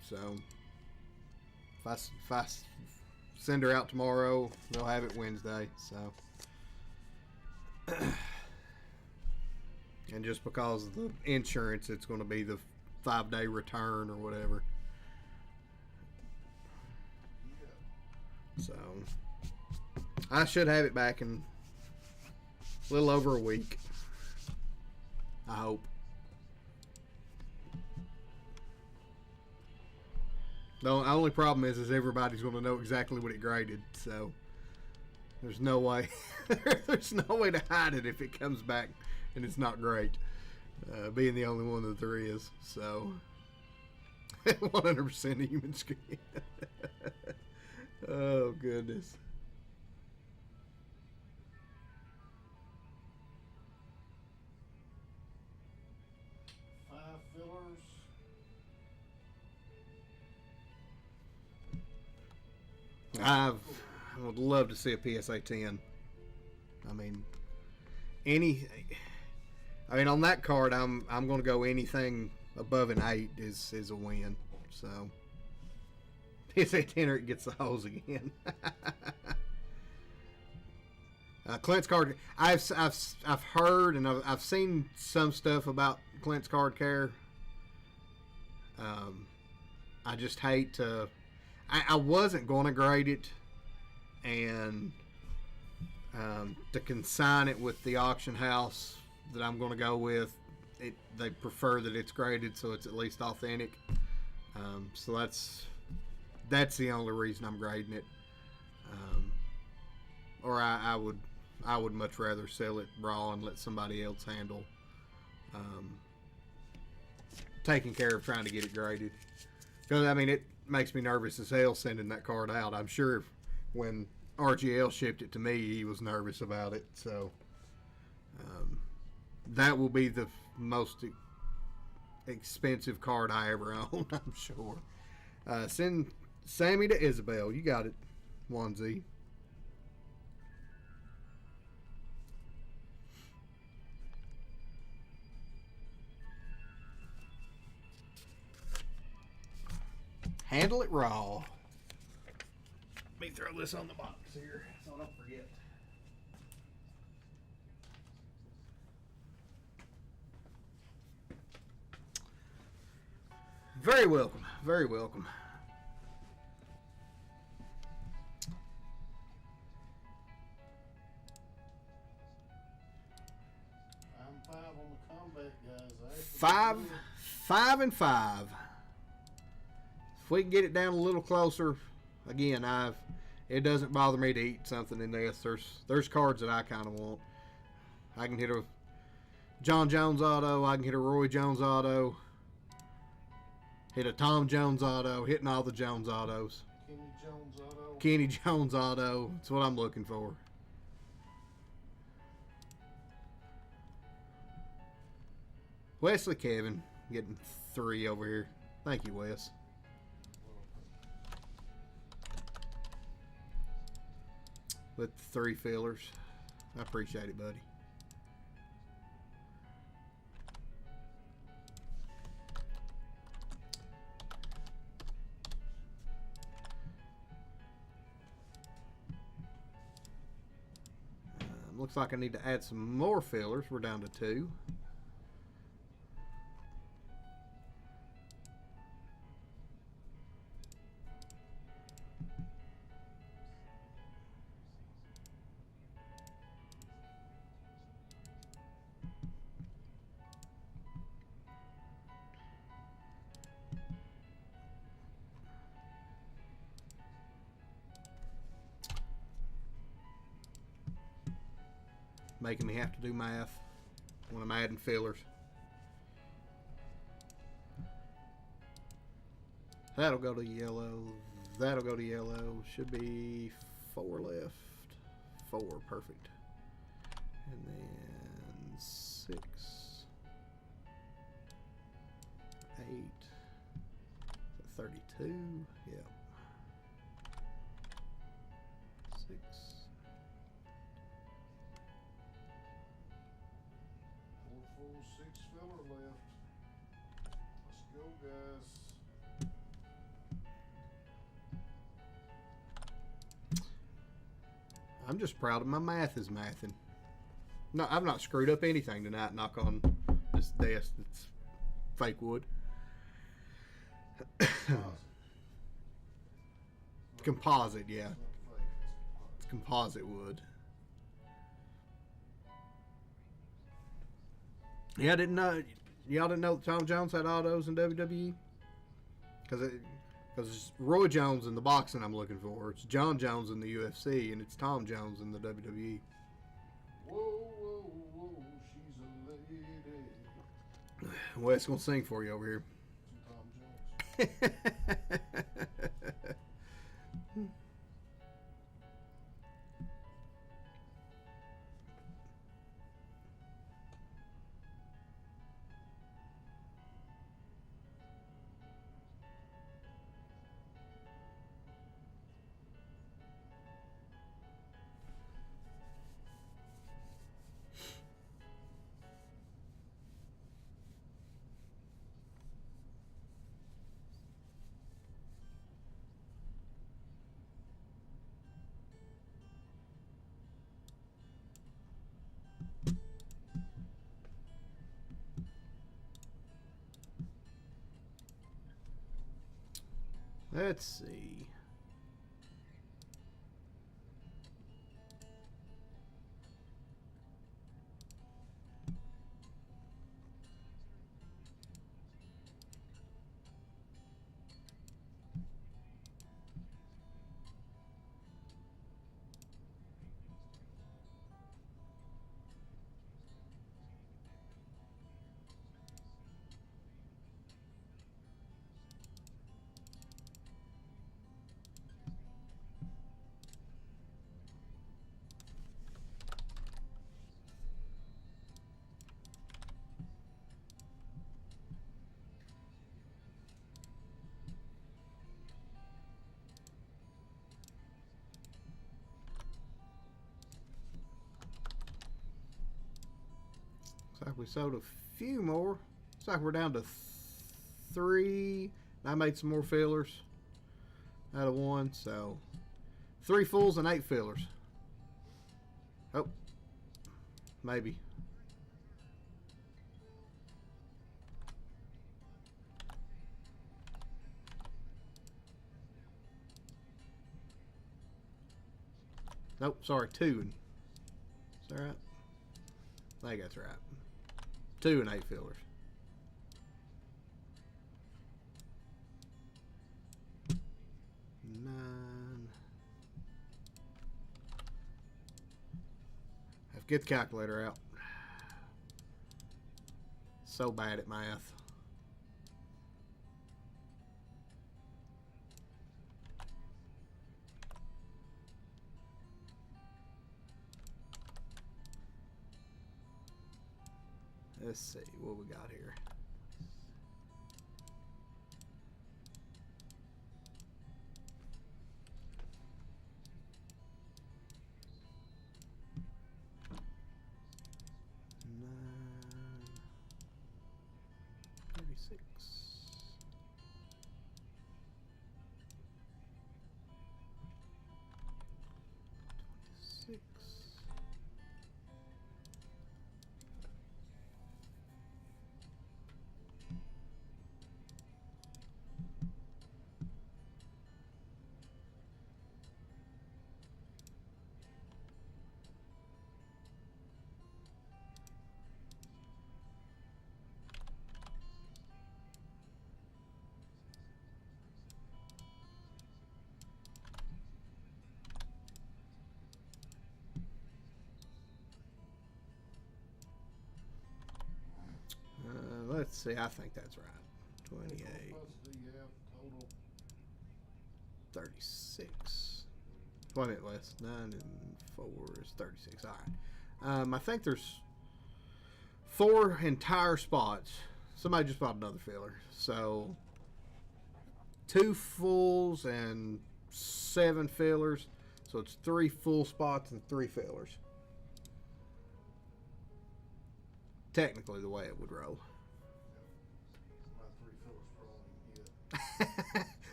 Speaker 1: So if I send her out tomorrow, they'll have it Wednesday. So, and just because of the insurance, it's going to be the 5-day return or whatever. So I should have it back in a little over a week. I hope. The only problem is everybody's going to know exactly what it graded. So there's no way. There's no way to hide it if it comes back and it's not great. Being the only one that there is. So 100% human skin. Oh, goodness.
Speaker 2: Fillers.
Speaker 1: I would love to see a PSA 10. I mean, on that card, I'm going to go anything above an 8 is a win. So His antenna gets the hose again. Clint's card. I've heard and I've seen some stuff about Clint's card care. I just hate to. I wasn't going to grade it, and to consign it with the auction house that I'm going to go with. They prefer that it's graded, so it's at least authentic. So that's the only reason I'm grading it. Or I would much rather sell it raw and let somebody else handle taking care of trying to get it graded. Because I mean, it makes me nervous as hell sending that card out. I'm sure when RGL shipped it to me, he was nervous about it. So that will be the most expensive card I ever own, I'm sure. Send Sammy to Isabel. You got it, 1Z. Handle it raw. Let me throw this on the box here so I don't forget. Very welcome. Very welcome.
Speaker 2: I'm 5 on the combat, guys.
Speaker 1: 5 and 5. If we can get it down a little closer, again, it doesn't bother me to eat something in this. There's cards that I kind of want. I can hit a John Jones auto. I can hit a Roy Jones auto. Hit a Tom Jones auto. Hitting all the Jones autos.
Speaker 2: Kenny Jones auto.
Speaker 1: Kenny Jones auto. That's what I'm looking for. Wesley Kevin getting 3 over here. Thank you, Wes. With 3 fillers. I appreciate it, buddy. Looks like I need to add some more fillers. We're down to 2. Making me have to do math when I'm adding fillers. That'll go to yellow. That'll go to yellow. Should be 4 left. 4, perfect. And then 6, 8, 32. Yep. 6.
Speaker 2: 6 filler left. Let's go, guys.
Speaker 1: I'm just proud of my math is mathing. No, I've not screwed up anything tonight. Knock on this desk that's fake wood. Composite, yeah. It's composite wood. Yeah, y'all didn't know that Tom Jones had autos in WWE? Because it's Roy Jones in the boxing I'm looking for. It's John Jones in the UFC, and it's Tom Jones in the WWE.
Speaker 2: Whoa, whoa, whoa, she's a lady.
Speaker 1: Wes gonna sing for you over here.
Speaker 2: Tom Jones.
Speaker 1: Let's see. Looks like we sold a few more. Looks like we're down to 3. I made some more fillers out of 1, so 3 fulls and 8 fillers. Oh, maybe. Nope, sorry, 2. Is that right? I think that's right. 2 and 8 fillers. Get the calculator out. So bad at math. Let's see what we got here. Let's see, I think that's right. 28. 36. Wait a minute, less. 9 and 4 is 36. Alright. I think there's 4 entire spots. Somebody just bought another filler. So 2 fulls and 7 fillers. So it's 3 full spots and 3 fillers. Technically the way it would roll.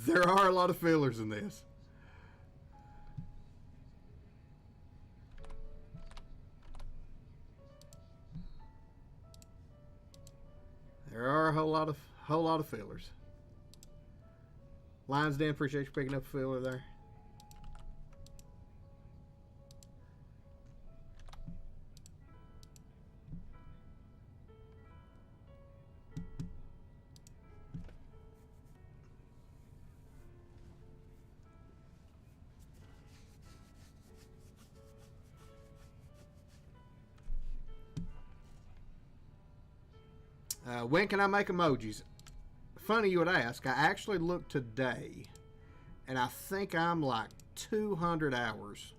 Speaker 1: There are a lot of fillers in this. There are a whole lot of fillers. Lions Den, appreciate you picking up a filler there. When can I make emojis? Funny you would ask. I actually looked today, and I think I'm like 200 hours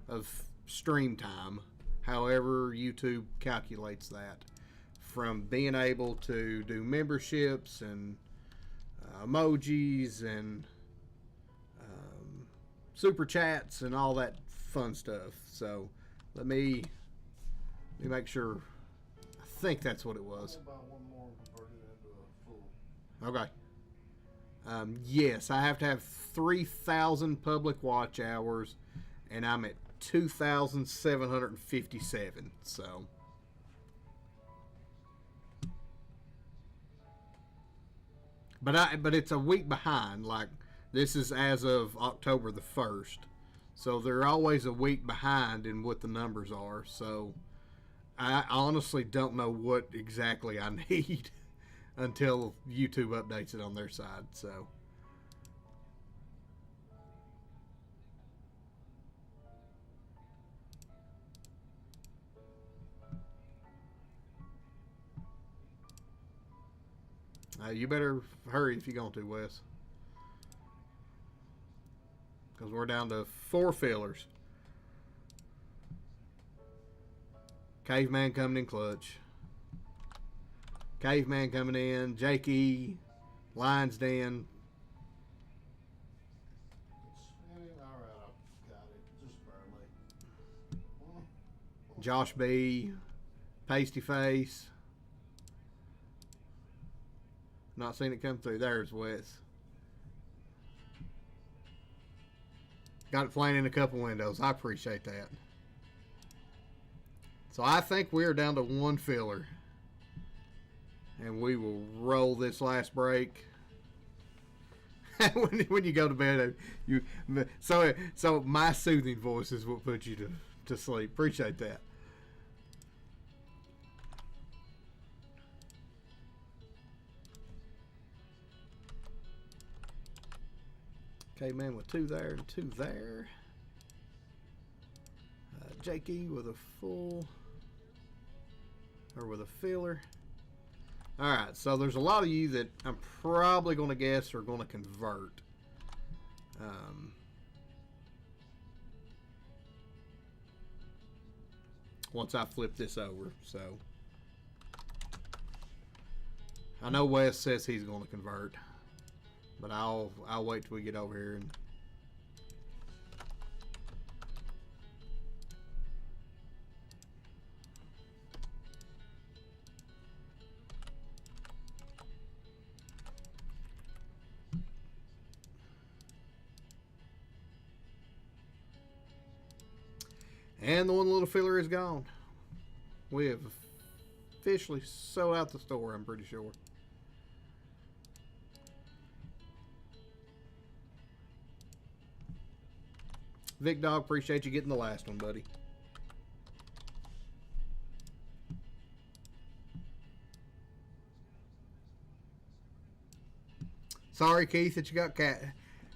Speaker 1: of stream time, however YouTube calculates that, from being able to do memberships and emojis and super chats and all that fun stuff. So let me make sure. I think that's what it was. Okay. Yes, I have to have 3,000 public watch hours, and I'm at 2,757. So, but it's a week behind. Like This is as of October the 1st. So they're always a week behind in what the numbers are. So I honestly don't know what exactly I need until YouTube updates it on their side. So you better hurry if you're going to, Wes. Because we're down to 4 fillers. Caveman coming in clutch. Caveman coming in. Jake E. Lions Den.
Speaker 2: Alright, I've got it. Just barely.
Speaker 1: Josh B. Pasty Face. Not seen it come through. There's Wes. Got it flying in a couple windows. I appreciate that. So I think we're down to 1 filler. And we will roll this last break. when you go to bed, so my soothing voice is what puts you to sleep. Appreciate that. Okay, man, with 2 there and 2 there. Jakey with a full, or with a filler. All right, so there's a lot of you that I'm probably going to guess are going to convert. Once I flip this over, so I know Wes says he's going to convert. But I'll wait till we get over here and the 1 little filler is gone. We have officially sold out the store, I'm pretty sure. Vic Dog, appreciate you getting the last one, buddy. Sorry, Keith, that you got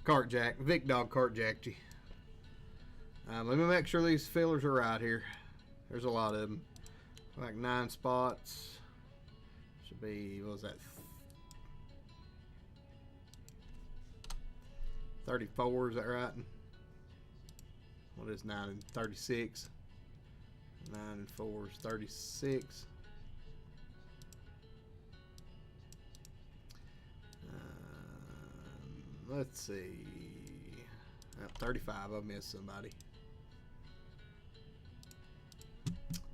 Speaker 1: cart jack. Vic Dog cart jacked you. Let me make sure these fillers are right here. There's a lot of them. Like 9 spots. Should be, what was that? 34, is that right? What is 9 and 36? 9 and 4 is 36. Let's see. 35. I missed somebody.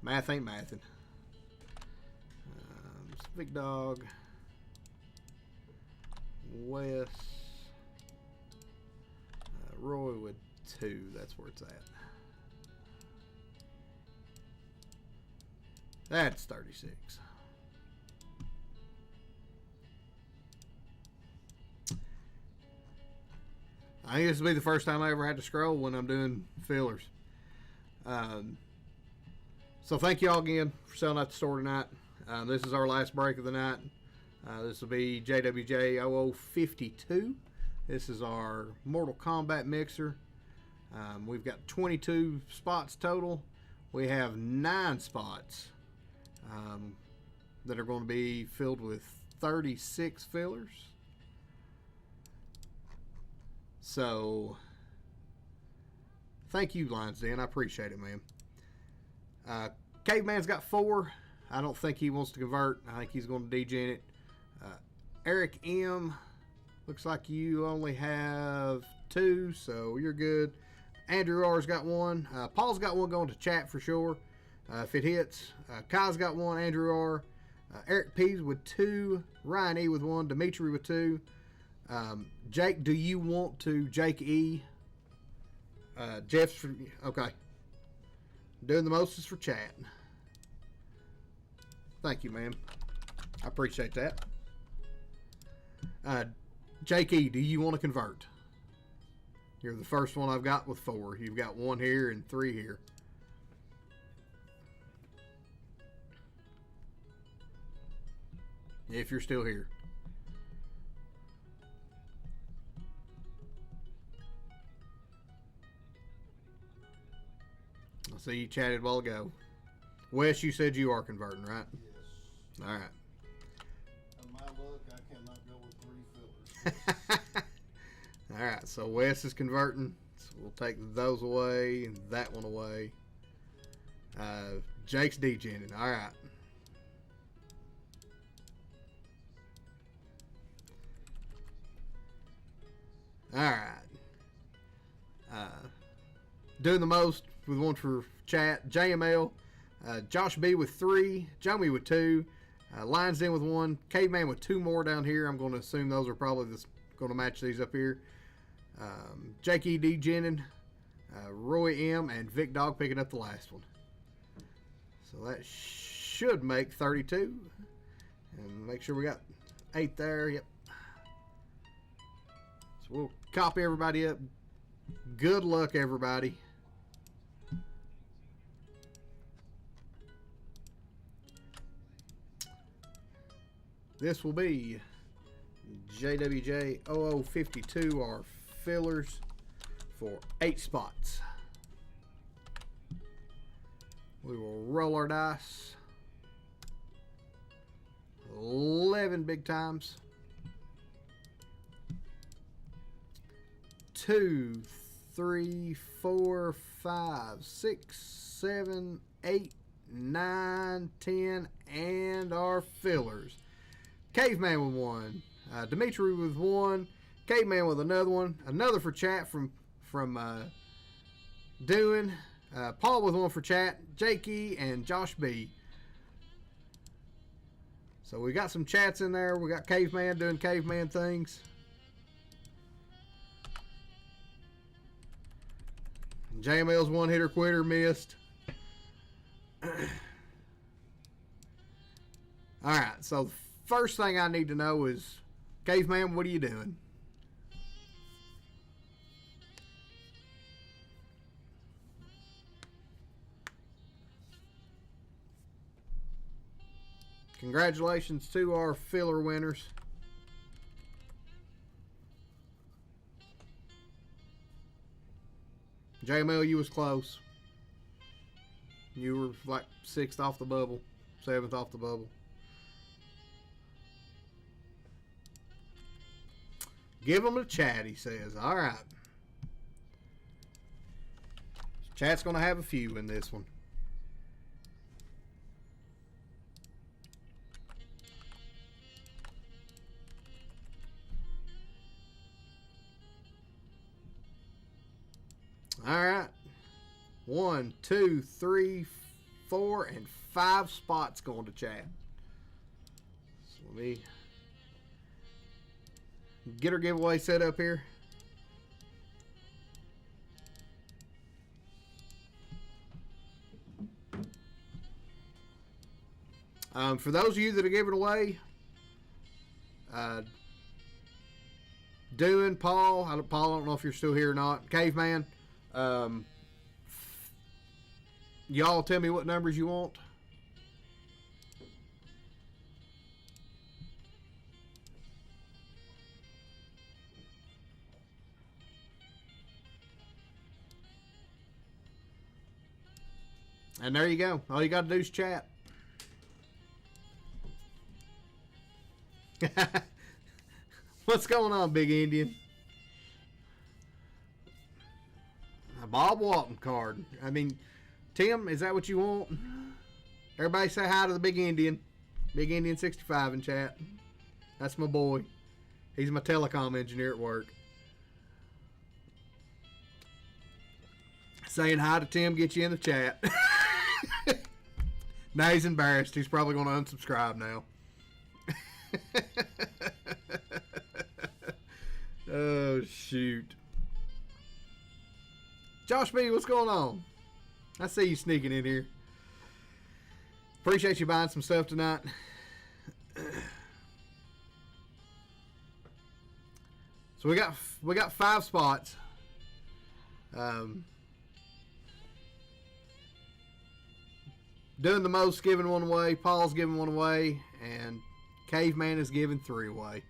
Speaker 1: Math ain't mathing. Big Dog. Wes. Roy with 2. That's where it's at. That's 36. I think this will be the first time I ever had to scroll when I'm doing fillers. So thank you all again for selling out the store tonight. This is our last break of the night. This will be JWJ 0052. This is our Mortal Kombat mixer. We've got 22 spots total. We have 9 spots that are going to be filled with 36 fillers. So, thank you, Lions Den. I appreciate it, man. Caveman's got 4. I don't think he wants to convert. I think he's going to degen it. Eric M. Looks like you only have 2, so you're good. Andrew R's got 1. Paul's got 1 going to chat for sure. If it hits. Kai's got 1. Andrew R. Eric P's with 2. Ryan E with 1. Dimitri with 2. Jake, do you want to? Jake E. Jeff's okay. Doing the most is for chat. Thank you, man. I appreciate that. Jake E, do you want to convert? You're the first one I've got with 4. You've got 1 here and 3 here. If you're still here. I see you chatted a while ago. Wes, you said you are converting, right?
Speaker 2: Yes.
Speaker 1: All right.
Speaker 2: And my luck, I cannot go with 3 fillers.
Speaker 1: All right, so Wes is converting. So we'll take those away and that one away. Jake's degenning. All right. All right. Doing the most with 1 for chat. JML. Josh B with 3. Joey with 2. Lions in with 1. Caveman with 2 more down here. I'm going to assume those are probably going to match these up here. Jake E. D. Jenin, Roy M. and Vic Dog picking up the last one. So that should make 32. And make sure we got 8 there. Yep. So we'll copy everybody up. Good luck, everybody. This will be JWJ 0052, our fillers for 8 spots. We will roll our dice. 11 big times. 2, 3, 4, 5, 6, 7, 8, 9, 10, and our fillers. Caveman with 1. Dimitri with 1. Caveman with another one. Another for chat from Doing. Paul with 1 for chat. Jakey and Josh B. So we got some chats in there. We got Caveman doing caveman things. JML's 1-hitter quitter missed. Alright, so the first thing I need to know is, Caveman, what are you doing? Congratulations to our filler winners. JML, you was close. You were like 6th off the bubble, 7th off the bubble. Give them a chat, he says. All right. Chat's going to have a few in this one. All right. 1, 2, 3, 4, and 5 spots going to chat. So let me get our giveaway set up here. For those of you that are giving away, Doing, Paul, I don't know if you're still here or not. Caveman, y'all tell me what numbers you want. And there you go. All you got to do is chat. What's going on, Big Indian? A Bob Walton card. I mean, Tim, is that what you want? Everybody say hi to the Big Indian. Big Indian 65 in chat. That's my boy. He's my telecom engineer at work. Saying hi to Tim, get you in the chat. Now he's embarrassed. He's probably going to unsubscribe now. Oh, shoot. Josh B, what's going on? I see you sneaking in here. Appreciate you buying some stuff tonight. So we got 5 spots. Doing the most, giving one away. Paul's giving one away. And Caveman is giving 3 away.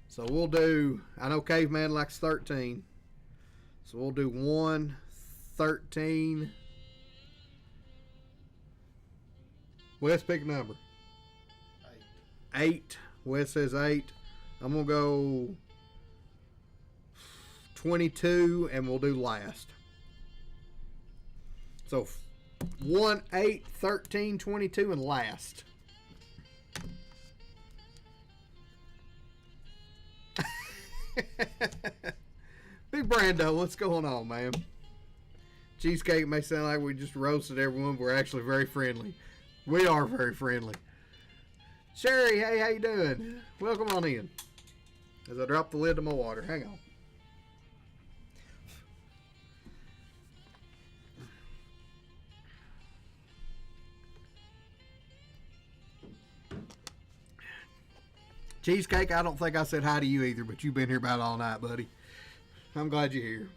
Speaker 1: So we'll do, I know Caveman likes 13. So we'll do 1, 13. Wes, pick a number. 8. Wes says 8. I'm going to go 22 and we'll do last. So 1, 8, 13, 22 and last. Big Brando, what's going on, man? Cheesecake may sound like we just roasted everyone, but we're actually very friendly. We are very friendly. Sherry, hey, how you doing? Welcome on in. As I drop the lid to my water. Hang on. Cheesecake, I don't think I said hi to you either, but you've been here about all night, buddy. I'm glad you're here.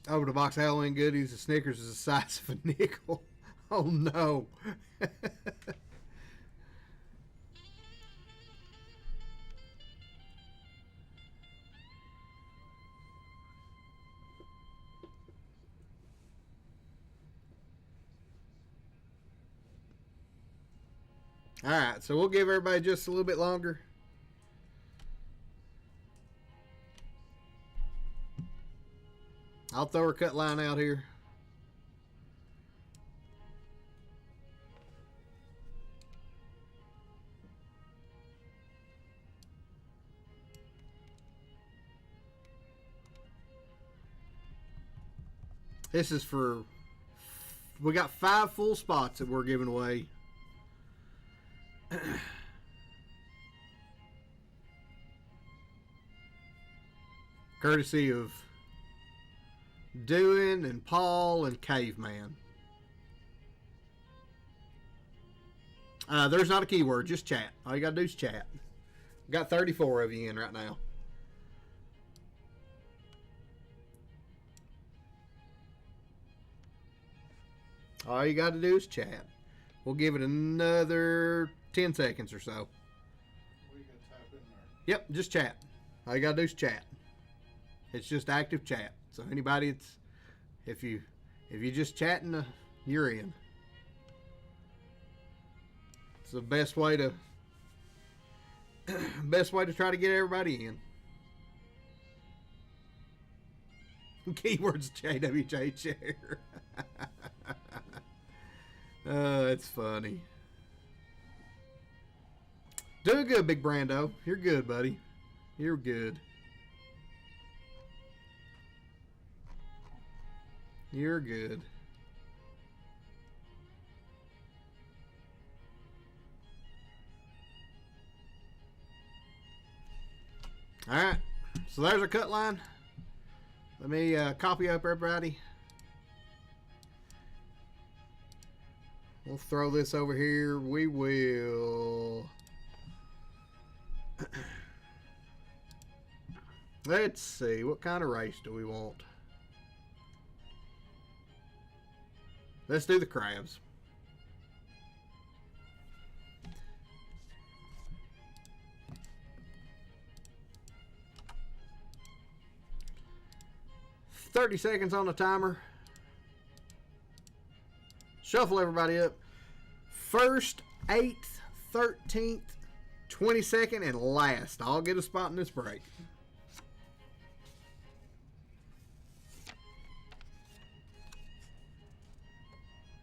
Speaker 1: Over the box of Halloween goodies, the Snickers is the size of a nickel. Oh no. Alright, so we'll give everybody just a little bit longer. I'll throw her cut line out here. This is for, we got 5 full spots that we're giving away. Courtesy of Doing and Paul and Caveman. There's not a keyword, just chat. All you gotta do is chat. Got 34 of you in right now. All you gotta do is chat. We'll give it another 10 seconds or so.
Speaker 2: What are you gonna type in there?
Speaker 1: Yep, just chat. All you gotta do is chat. It's just active chat. So anybody that's, if you just chatting, you're in. It's the best way to try to get everybody in. Keywords JWJ chair. It's funny. Doing good, Big Brando. You're good, buddy. You're good. You're good. Alright. So there's our cut line. Let me copy up everybody. We'll throw this over here. We will... Let's see. What kind of race do we want? Let's do the crabs. $30 seconds on the timer. Shuffle everybody up. 1st, 8th, 13th, 22nd, and last. I'll get a spot in this break.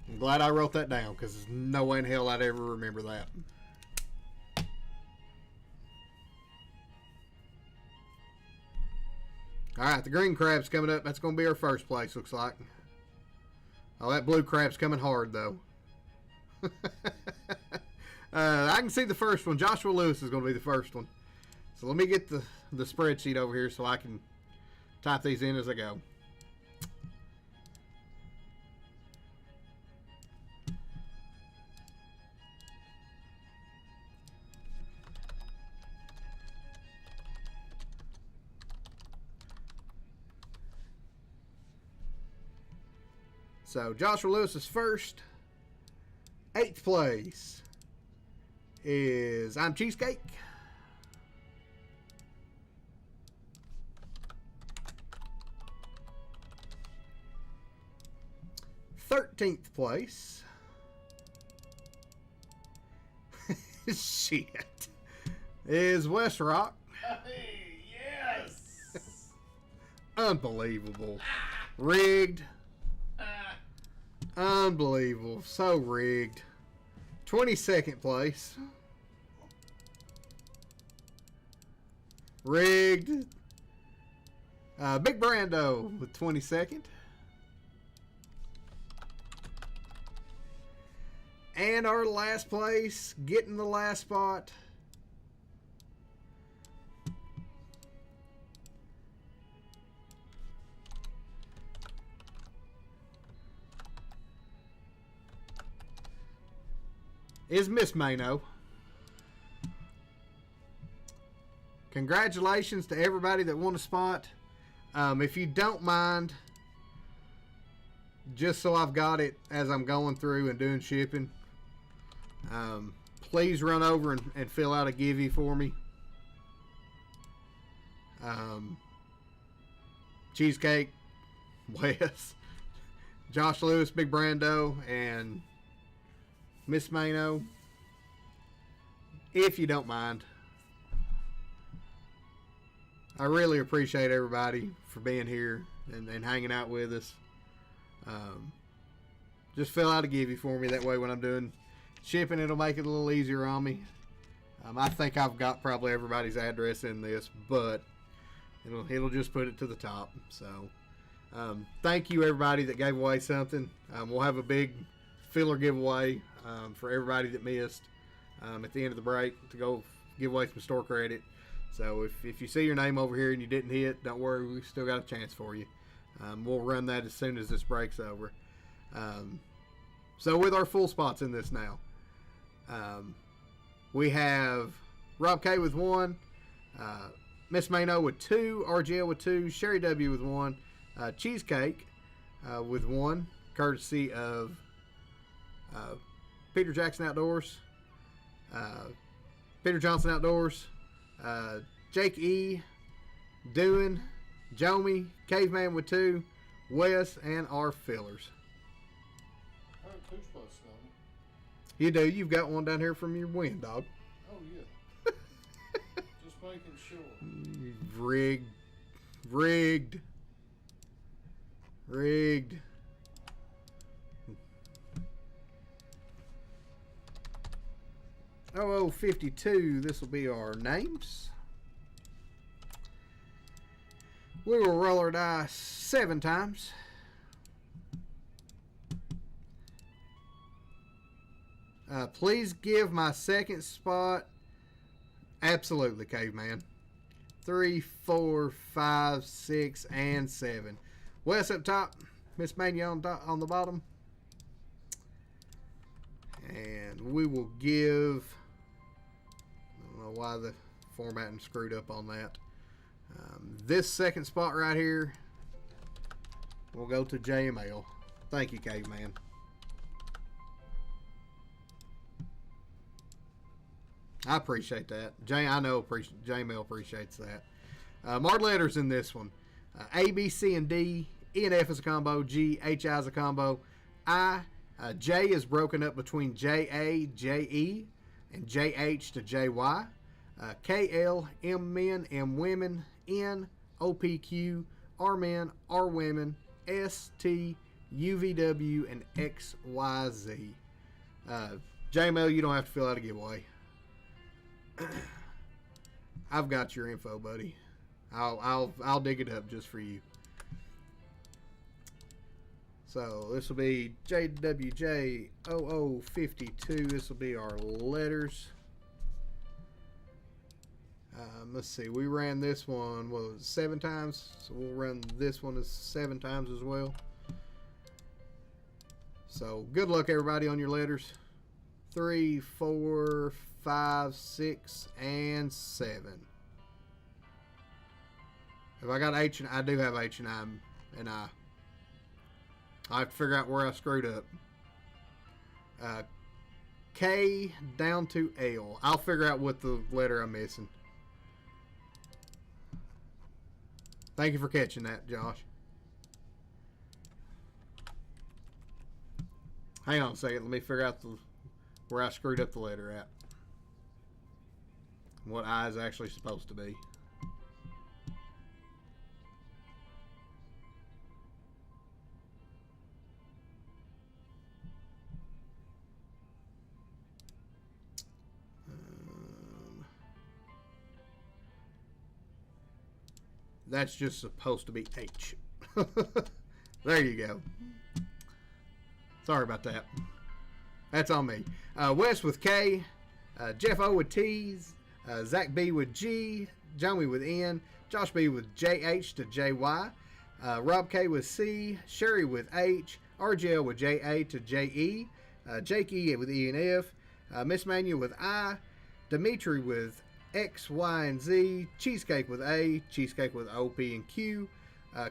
Speaker 1: I'm glad I wrote that down because there's no way in hell I'd ever remember that. Alright, the green crab's coming up. That's going to be our first place, looks like. Oh, that blue crab's coming hard, though. I can see the first one. Joshua Lewis is going to be the first one. So let me get the spreadsheet over here so I can type these in as I go. So Joshua Lewis is first. 8th place is I'm Cheesecake. 13th place. Shit. Is West Rock.
Speaker 2: Hey, yes.
Speaker 1: Unbelievable. Rigged. Unbelievable. So rigged. 22nd place. Rigged. Big Brando with 22nd. And our last place, getting the last spot. Is Miss Mano. Congratulations to everybody that won a spot. If you don't mind, just so I've got it as I'm going through and doing shipping, please run over and fill out a givey for me. Cheesecake, Wes, Josh Lewis, Big Brando, and Miss Mano, if you don't mind. I really appreciate everybody for being here and hanging out with us. Just fill out a givey for me. That way when I'm doing shipping, it'll make it a little easier on me. I think I've got probably everybody's address in this, but it'll just put it to the top. So thank you everybody that gave away something. We'll have a big filler giveaway for everybody that missed at the end of the break to go give away some store credit. So if you see your name over here and you didn't hit, don't worry, we still got a chance for you. We'll run that as soon as this break's over. So with our full spots in this now, we have Rob K with 1, Miss Mano with 2, RGL with 2, Sherry W with 1, Cheesecake with 1, courtesy of Peter Jackson Outdoors, Peter Johnson Outdoors, Jake E, Dewin, Jomi, Caveman with 2, Wes, and our fillers.
Speaker 2: I have 2 spots, Donnie.
Speaker 1: You do. You've got one down here from your win, dog.
Speaker 2: Oh, yeah. Just making sure.
Speaker 1: Rigged. Rigged. Rigged. Oh, 52. This will be our names. We will roll our dice 7 times. Please give my second spot. Absolutely, Caveman. 3, 4, 5, 6, and 7. Wes up top. Miss Mania on the bottom. And we will give... I don't know why the formatting screwed up on that. This second spot right here will go to JML. Thank you, Caveman. I appreciate that. I know JML appreciates that. More letters in this one. A, B, C, and D. E and F is a combo. G, H, I is a combo. J is broken up between J, A, J, E, and J, H to J, Y. K, L, M, men, M, women. N, O, P, Q, R, men, R, women. S, T, U, V, W, and X, Y, Z. JML, you don't have to fill out a giveaway. I've got your info, buddy. I'll dig it up just for you. So this will be JWJ0052. This will be our letters. Let's see. We ran this one, what was it, 7 times? So we'll run this one as 7 times as well. So good luck, everybody, on your letters. 3, 4, 5, 6, and 7. Have I got H and I do have H and I and I. I have to figure out where I screwed up. K down to L. I'll figure out what the letter I'm missing. Thank you for catching that, Josh. Hang on a second. Let me figure out where I screwed up the letter at. What I is actually supposed to be. That's just supposed to be H. There you go. Sorry about that. That's on me. Wes with K. Jeff O with T's. Zach B with G. Joey with N. Josh B with JH to JY. Rob K with C. Sherry with H. RGL with JA to JE. Jake E with E and F. Miss Mania with I. Dimitri with X, Y, and Z. Cheesecake with A. Cheesecake with O, P, and Q.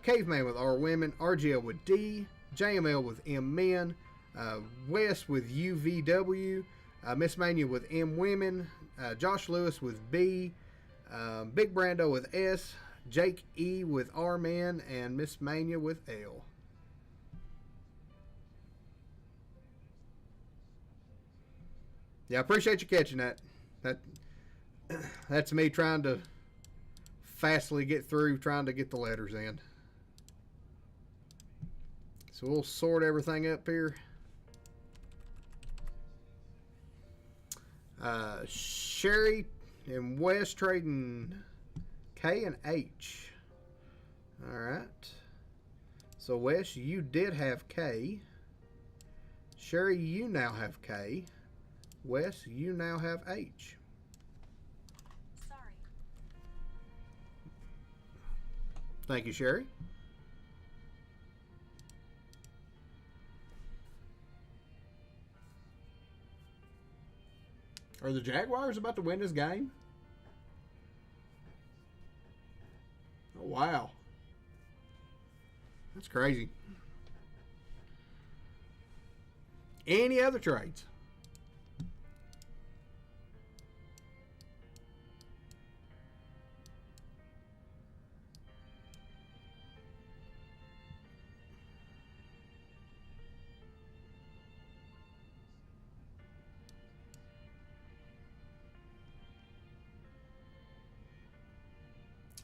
Speaker 1: Caveman with R Women. RGL with D. JML with M Men. Wes with UVW. Miss Mania with M Women. Josh Lewis with B. Big Brando with S. Jake E with R Men. And Miss Mania with L. Yeah, I appreciate you catching that. That's me trying to fastly get through, trying to get the letters in. So we'll sort everything up here. Sherry and Wes trading K and H. All right. So Wes, you did have K. Sherry, you now have K. Wes, you now have H. Thank you, Sherry. Are the Jaguars about to win this game? Oh, wow. That's crazy. Any other trades?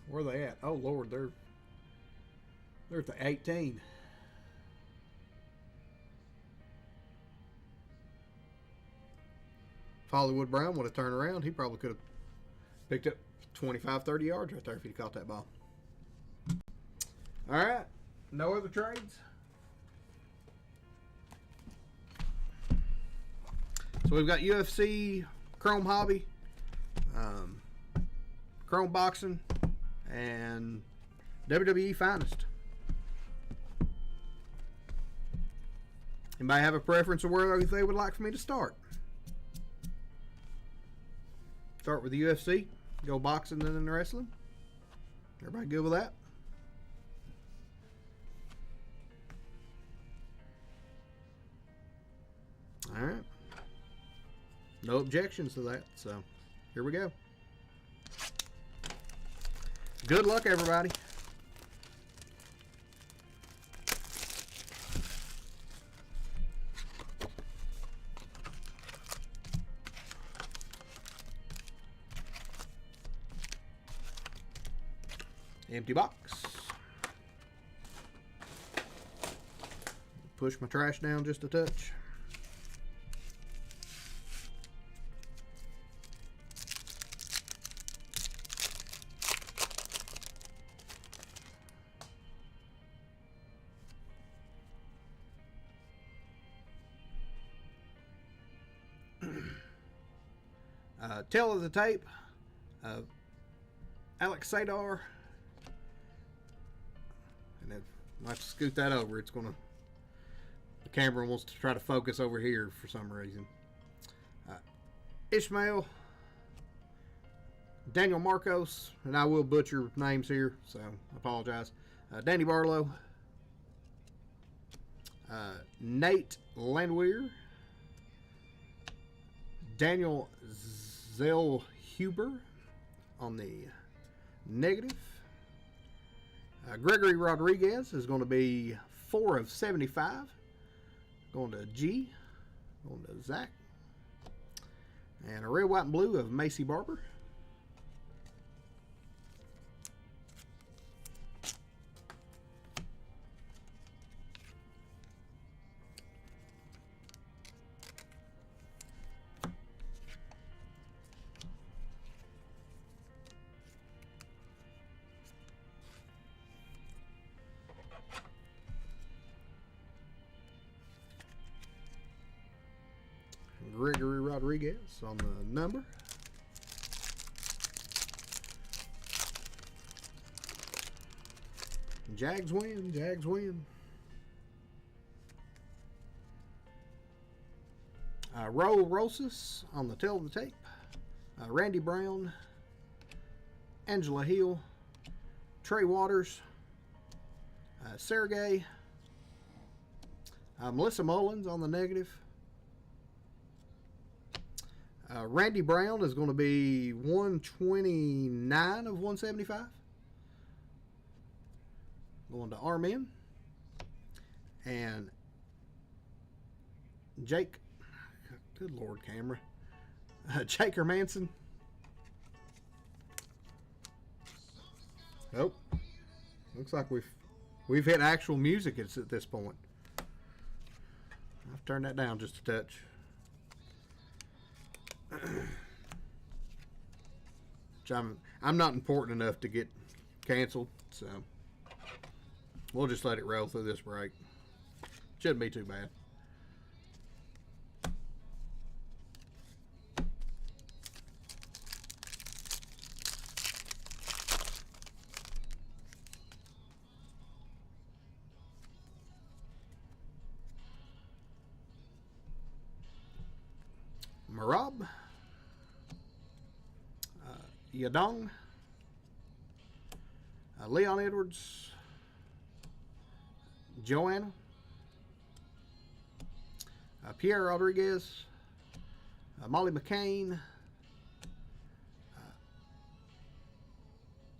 Speaker 1: Where are they at? Oh Lord, they're at the 18. If Hollywood Brown would have turned around, he probably could have picked up 25, 30 yards right there if he'd caught that ball. All right, no other trades. So we've got UFC, Chrome Hobby, Chrome Boxing, and WWE Finest. Anybody have a preference of where they would like for me to start? Start with the UFC, go boxing, and then the wrestling. Everybody good with that? All right. No objections to that, so here we go. Good luck, everybody. Empty box. Push my trash down just a touch. Tail of the tape, Alex Sadar, and then I have to scoot that over. It's gonna, the camera wants to try to focus over here for some reason. Ishmael, Daniel Marcos, and I will butcher names here, so I apologize. Danny Barlow, Nate Landwehr, Daniel Zellhuber on the negative. Gregory Rodriguez is going to be 4 of 75. Going to G. Going to Zach. And a red, white, and blue of Macy Barber. Gregory Rodriguez on the number. Jags win. Jags win. Ro Rosas on the tail of the tape. Randy Brown. Angela Hill. Trey Waters. Sergey. Melissa Mullins on the negative. Randy Brown is going to be 129 of 175. Going to Armin. And Jake, good Lord, camera. Jake Hermanson. Oh, looks like we've hit actual music at this point. I've turned that down just a touch. I'm not important enough to get canceled, so we'll just let it roll through this break. Shouldn't be too bad. Marab. Yadong, Leon Edwards, Joanna, Pierre Rodriguez, Molly McCain,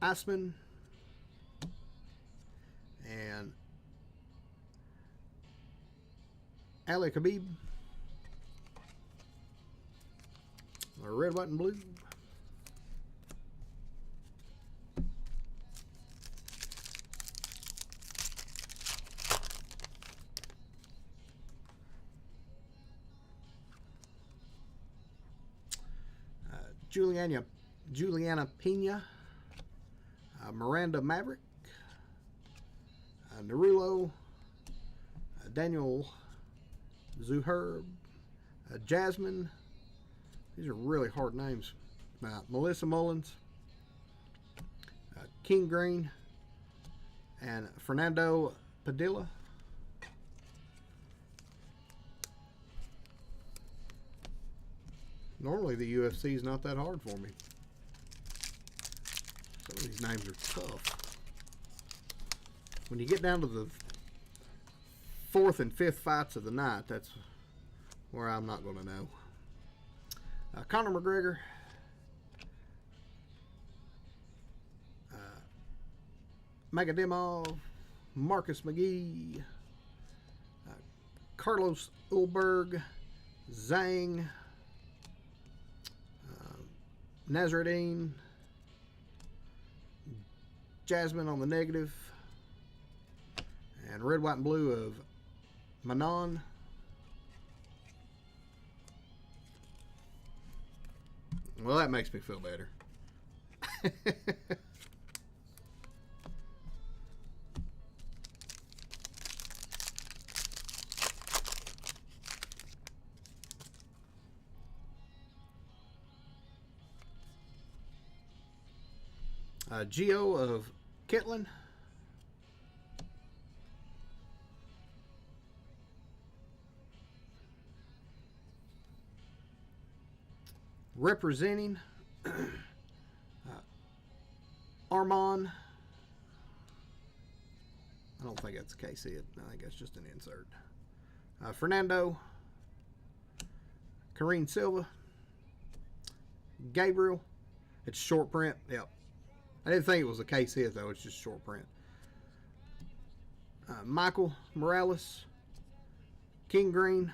Speaker 1: Iceman, and Ali Khabib. Red, white, and blue. Juliana Pena, Miranda Maverick, Narulo, Daniel Zuherb, Jasmine. These are really hard names. Melissa Mullins, King Green, and Fernando Padilla. Normally the UFC is not that hard for me. Some of these names are tough. When you get down to the 4th and 5th fights of the night, that's where I'm not going to know. Conor McGregor, Magadimov, Marcus McGee, Carlos Ulberg, Zhang, Nasruddin, Jasmine on the negative, and red, white, and blue of Manon. Well, that makes me feel better. Geo of Kitlin. Representing Armand. I don't think that's KC. I think that's just an insert. Fernando, Kareen Silva, Gabriel. It's short print. Yep. I didn't think it was a case hit though. It's just short print. Michael Morales, King Green.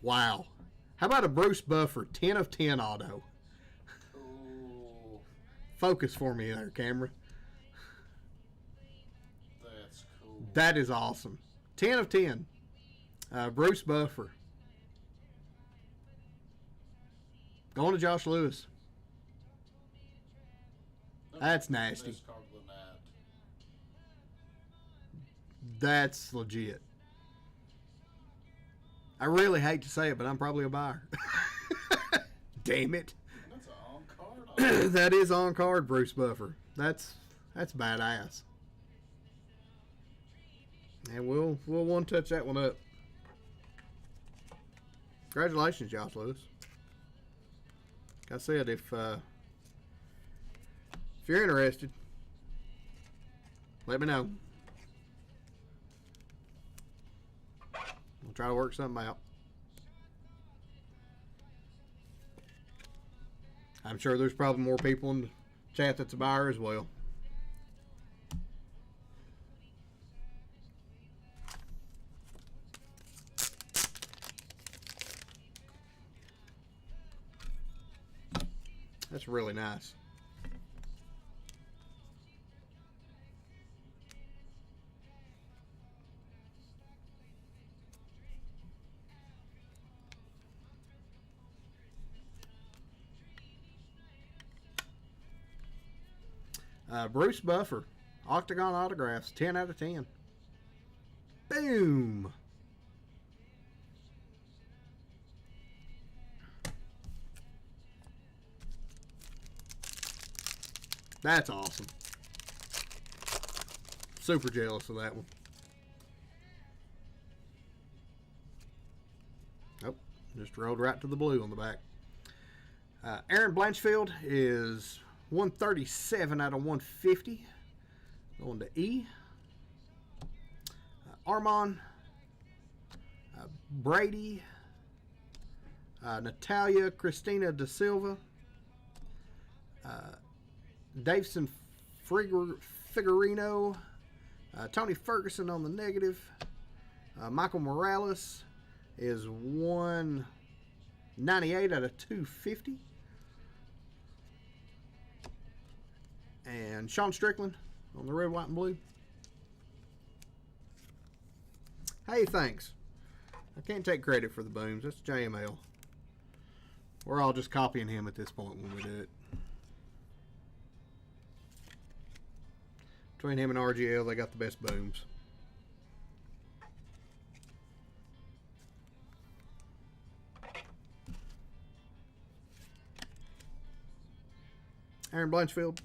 Speaker 1: Wow. How about a Bruce Buffer 10 of 10 auto?
Speaker 2: Oh,
Speaker 1: Focus for me there, camera.
Speaker 2: that's cool.
Speaker 1: That is awesome. 10 of 10. Bruce Buffer. Going to Josh Lewis. That's nasty.
Speaker 2: Best card of the night.
Speaker 1: That's legit. I really hate to say it, but I'm probably a buyer. Damn it.
Speaker 2: That's an on card.
Speaker 1: That is on card, Bruce Buffer. That's badass. And we'll one touch that one up. Congratulations, Josh Lewis. Like I said, if you're interested, let me know. We'll try to work something out. I'm sure there's probably more people in the chat that's a buyer as well. That's really nice. Bruce Buffer, Octagon Autographs, 10 out of 10. Boom. That's awesome. Super jealous of that one. Nope, just rolled right to the blue on the back. Aaron Blanchfield is 137 out of 150. Going to E. Armand. Brady. Natalia Christina Da Silva. Davison Figurino. Tony Ferguson on the negative. Michael Morales is 198 out of 250. And Sean Strickland on the red, white, and blue. Hey, thanks. I can't take credit for the booms. That's JML. We're all just copying him at this point when we do it. Between him and RGL, they got the best booms. Aaron Blanchfield.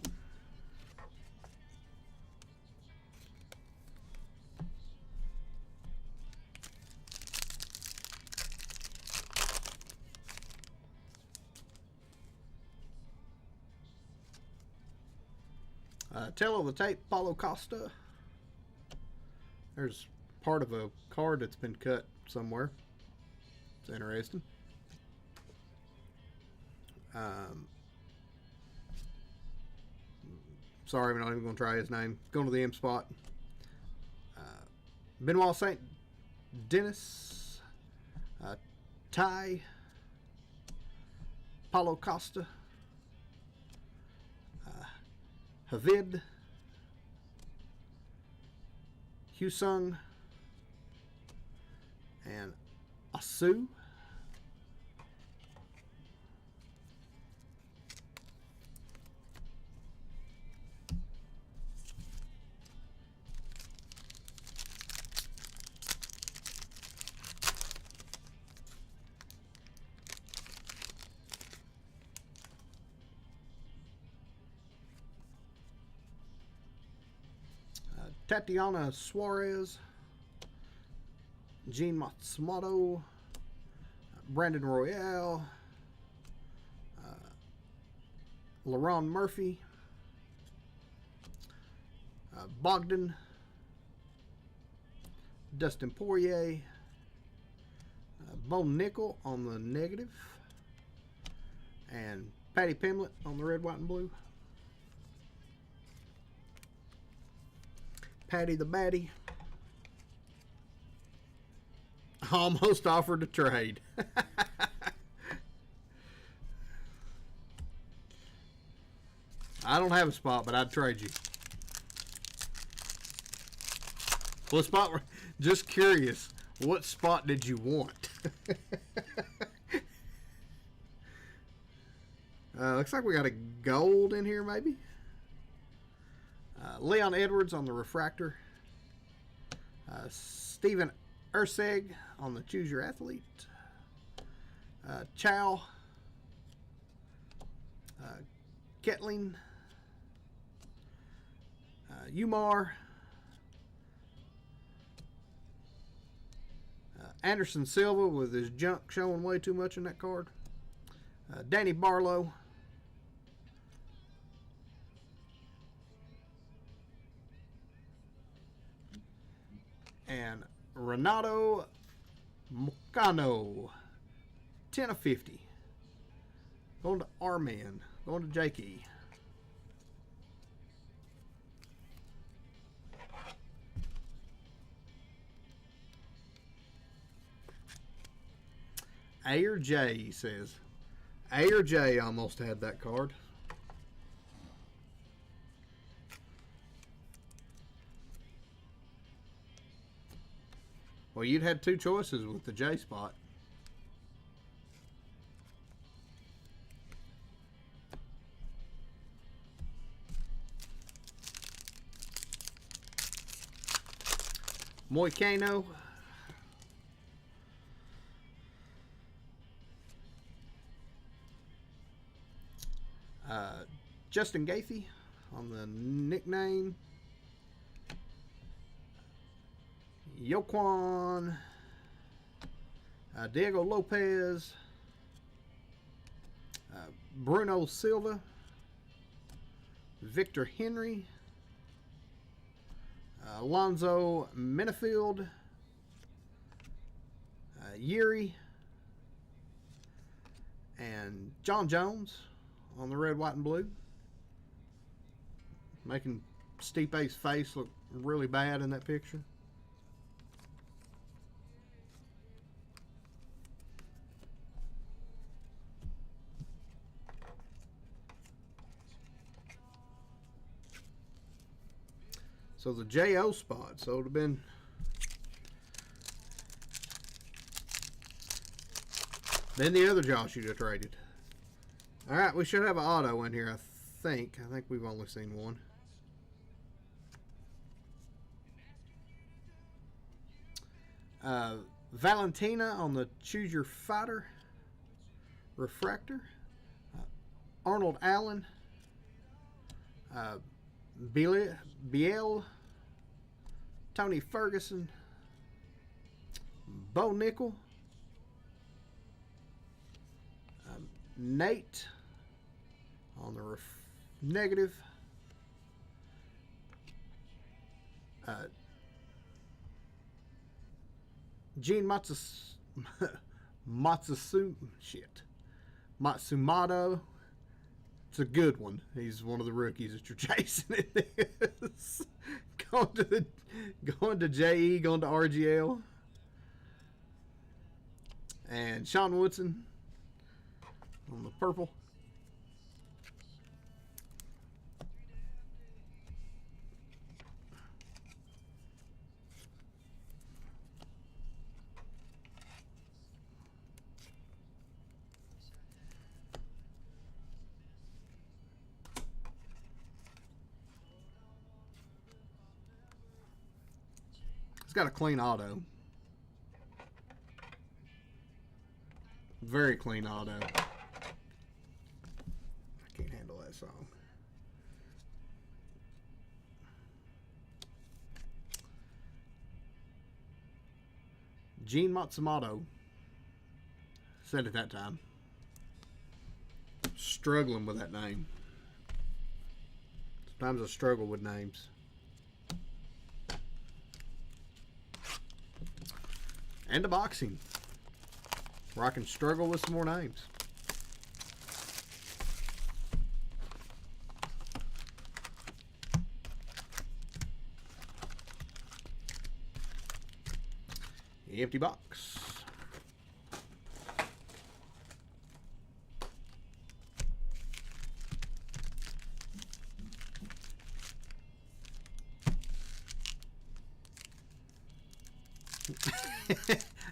Speaker 1: Tail of the tape, Paulo Costa. There's part of a card that's been cut somewhere. It's interesting. Sorry, I'm not even going to try his name. Going to the M spot. Benoit St. Dennis. Ty. Paulo Costa. Havid, Hyusung, and Asu. Tatiana Suarez, Gene Matsumoto, Brandon Royale, LaRon Murphy, Bogdan, Dustin Poirier. Bo Nickel on the negative. And Patty Pimlet on the red, white, and blue. Patty the Batty. Almost offered to trade. I don't have a spot, but I'd trade you. What spot? Just curious. What spot did you want? Looks like we got a gold in here, maybe. Leon Edwards on the refractor. Steven Urseg on the Choose Your Athlete. Chow. Ketling. Umar. Anderson Silva with his junk showing way too much in that card. Danny Barlow. And Renato Mocano. 10 of 50. Going to R-Man. Going to Jakey. A or J, he says. A or J almost had that card. Well, you'd had two choices with the J spot. Moicano. Justin Gaethje on the nickname. Yoquan. Diego Lopez. Bruno Silva. Victor Henry. Alonzo Minifield. Yuri. And John Jones on the red, white, and blue. Making Stipe's face look really bad in that picture. So the JO spot, so it would have been then the other Josh you just traded. All right, we should have an auto in here, I think. I think we've only seen one. Valentina on the Choose Your Fighter refractor. Arnold Allen. Biel. Tony Ferguson. Bo Nickel. Nate on the negative. Gene Matsumoto. It's a good one. He's one of the rookies that you're chasing. It is. Going to JE, going to RGL. And Sean Woodson on the purple. It's got a clean auto. Very clean auto. I can't handle that song. Gene Matsumoto said it that time. Struggling with that name. Sometimes I struggle with names. And a boxing, where I can struggle with some more names. Empty box.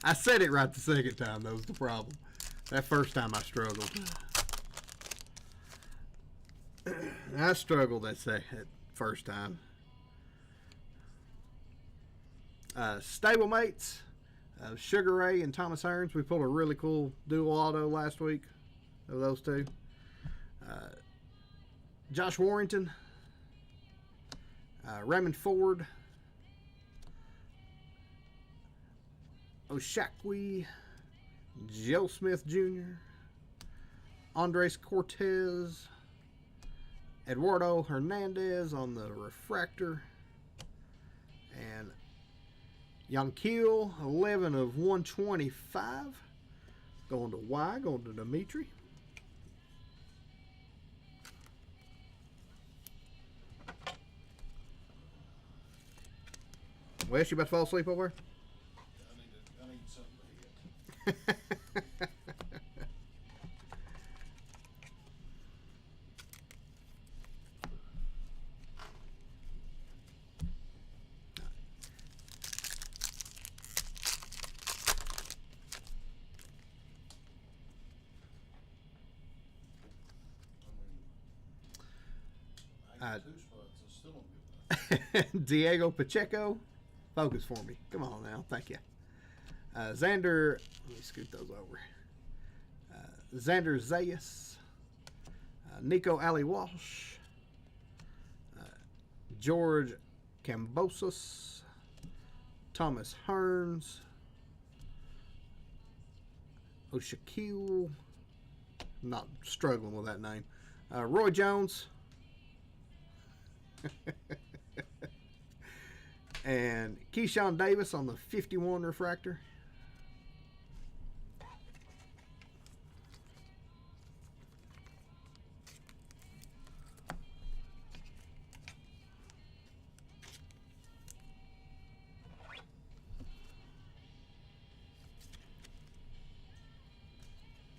Speaker 1: I said it right the second time. That was the problem. That first time I struggled. I struggled that first time. Stablemates. Sugar Ray and Thomas Hearns. We pulled a really cool dual auto last week of those two. Josh Warrington. Raymond Ford. Oshakwe. Joe Smith Jr. Andres Cortez. Eduardo Hernandez on the refractor. And Yankiel, 11 of 125. Going to Y, going to Dimitri. Wes, you about to fall asleep over
Speaker 2: I need something to hit.
Speaker 1: there?
Speaker 2: I got 2 spots. I still don't get that.
Speaker 1: Diego Pacheco. Focus for me. Come on now. Thank you. Xander. Let me scoot those over. Xander Zayas. Nico Ali Walsh. George Cambosos. Thomas Hearns. Oshakil. Not struggling with that name. Roy Jones. And Keyshawn Davis on the 51 refractor.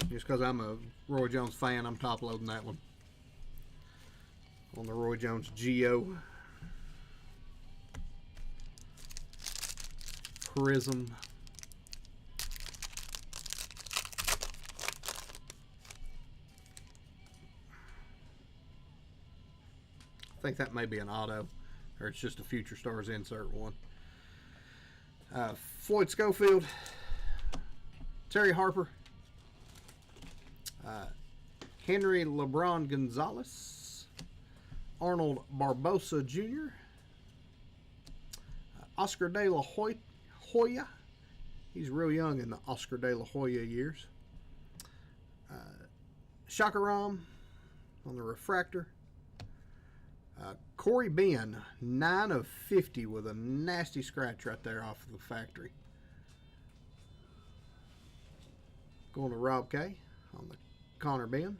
Speaker 1: Just because I'm a Roy Jones fan, I'm top loading that one on the Roy Jones Geo Prism. I think that may be an auto, or it's just a Future Stars insert one. Floyd Schofield, Terry Harper, Henry LeBron Gonzalez, Arnold Barbosa Jr., Oscar De La Hoya. He's real young in the Oscar De La Hoya years. Shakaram on the refractor. Corey Ben, 9 of 50 with a nasty scratch right there off of the factory. Going to Rob K on the Connor Ben.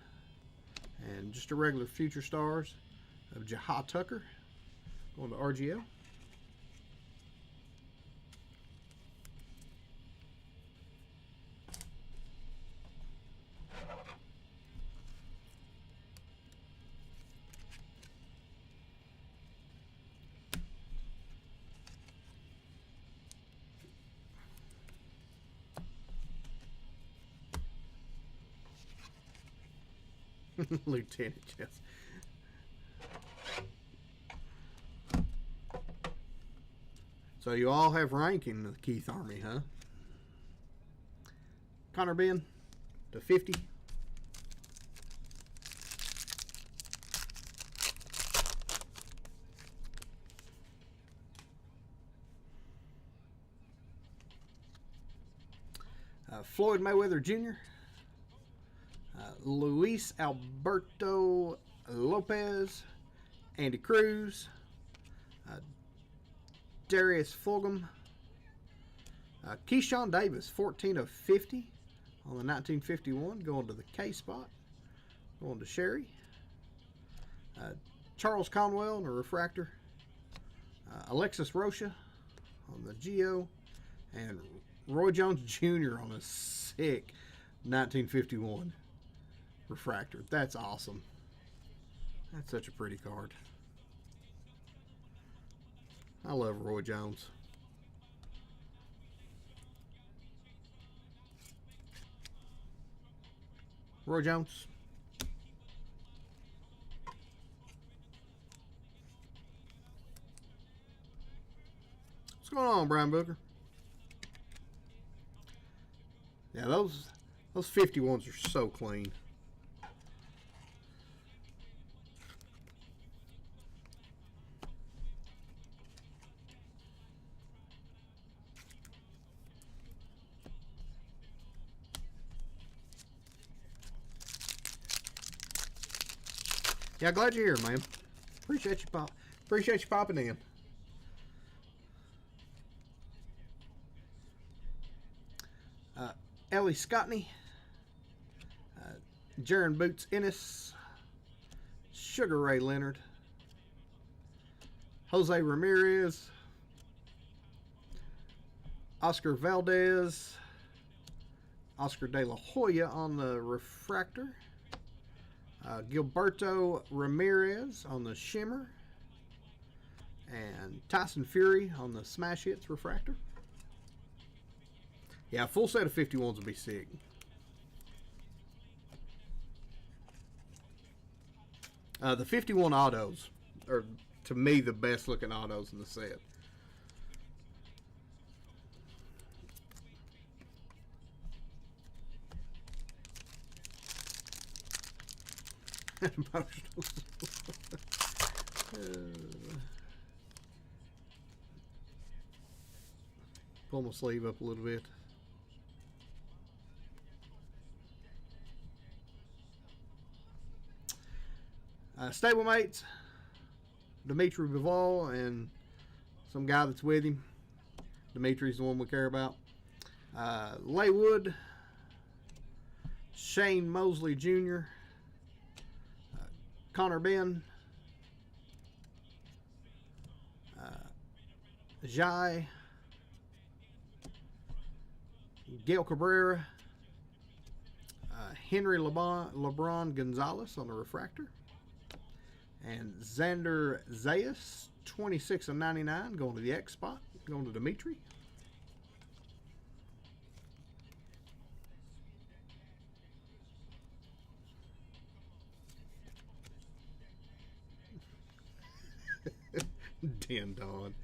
Speaker 1: And just a regular Future Stars of Jaha Tucker. Going to RGL. Lieutenant Jess. So you all have ranking the Keith Army, huh? Connor Ben to 50. Floyd Mayweather Jr. Luis Alberto Lopez, Andy Cruz, Darius Fulgham, Keyshawn Davis, 14 of 50 on the 1951, going to the K spot. Going to Sherry. Charles Conwell on a refractor. Alexis Rocha on the Geo. And Roy Jones Jr. on a sick 1951 refractor. That's awesome. That's such a pretty card. I love Roy Jones. Roy Jones. What's going on, Brian Booker? Yeah, those 51s are so clean. Yeah, glad you're here, man. Appreciate you popping in. Ellie Scottney, Jaron Boots Ennis, Sugar Ray Leonard, Jose Ramirez, Oscar Valdez, Oscar De La Hoya on the refractor, Gilberto Ramirez on the shimmer, and Tyson Fury on the smash hits refractor. Yeah, a full set of 51s would be sick. The 51 autos are, to me, the best looking autos in the set. Pull my sleeve up a little bit. Stablemates, Dimitri Bivol and some guy that's with him. Dimitri's the one we care about. Laywood, Shane Mosley Jr., Connor Ben, Jai, Gail Cabrera, Henry LeBron Gonzalez on the refractor, and Xander Zayas, 26 of 99, going to the X spot, going to Dimitri. Dan Don.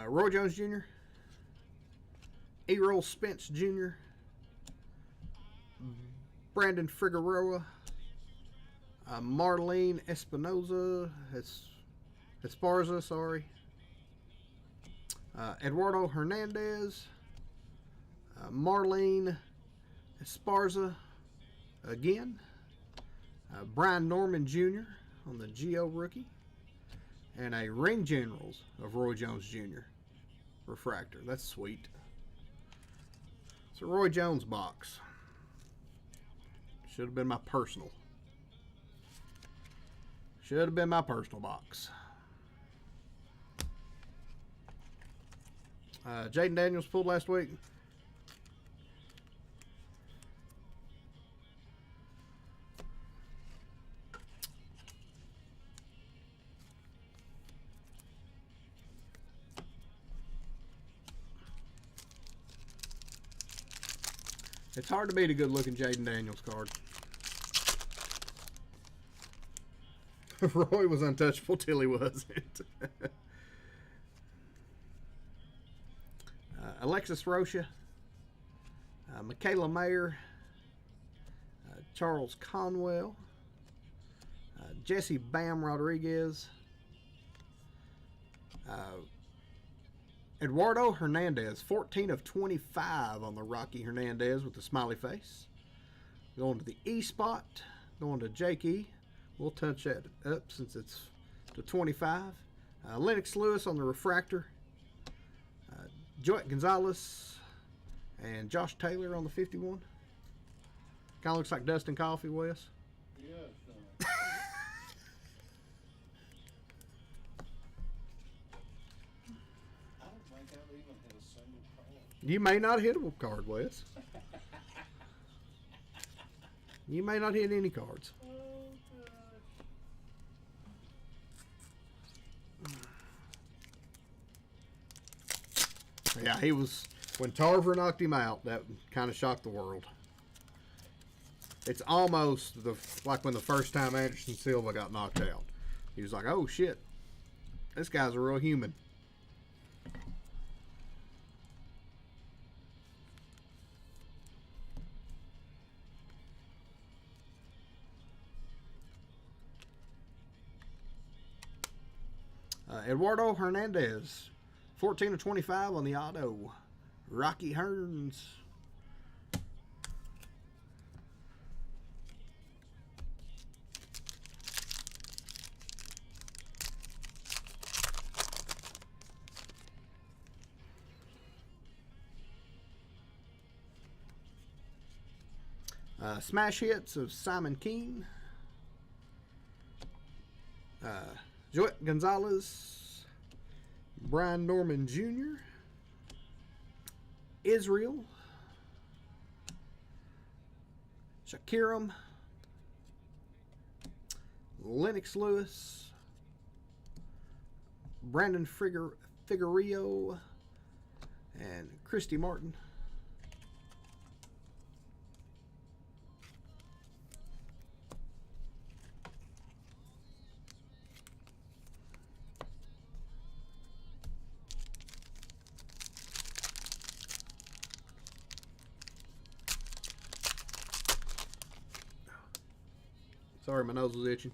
Speaker 1: Roy Jones Jr., Errol Spence Jr., Brandon Figueroa, Marlene Espinoza, Esparza, sorry, Eduardo Hernandez, Marlene Esparza again, Brian Norman Jr. on the Geo rookie, and a Ring Generals of Roy Jones Jr. refractor. That's sweet. It's a Roy Jones box. Should have been my personal. Should have been my personal box. Jaden Daniels pulled last week. It's hard to beat a good-looking Jaden Daniels card. Roy was untouchable till he wasn't. Alexis Rocha, Michaela Mayer, Charles Conwell, Jesse Bam Rodriguez, Eduardo Hernandez, 14 of 25 on the Rocky Hernandez with the smiley face. Going to the E spot, going to Jake E. We'll touch that up since it's to 25. Lennox Lewis on the refractor. Joet Gonzalez and Josh Taylor on the 51. Kind of looks like Dustin Coffee, Wes.
Speaker 2: Yeah, sure. I don't think I've even hit a single card.
Speaker 1: You may not hit a card, Wes. You may not hit any cards.
Speaker 2: Oh, gosh.
Speaker 1: Yeah, he was. When Tarver knocked him out, that kind of shocked the world. It's almost like when the first time Anderson Silva got knocked out. He was like, oh shit, this guy's a real human. Eduardo Hernandez, 14 of 25 on the auto. Rocky Hearns. Smash hits of Simon Keene. Joet Gonzalez. Brian Norman Jr. Israel. Shakiram. Lennox Lewis. Brandon Figueroa. And Christy Martin. Sorry, my nose was itching.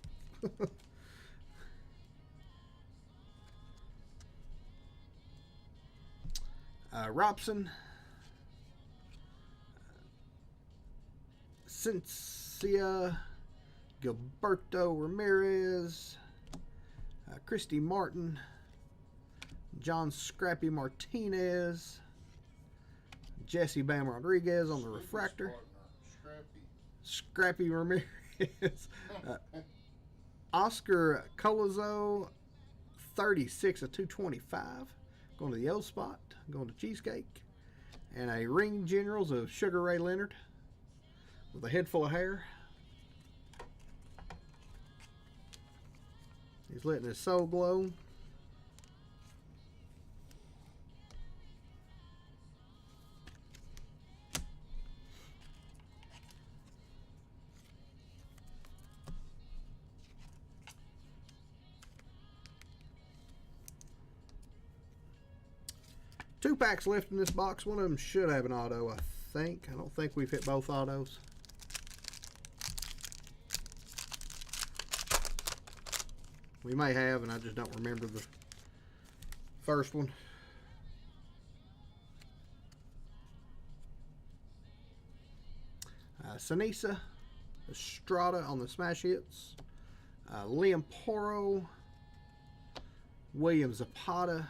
Speaker 1: Robson. Cincia. Gilberto Ramirez. Christy Martin. John Scrappy Martinez. Jesse Bam Rodriguez on the refractor. Scrappy Ramirez. Oscar Colazo, 36 of 225. Going to the O spot. Going to Cheesecake. And a Ring Generals of Sugar Ray Leonard with a head full of hair. He's letting his soul glow. Two packs left in this box. One of them should have an auto, I think. I don't think we've hit both autos. We may have, and I just don't remember the first one. Sinisa Estrada on the smash hits. Liam Poro. William Zapata.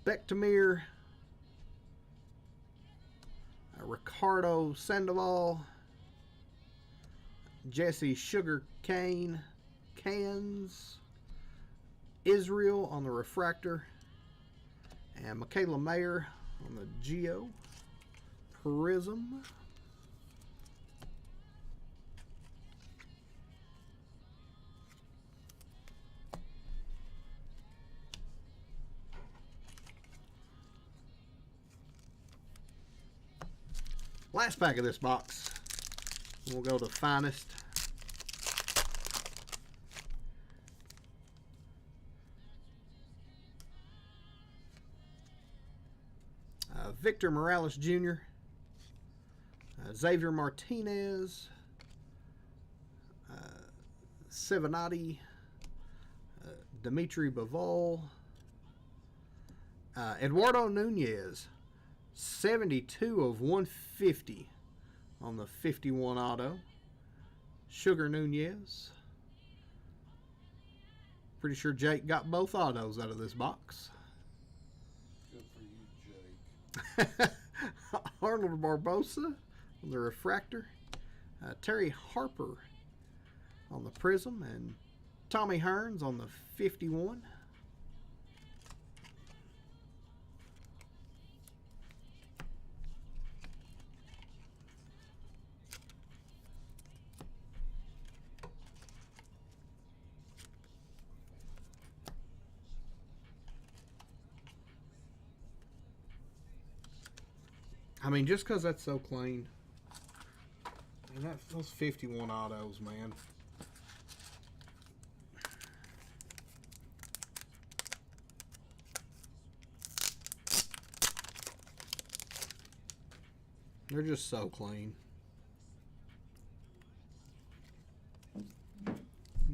Speaker 1: Bektamir, Ricardo Sandoval, Jesse Sugar Cane, Cans, Israel on the refractor, and Michaela Mayer on the Geo Prism. Last pack of this box. We'll go to Finest. Victor Morales Jr. Xavier Martinez. Civinati. Dimitri Bavol. Eduardo Nunez, 72 of 150 on the 51 auto. Sugar Nunez. Pretty sure Jake got both autos out of this box.
Speaker 2: Good for you, Jake.
Speaker 1: Arnold Barbosa on the refractor. Terry Harper on the prism. And Tommy Hearns on the 51. I mean, just because that's so clean. And those 51 autos, man. They're just so clean.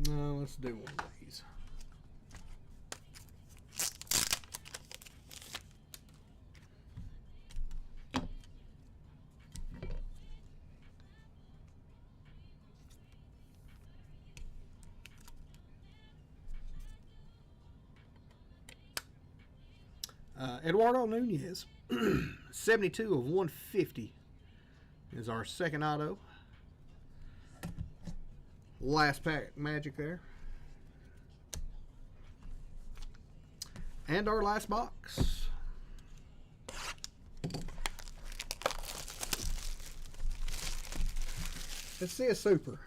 Speaker 1: No, let's do one of these. Eduardo Nunez, 72 of 150 is our second auto. Last pack magic there. And our last box. Let's see a super.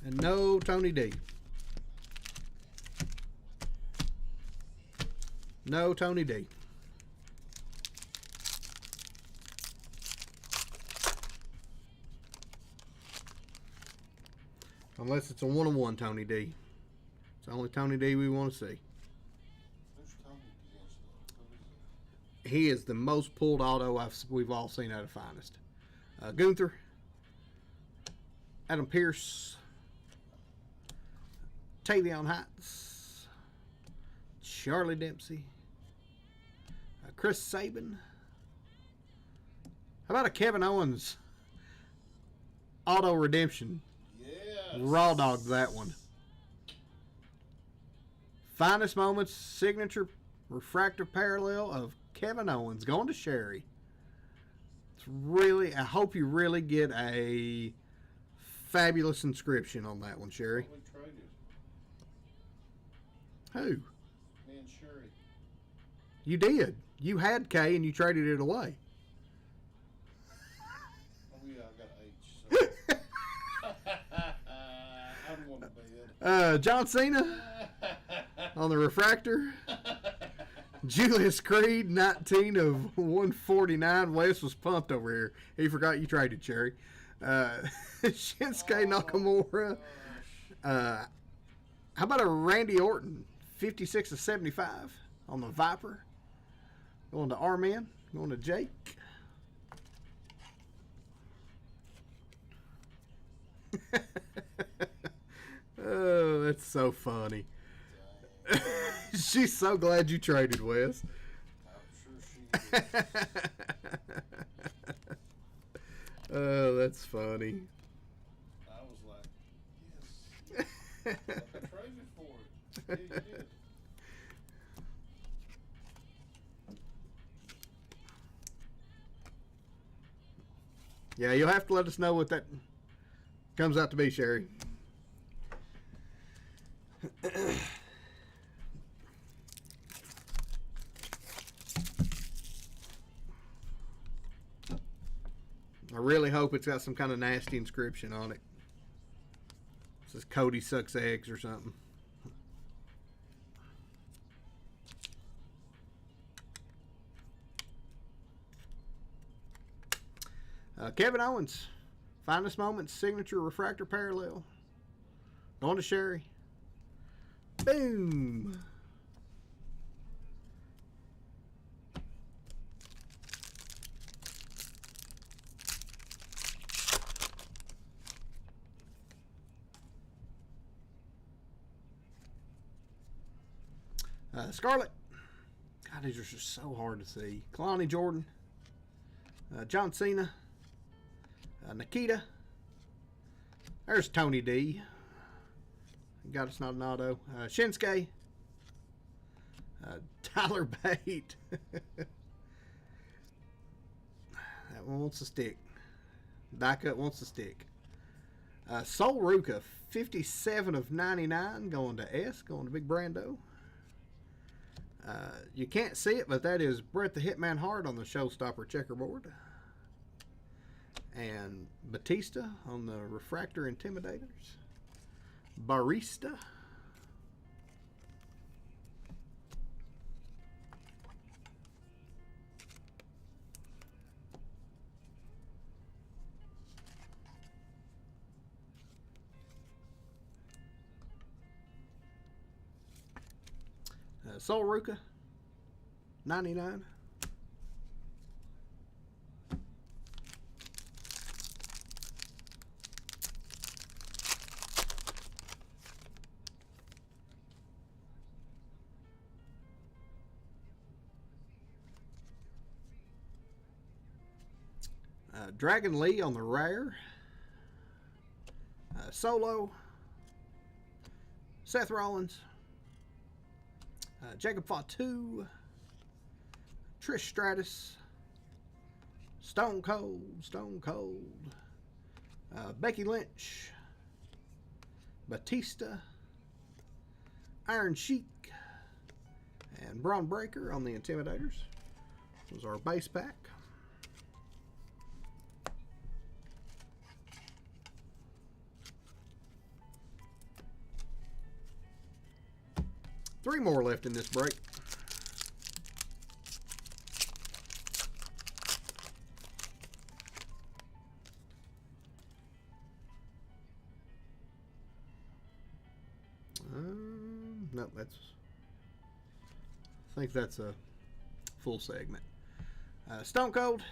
Speaker 1: And no Tony D. No Tony D. Unless it's a one-on-one Tony D. It's the only Tony D we want to see.
Speaker 2: Who's Tony D'Angelo? Who is it?
Speaker 1: He is the most pulled auto we've all seen out of Finest. Gunther. Adam Pierce. Tavion Heights, Charlie Dempsey, Chris Sabin. How about a Kevin Owens auto redemption?
Speaker 2: Yes.
Speaker 1: Raw dogged that one. Finest Moments signature refractor parallel of Kevin Owens going to Sherry. It's really, I hope you really get a fabulous inscription on that one, Sherry.
Speaker 2: We traded.
Speaker 1: Who?
Speaker 2: Me and Sherry.
Speaker 1: You did. You had K and you traded it away.
Speaker 2: Oh yeah, I got H. So. I'm going to bed.
Speaker 1: John Cena on the refractor. Julius Creed, 19 of 149. Wes was pumped over here. He forgot you traded, Cherry. Shinsuke Nakamura. How about a Randy Orton, 56 of 75 on the Viper. Going to R-Man. Going to Jake. Oh, that's so funny. She's so glad you traded, Wes.
Speaker 2: I'm sure she is.
Speaker 1: Oh, that's funny.
Speaker 2: I was like, yes. I traded for it. Yeah, you did.
Speaker 1: Yeah, you'll have to let us know what that comes out to be, Sherry. I really hope it's got some kind of nasty inscription on it. It says Cody sucks eggs or something. Kevin Owens, Finest Moments signature refractor parallel. Going to Sherry. Boom. Scarlett. God, these are just so hard to see. Kalani Jordan. John Cena. Nikita. There's Tony D. God, it's not an auto. Shinsuke. Tyler Bate. That one wants to stick. Die cut wants to stick. Sol Ruka, 57 of 99, going to S, going to Big Brando. You can't see it, but that is Bret the Hitman Hart on the Showstopper checkerboard. And Batista on the Refractor Intimidators. Barista. Sol Ruka, 99. Dragon Lee on the rare. Solo. Seth Rollins. Jacob Fatu. Trish Stratus. Stone Cold. Becky Lynch. Batista. Iron Sheik. And Braun Breaker on the Intimidators. Those are our base pack. Three more left in this break. No, I think that's a full segment. Stone Cold,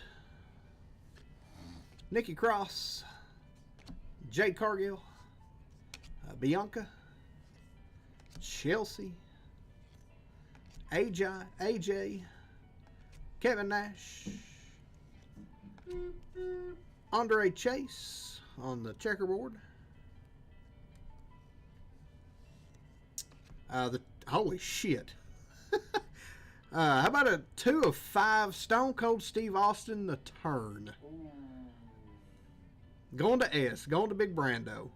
Speaker 1: Nikki Cross, Jade Cargill, Bianca, Chelsea, AJ, Kevin Nash, Andre Chase on the checkerboard. Holy shit. How about a 2 of 5 Stone Cold Steve Austin, the turn. Going to S, going to Big Brando.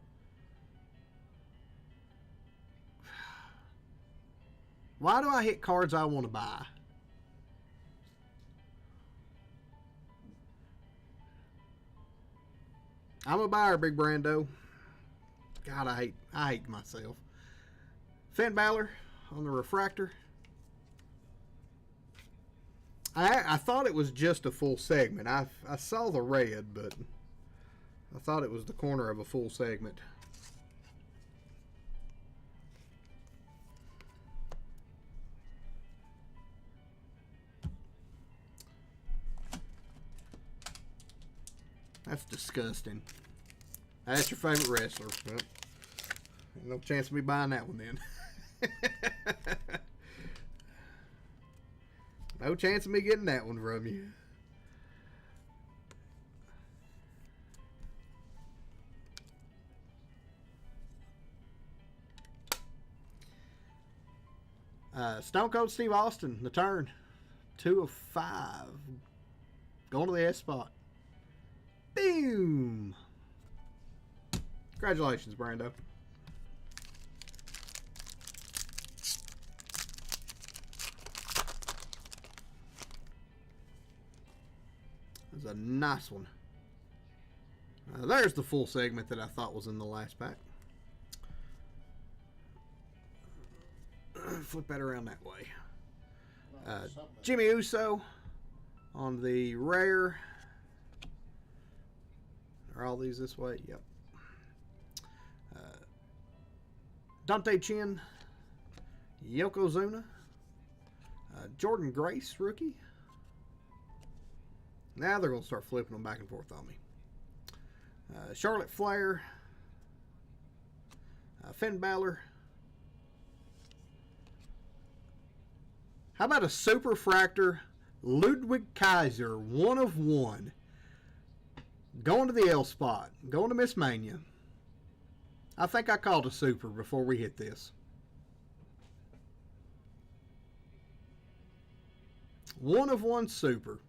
Speaker 1: Why do I hit cards I want to buy? I'm a buyer, Big Brando. God, I hate myself. Finn Balor on the Refractor. I thought it was just a full segment. I saw the red, but I thought it was the corner of a full segment. That's disgusting. That's your favorite wrestler. Well, no chance of me buying that one then. No chance of me getting that one from you. Stone Cold Steve Austin, the turn. 2 of 5. Going to the S spot. Boom! Congratulations, Brando. That's a nice one. There's the full segment that I thought was in the last pack. Flip that around that way. Jimmy Uso on the rare. Are all these this way? Yep. Dante Chin, Yokozuna, Jordan Grace, rookie. Now they're going to start flipping them back and forth on me. Charlotte Flair, Finn Balor, How about a Superfractor Ludwig Kaiser, 1 of 1. Going to the L spot. Going to Miss Mania. I think I called a super before we hit this. 1 of 1 super.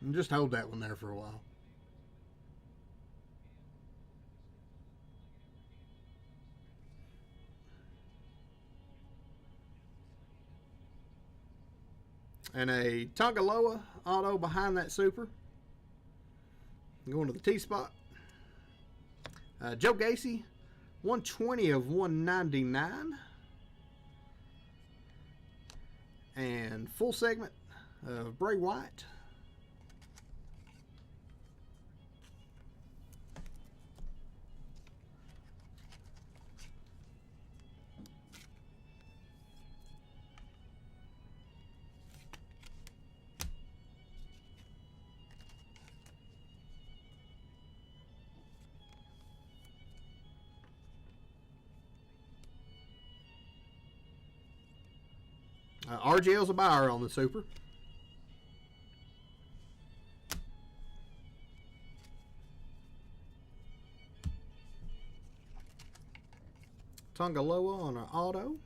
Speaker 1: And just hold that one there for a while. And a Tongaloa auto behind that super. Going to the T spot. Joe Gacy, 120 of 199. And full segment of Bray Wyatt. RGL's a buyer on the super. Tongaloa on an auto.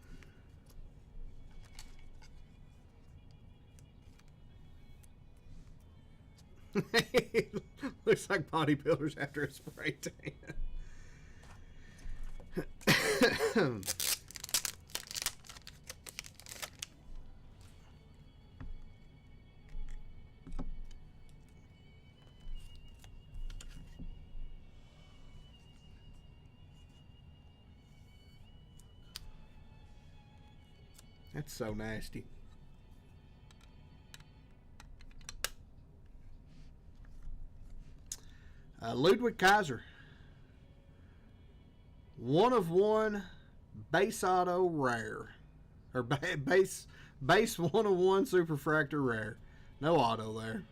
Speaker 1: Looks like bodybuilders after a spray tan. That's so nasty. Ludwig Kaiser. 1 of 1 base auto rare. Or base 1 of 1 Superfractor rare. No auto there.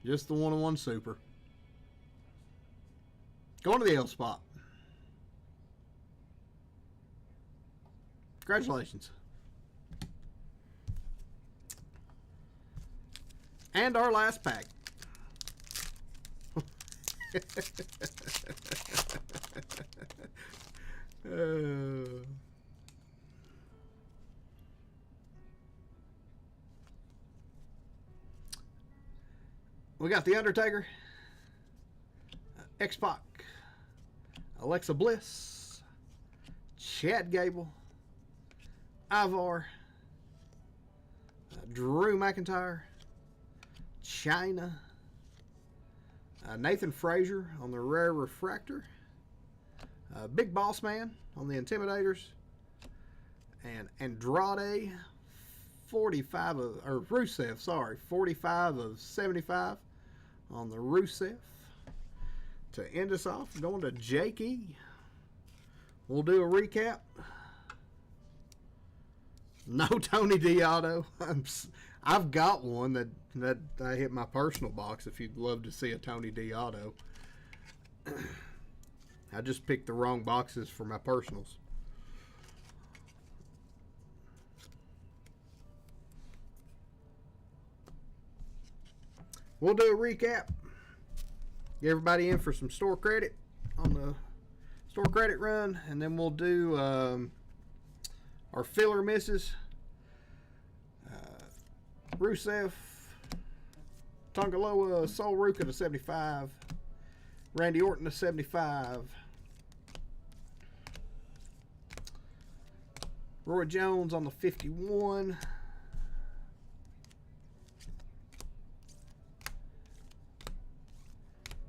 Speaker 1: Just the 1 of 1 super. Going to the L spot. Congratulations. And our last pack. We got The Undertaker, X-Pac, Alexa Bliss, Chad Gable, Ivar, Drew McIntyre, China, Nathan Frazier on the Rare Refractor, Big Boss Man on the Intimidators, and Andrade 45 of, or Rusev, sorry, 45 of 75 on the Rusev. To end us off, going to Jake E. We'll do a recap. No Tony D'Auto. I've got one that I hit my personal box if you'd love to see a Tony D'Auto. I just picked the wrong boxes for my personals. We'll do a recap. Get everybody in for some store credit on the store credit run, and then we'll do our filler misses. Rusev, Tongaloa, Sol Ruka to 75, Randy Orton to 75, Roy Jones on the 51,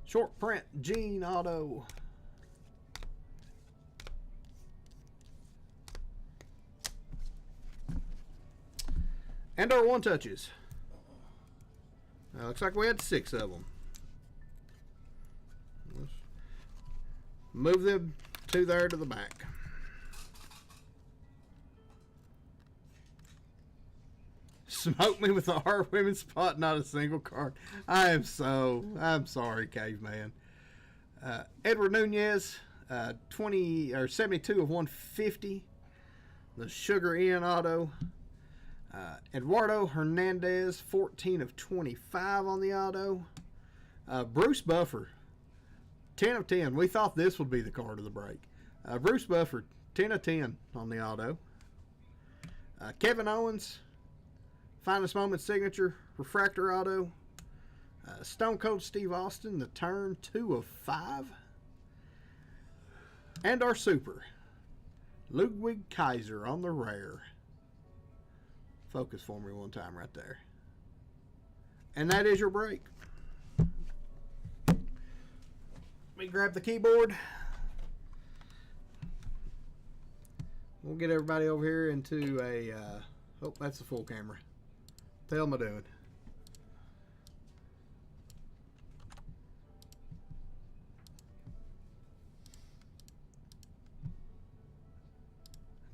Speaker 1: short print Gene auto, and our one touches. Looks like we had 6 of them. Let's move them to there to the back. Smoke me with the R women's spot, not a single card. I'm sorry, caveman. Edward Nunez, 20 or 72 of 150. The Sugar Ian auto. Eduardo Hernandez, 14 of 25 on the auto. Bruce Buffer, 10 of 10. We thought this would be the card of the break. Bruce Buffer, 10 of 10 on the auto. Kevin Owens, Finest Moment Signature, Refractor Auto. Stone Cold Steve Austin, the turn, 2 of 5. And our super, Ludwig Kaiser on the rare. Focus for me one time right there. And that is your break. Let me grab the keyboard. We'll get everybody over here into a, oh, that's the full camera. What the hell am I doing?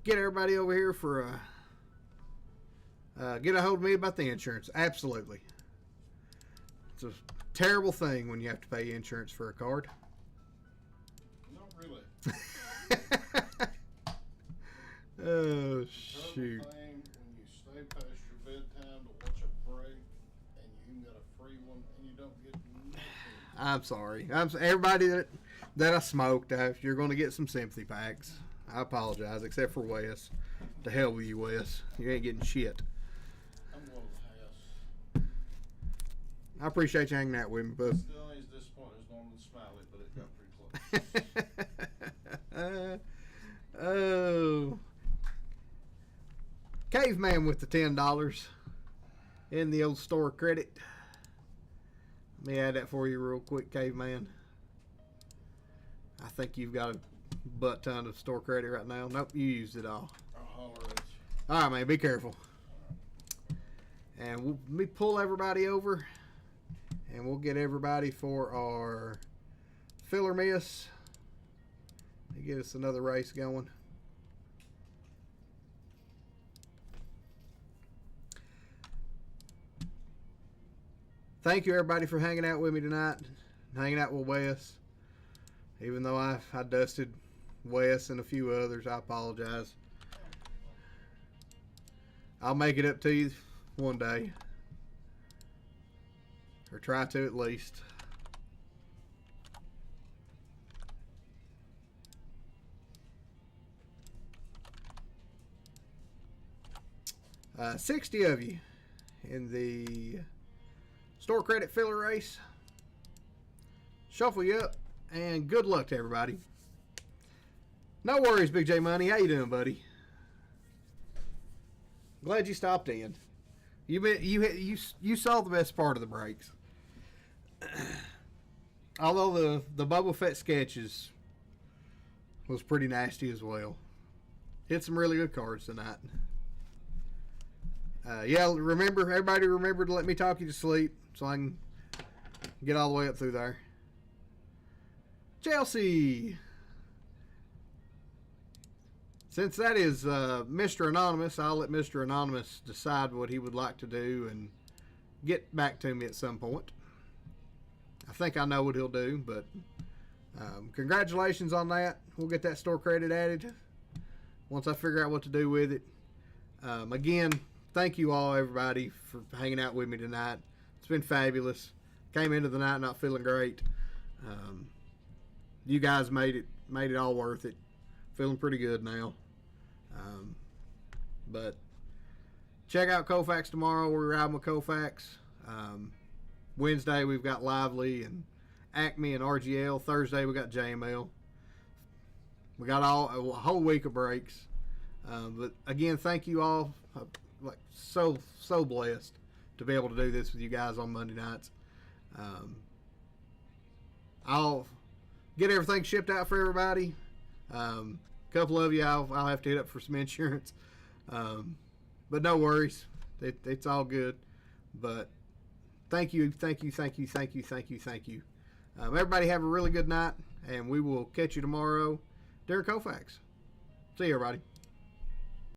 Speaker 1: Get everybody over here for get a hold of me about the insurance. Absolutely. It's a terrible thing when you have to pay insurance for a card.
Speaker 2: Not really.
Speaker 1: Oh, shoot.
Speaker 2: Thing when you stay past your bedtime to watch a break and you even got a free one and you don't get nothing.
Speaker 1: I'm sorry. Everybody that I smoked, you're going to get some sympathy packs. I apologize, except for Wes. To hell with you, Wes. You ain't getting shit.
Speaker 2: I'm going to the house.
Speaker 1: I appreciate you hanging out with me, bud.
Speaker 2: Still ain't as disappointed as Norman Smiley, but it got pretty close.
Speaker 1: Oh. Caveman with the $10 in the old store credit. Let me add that for you real quick, Caveman. I think you've got a butt ton of store credit right now. Nope, you used it all.
Speaker 2: I'll holler at you.
Speaker 1: All right, man, be careful. And let me pull everybody over, and we'll get everybody for our filler miss. To get us another race going. Thank you, everybody, for hanging out with me tonight. Hanging out with Wes. Even though I dusted Wes and a few others, I apologize. I'll make it up to you one day. Or try to at least. 60 of you in the store credit filler race. Shuffle you up, and good luck to everybody. No worries, Big J Money. How you doing, buddy? Glad you stopped in. You saw the best part of the breaks. Although the Boba Fett sketches was pretty nasty as well. Hit some really good cards tonight. Yeah, everybody remember to let me talk you to sleep so I can get all the way up through there. Chelsea. Since that is Mr. Anonymous, I'll let Mr. Anonymous decide what he would like to do and get back to me at some point. I think I know what he'll do, but congratulations on that. We'll get that store credit added once I figure out what to do with it. Again, thank you all, everybody, for hanging out with me tonight. It's been fabulous. Came into the night not feeling great. You guys made it all worth it. Feeling pretty good now. But check out Koufax tomorrow. We're riding with Koufax. Wednesday we've got Lively and Acme and RGL. Thursday we got JML. We got a whole week of breaks. But again, thank you all. Like so blessed to be able to do this with you guys on Monday nights. I'll get everything shipped out for everybody. A couple of you I'll have to hit up for some insurance. But no worries. It's all good. But thank you. Everybody have a really good night, and we will catch you tomorrow during Koufax. See you, everybody.